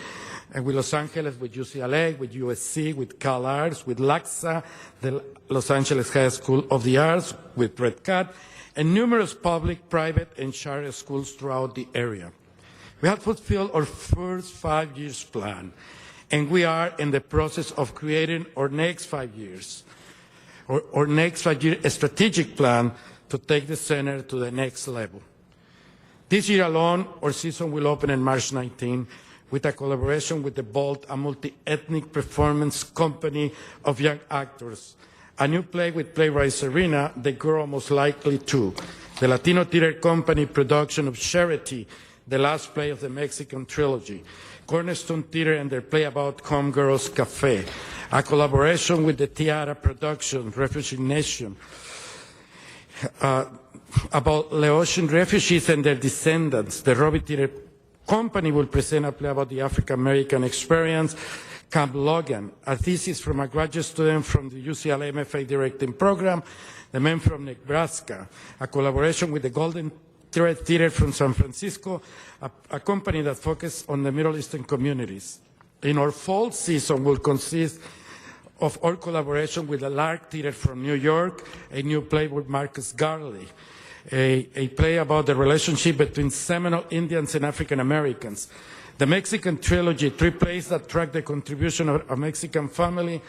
and with Los Angeles, with UCLA, with USC, with CalArts, with LACSA, the Los Angeles High School of the Arts, with Red Cat, and numerous public, private, and charter schools throughout the area. We have fulfilled our first 5 years plan, and we are in the process of creating our next 5 years, our next 5-year strategic plan to take the center to the next level. This year alone, our season will open on March 19 with a collaboration with the Bold, a multi-ethnic performance company of young actors. A new play with playwright Serena, The Girl Most Likely To, the Latino Theater Company production of Charity, the last play of the Mexican trilogy, Cornerstone Theater and their play about Homegirls Cafe, a collaboration with the Tiara production, Refugee Nation, about Laotian refugees and their descendants. The Robbie Theater Company will present a play about the African-American experience, Camp Logan, a thesis from a graduate student from the UCLA MFA directing program, The Men from Nebraska, a collaboration with the Golden Thread Theater from San Francisco, a company that focuses on the Middle Eastern communities. In our fall season will consist of our collaboration with the Lark Theater from New York, a new play with Marcus Garley, a play about the relationship between Seminole Indians and African Americans. The Mexican trilogy, 3 plays that track the contribution of a Mexican family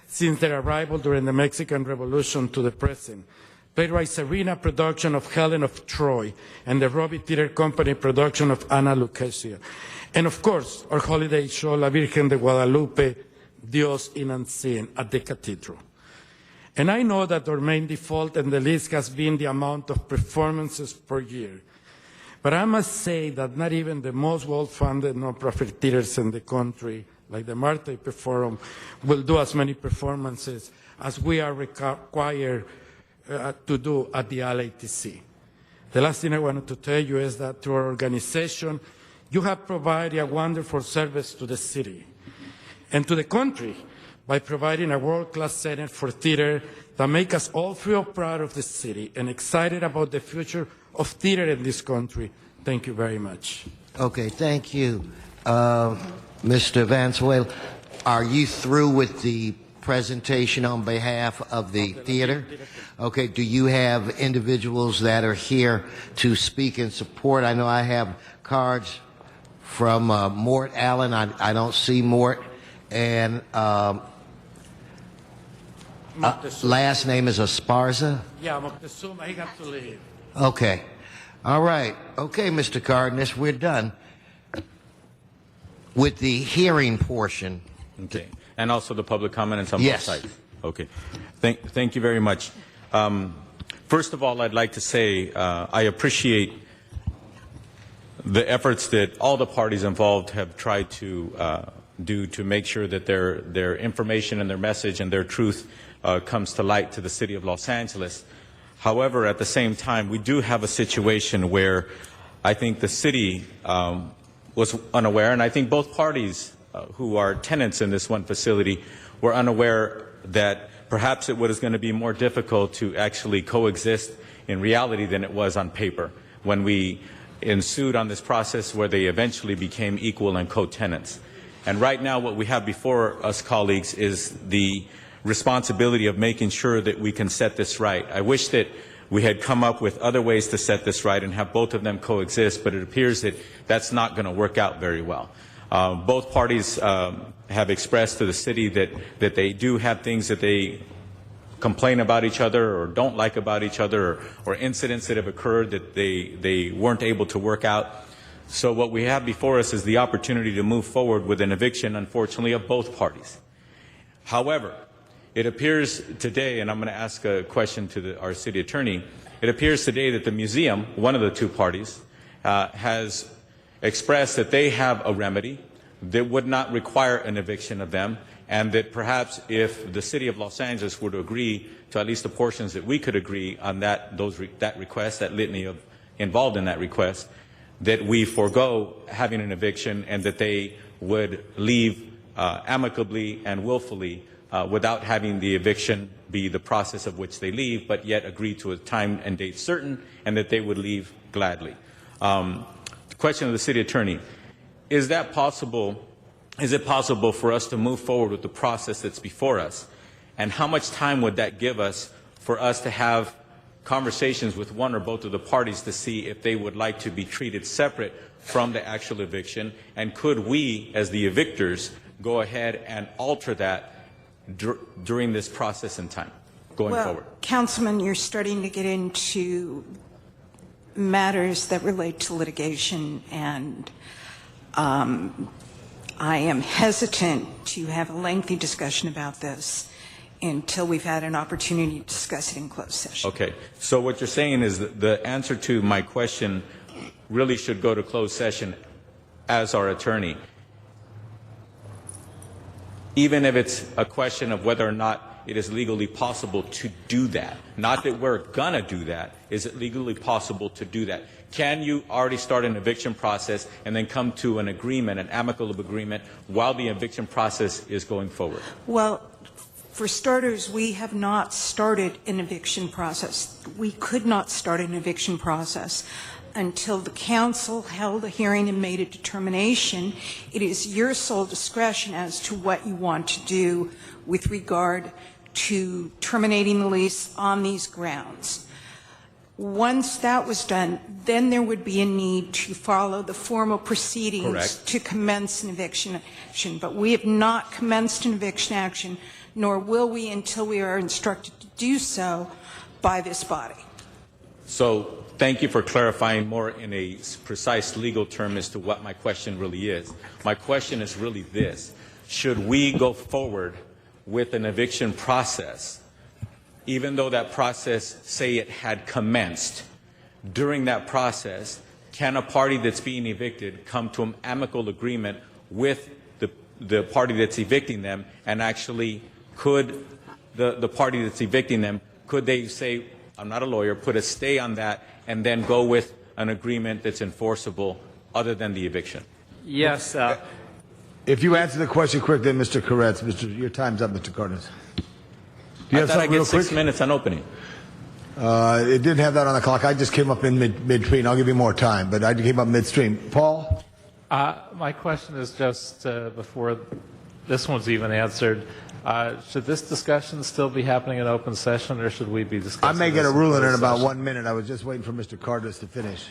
since their arrival during the Mexican Revolution to the present. Playwright Serena production of Helen of Troy, and the Robbie Theater Company production of Ana Lucasia. And of course, our holiday show, La Virgen de Guadalupe, Dios in Unseen, at the Cathedral. And I know that our main default in the list has been the amount of performances per year. But I must say that not even the most well-funded nonprofit theaters in the country, like the Marte Forum, will do as many performances as we are required to do at the LATC. The last thing I wanted to tell you is that through our organization, you have provided a wonderful service to the city and to the country by providing a world-class center for theater that makes us all feel proud of the city and excited about the future of theater in this country. Thank you very much.
Okay, thank you. Mr. Valenzuela, are you through with the presentation on behalf of the theater? Okay, do you have individuals that are here to speak in support? I know I have cards from Mort Allen. I don't see Mort. And Last name is Esparza?
Yeah, Moctezuma, he got to leave.
Okay. All right. Okay, Mr. Cardenas, we're done with the hearing portion.
Okay. And also the public comments on
Yes.
both sides. Okay. Thank you very much. First of all, I'd like to say I appreciate the efforts that all the parties involved have tried to do to make sure that their information and their message and their truth comes to light to the city of Los Angeles. However, at the same time, we do have a situation where I think the city was unaware, and I think both parties who are tenants in this one facility were unaware that perhaps it was going to be more difficult to actually coexist in reality than it was on paper when we ensued on this process where they eventually became equal and co-tenants. And right now what we have before us, colleagues, is the responsibility of making sure that we can set this right. I wish that we had come up with other ways to set this right and have both of them coexist, but it appears that that's not going to work out very well. Both parties have expressed to the city that they do have things that they complain about each other or don't like about each other, or incidents that have occurred that they weren't able to work out. So what we have before us is the opportunity to move forward with an eviction, unfortunately, of both parties. However, it appears today, and I'm going to ask a question to our city attorney, it appears today that the museum, one of the two parties, has expressed that they have a remedy that would not require an eviction of them, and that perhaps if the city of Los Angeles were to agree to at least the portions that we could agree on that request, that litany of involved in that request, that we forego having an eviction and that they would leave amicably and willfully without having the eviction be the process of which they leave, but yet agree to a time and date certain, and that they would leave gladly. The question of the city attorney, is that possible? Is it possible for us to move forward with the process that's before us? And how much time would that give us for us to have conversations with one or both of the parties to see if they would like to be treated separate from the actual eviction? And could we, as the evictors, go ahead and alter that during this process in time going forward?
Councilman, you're starting to get into matters that relate to litigation, and I am hesitant to have a lengthy discussion about this until we've had an opportunity to discuss it in closed session.
Okay. So what you're saying is that the answer to my question really should go to closed session as our attorney, even if it's a question of whether or not it is legally possible to do that. Not that we're going to do that. Is it legally possible to do that? Can you already start an eviction process and then come to an agreement, an amicable agreement, while the eviction process is going forward?
Well, for starters, we have not started an eviction process. We could not start an eviction process until the council held a hearing and made a determination. It is your sole discretion as to what you want to do with regard to terminating the lease on these grounds. Once that was done, then there would be a need to follow the formal proceedings
Correct.
to commence an eviction action. But we have not commenced an eviction action, nor will we until we are instructed to do so by this body.
So thank you for clarifying more in a precise legal term as to what my question really is. My question is really this: should we go forward with an eviction process, even though that process, say it had commenced? During that process, can a party that's being evicted come to an amicable agreement with the party that's evicting them, and actually could the party that's evicting them, could they say, I'm not a lawyer, put a stay on that and then go with an agreement that's enforceable other than the eviction?
Yes.
If you answer the question quick, then Mr. Koretz, your time's up, Mr. Cardenas. Do you
I
have
thought I
something
get
real
6
quick?
minutes on opening.
It didn't have that on the clock. I just came up in mid-between. I'll give you more time, but I came up midstream. Paul?
My question is just before this one's even answered. Should this discussion still be happening in open session, or should we be discussing
I may get a
this
ruling in
closed
about
session?
1 minute. I was just waiting for Mr. Cardenas to finish.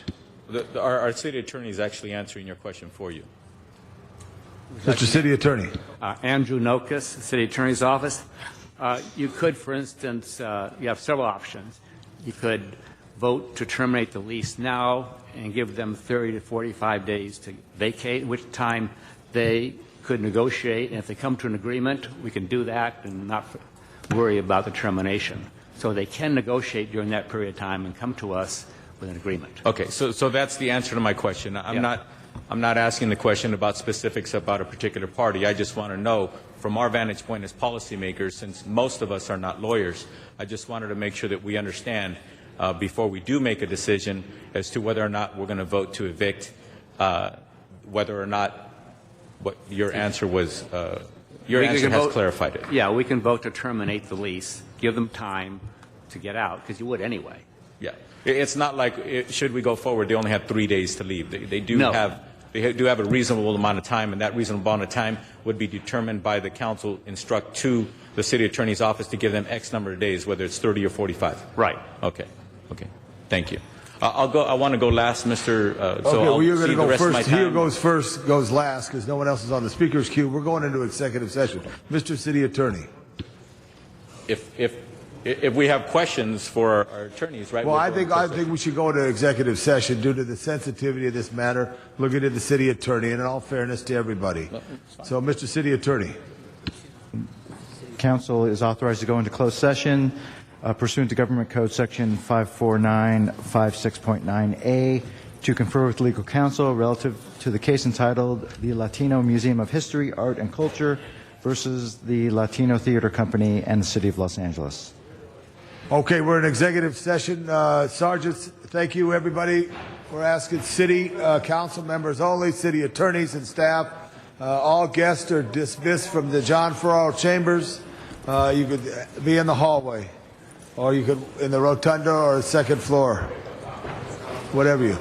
Our city attorney is actually answering your question for you.
Mr. City Attorney.
Andrew Nokas, City Attorney's Office.
You could, for instance, you have several options. You could vote to terminate the lease now and give them 30 to 45 days to vacate, which time they could negotiate. And if they come to an agreement, we can do that and not worry about the termination. So they can negotiate during that period of time and come to us with an agreement.
Okay, so that's the answer to my question. I'm not asking the question about specifics about a particular party. I just want to know, from our vantage point as policymakers, since most of us are not lawyers, I just wanted to make sure that we understand before we do make a decision as to whether or not we're going to vote to evict, whether or not what your answer was. Your answer has clarified it.
Yeah, we can vote to terminate the lease, give them time to get out, because you would anyway.
Yeah, it's not like should we go forward, they only have 3 days to leave. They do have a reasonable amount of time, and that reasonable amount of time would be determined by the council instruct to the city attorney's office to give them X number of days, whether it's 30 or 45.
Right.
Okay. Thank you. I want to go last, Mr.
Well, you're going to go first. Here
goes
first, goes last, because no one else is on the speaker's queue. We're going into executive session. Mr. City Attorney.
If we have questions for our attorneys, right?
Well, I think we should go into executive session due to the sensitivity of this matter, looking at the city attorney, and in all fairness to everybody. So, Mr. City Attorney.
Council is authorized to go into closed session pursuant to Government Code Section 54956.9A to confer with legal counsel relative to the case entitled the Latino Museum of History, Art, and Culture versus the Latino Theater Company and the City of Los Angeles.
Okay, we're in executive session. Sergeants, thank you, everybody. We're asking city council members only, city attorneys and staff. All guests are dismissed from the John Farrar chambers. You could be in the hallway, or you could in the rotunda or the second floor, whatever you.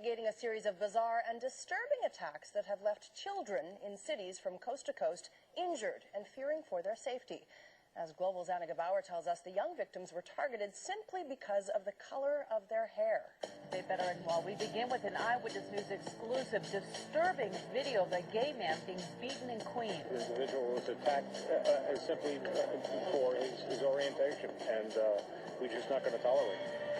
investigating a series of bizarre and disturbing attacks that have left children in cities from coast to coast injured and fearing for their safety. As Global's Anna Gebauer tells us, the young victims were targeted simply because of the color of their hair.
Veteran, while we begin with an Eyewitness News exclusive disturbing video of a gay man being beaten in Queens.
The individual was attacked simply for his orientation, and we're just not going to tolerate it.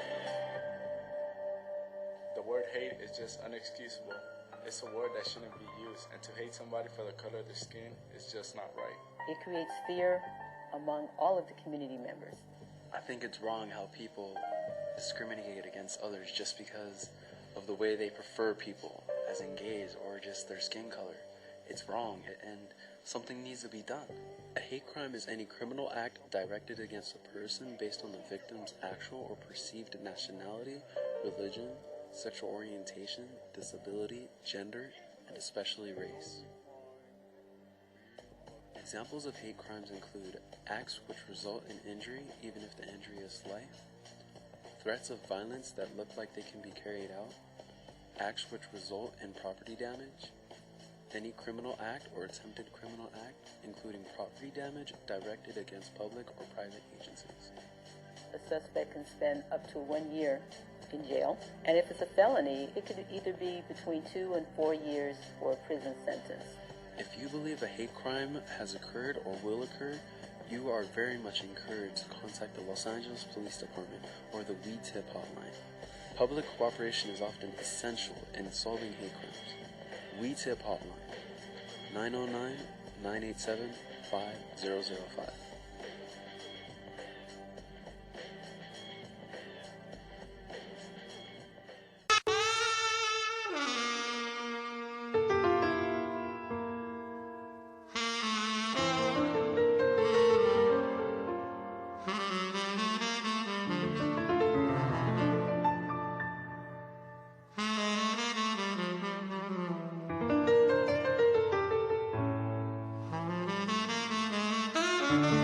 The word hate is just unexcusable. It's a word that shouldn't be used, and to hate somebody for the color of their skin is just not right.
It creates fear among all of the community members.
I think it's wrong how people discriminate against others just because of the way they prefer people, as in gays or just their skin color. It's wrong, and something needs to be done. A hate crime is any criminal act directed against a person based on the victim's actual or perceived nationality, religion, sexual orientation, disability, gender, and especially race. Examples of hate crimes include acts which result in injury even if the injury is slight, threats of violence that look like they can be carried out, acts which result in property damage, any criminal act or attempted criminal act, including property damage directed against public or private agencies.
The suspect can spend up to 1 year in jail, and if it's a felony, it could either be between 2 and 4 years for a prison sentence.
If you believe a hate crime has occurred or will occur, you are very much encouraged to contact the Los Angeles Police Department or the We Tip hotline. Public cooperation is often essential in solving hate crimes. We Tip hotline, 909-987-5005.
Thank you.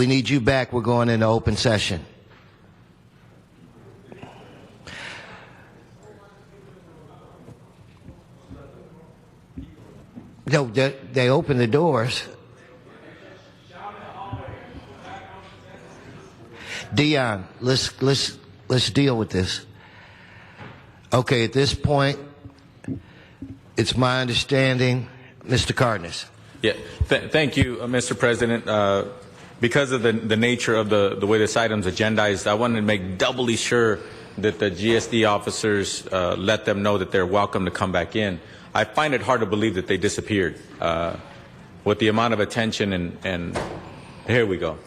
We need you back. We're going into open session. No, they opened the doors. Dion, let's deal with this. Okay, at this point, it's my understanding, Mr. Cardenas.
Yeah, thank you, Mr. President. Because of the nature of the way this item's agendized, I wanted to make doubly sure that the GSD officers let them know that they're welcome to come back in. I find it hard to believe that they disappeared with the amount of attention and here we go.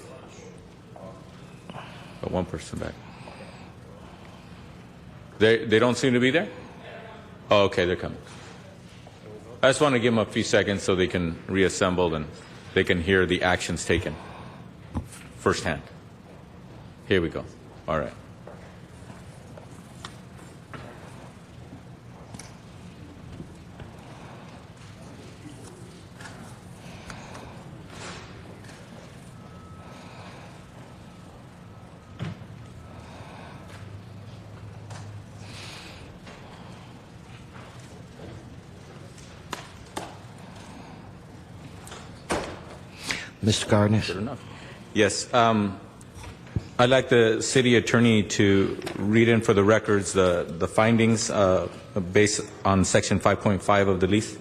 Got one person back. They don't seem to be there? Oh, okay, they're coming. I just want to give them a few seconds so they can reassemble and they can hear the actions taken firsthand. Here we go. All right.
Mr. Cardenas.
Good enough. Yes. I'd like the city attorney to read in for the records the findings based on Section 5.5 of the lease.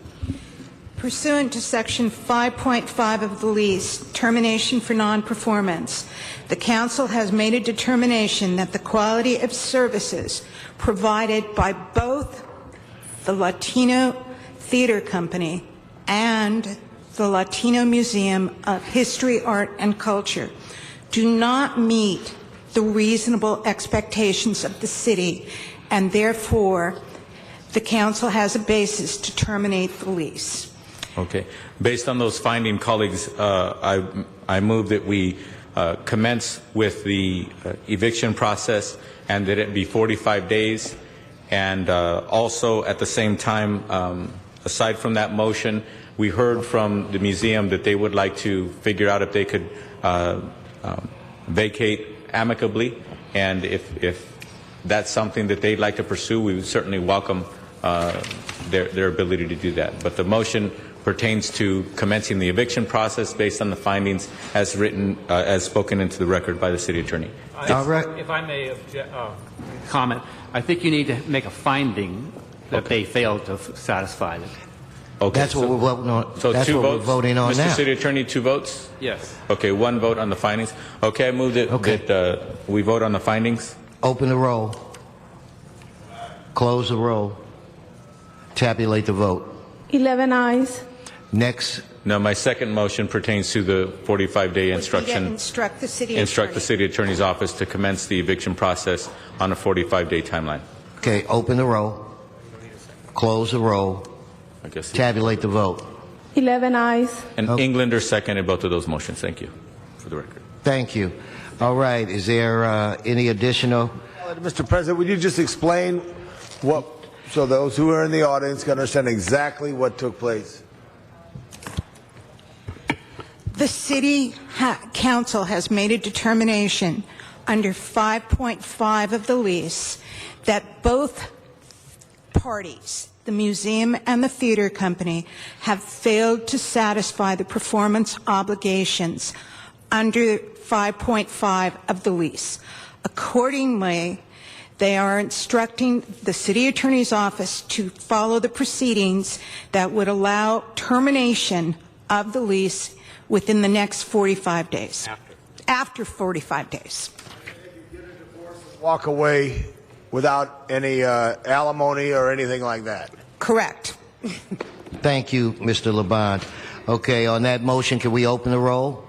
Pursuant to Section 5.5 of the lease, termination for non-performance, the council has made a determination that the quality of services provided by both the Latino Theater Company and the Latino Museum of History, Art, and Culture do not meet the reasonable expectations of the city, and therefore the council has a basis to terminate the lease.
Okay. Based on those findings, colleagues, I move that we commence with the eviction process and that it be 45 days. And also at the same time, aside from that motion, we heard from the museum that they would like to figure out if they could vacate amicably. And if that's something that they'd like to pursue, we would certainly welcome their ability to do that. But the motion pertains to commencing the eviction process based on the findings as written, as spoken into the record by the city attorney.
If I may comment, I think you need to make a finding that they failed to satisfy them.
Okay,
that's what we're voting on.
So
that's
two
what
votes.
We're voting on
Mr.
now.
City Attorney, 2 votes?
Yes.
Okay, 1 vote on the findings. Okay, I move that we vote on the findings.
Open the roll. Close the roll. Tabulate the vote.
11 ayes.
Next.
No, my second motion pertains to the 45-day instruction.
Instruct the city
Instruct the city attorney's office to commence the eviction process on a 45-day timeline.
Okay, open the roll. Close the roll.
I guess.
Tabulate the vote.
11 ayes.
And Englander seconded both of those motions. Thank you for the record.
Thank you. All right. Is there any additional?
Mr. President, would you just explain what, so those who are in the audience can understand exactly what took place?
The city council has made a determination under 5.5 of the lease that both parties, the museum and the theater company, have failed to satisfy the performance obligations under 5.5 of the lease. Accordingly, they are instructing the city attorney's office to follow the proceedings that would allow termination of the lease within the next 45 days. After 45 days.
Walk away without any alimony or anything like that.
Correct.
Thank you, Mr. Laban. Okay, on that motion, can we open the roll?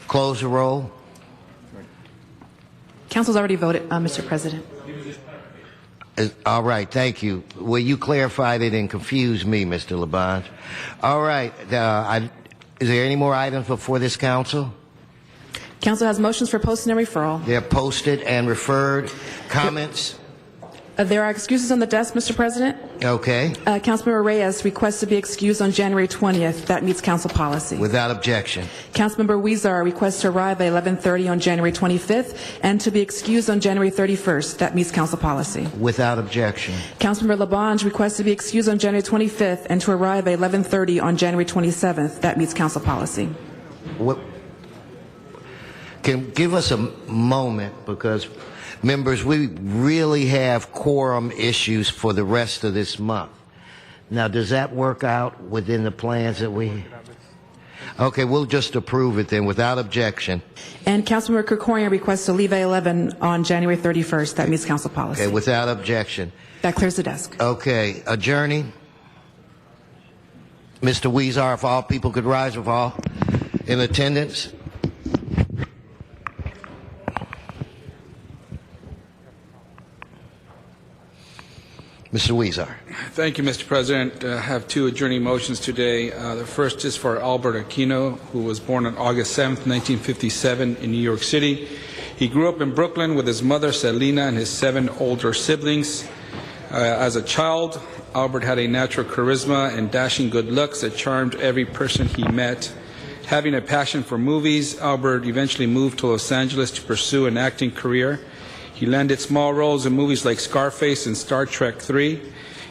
Close the roll?
Council's already voted, Mr. President.
All right, thank you. Well, you clarified it and confused me, Mr. Laban. All right, is there any more items before this council?
Council has motions for posting and referral.
They're posted and referred. Comments?
There are excuses on the desk, Mr. President.
Okay.
Councilmember Reyes requests to be excused on January 20th. That meets council policy.
Without objection.
Councilmember Huizar requests to arrive at 11:30 on January 25th and to be excused on January 31st. That meets council policy.
Without objection.
Councilmember Labange requests to be excused on January 25th and to arrive at 11:30 on January 27th. That meets council policy.
What? Can give us a moment, because members, we really have quorum issues for the rest of this month. Now, does that work out within the plans that we... Okay, we'll just approve it then without objection.
And Councilmember Krikorian requests to leave at 11 on January 31st. That meets council policy.
Okay, without objection.
That clears the desk.
Okay, adjourning. Mr. Huizar, if all people could rise, if all in attendance. Mr. Huizar.
Thank you, Mr. President. I have two adjourning motions today. The first is for Albert Aquino, who was born on August 7th, 1957 in New York City. He grew up in Brooklyn with his mother, Selena, and his 7 older siblings. As a child, Albert had a natural charisma and dashing good looks that charmed every person he met. Having a passion for movies, Albert eventually moved to Los Angeles to pursue an acting career. He landed small roles in movies like Scarface and Star Trek III.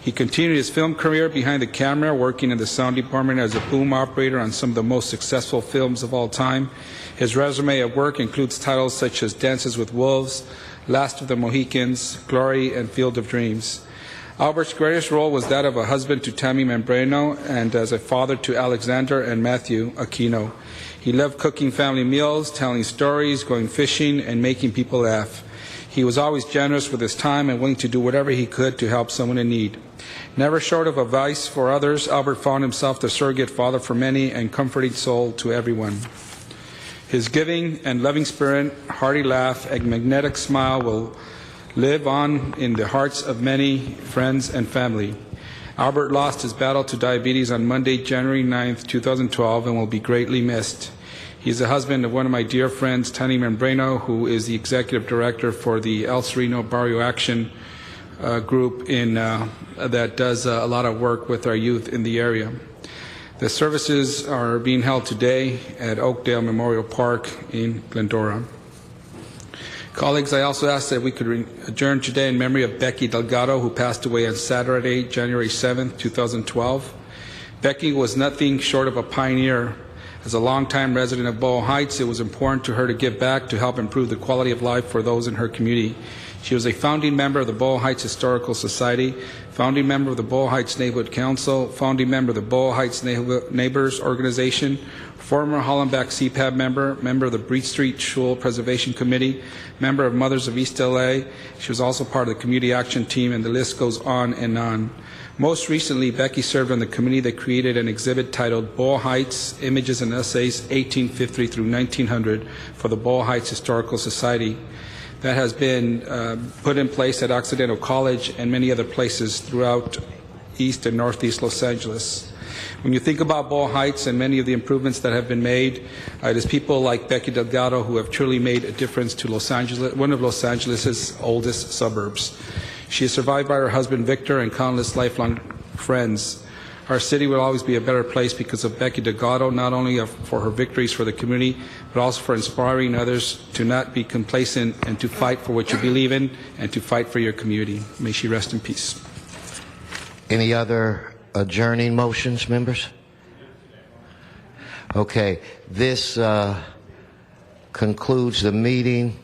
He continued his film career behind the camera, working in the sound department as a boom operator on some of the most successful films of all time. His resume of work includes titles such as Dances with Wolves, Last of the Mohicans, Glory, and Field of Dreams. Albert's greatest role was that of a husband to Tammy Membreno and as a father to Alexander and Matthew Aquino. He loved cooking family meals, telling stories, going fishing, and making people laugh. He was always generous with his time and willing to do whatever he could to help someone in need. Never short of advice for others, Albert found himself the surrogate father for many and comforting soul to everyone. His giving and loving spirit, hearty laugh, and magnetic smile will live on in the hearts of many friends and family. Albert lost his battle to diabetes on Monday, January 9th, 2012, and will be greatly missed. He is the husband of one of my dear friends, Tani Membreno, who is the executive director for the El Sereno Barrio Action group that does a lot of work with our youth in the area. The services are being held today at Oakdale Memorial Park in Glendora. Colleagues, I also ask that we could adjourn today in memory of Becky Delgado, who passed away on Saturday, January 7th, 2012. Becky was nothing short of a pioneer. As a longtime resident of Boyle Heights, it was important to her to give back to help improve the quality of life for those in her community. She was a founding member of the Boyle Heights Historical Society, founding member of the Boyle Heights Neighborhood Council, founding member of the Boyle Heights Neighbors Organization, former Hollenbach CPAB member, member of the Breed Street Shul Preservation Committee, member of Mothers of East LA. She was also part of the Community Action Team, and the list goes on and on. Most recently, Becky served on the committee that created an exhibit titled Boyle Heights, Images and Essays 1850 through 1900 for the Boyle Heights Historical Society. That has been put in place at Occidental College and many other places throughout East and Northeast Los Angeles. When you think about Boyle Heights and many of the improvements that have been made, it is people like Becky Delgado who have truly made a difference to Los Angeles, one of Los Angeles' oldest suburbs. She is survived by her husband Victor and countless lifelong friends. Our city will always be a better place because of Becky Delgado, not only for her victories for the community, but also for inspiring others to not be complacent and to fight for what you believe in and to fight for your community. May she rest in peace.
Any other adjourning motions, members? Okay, this concludes the meeting.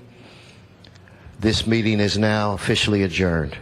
This meeting is now officially adjourned.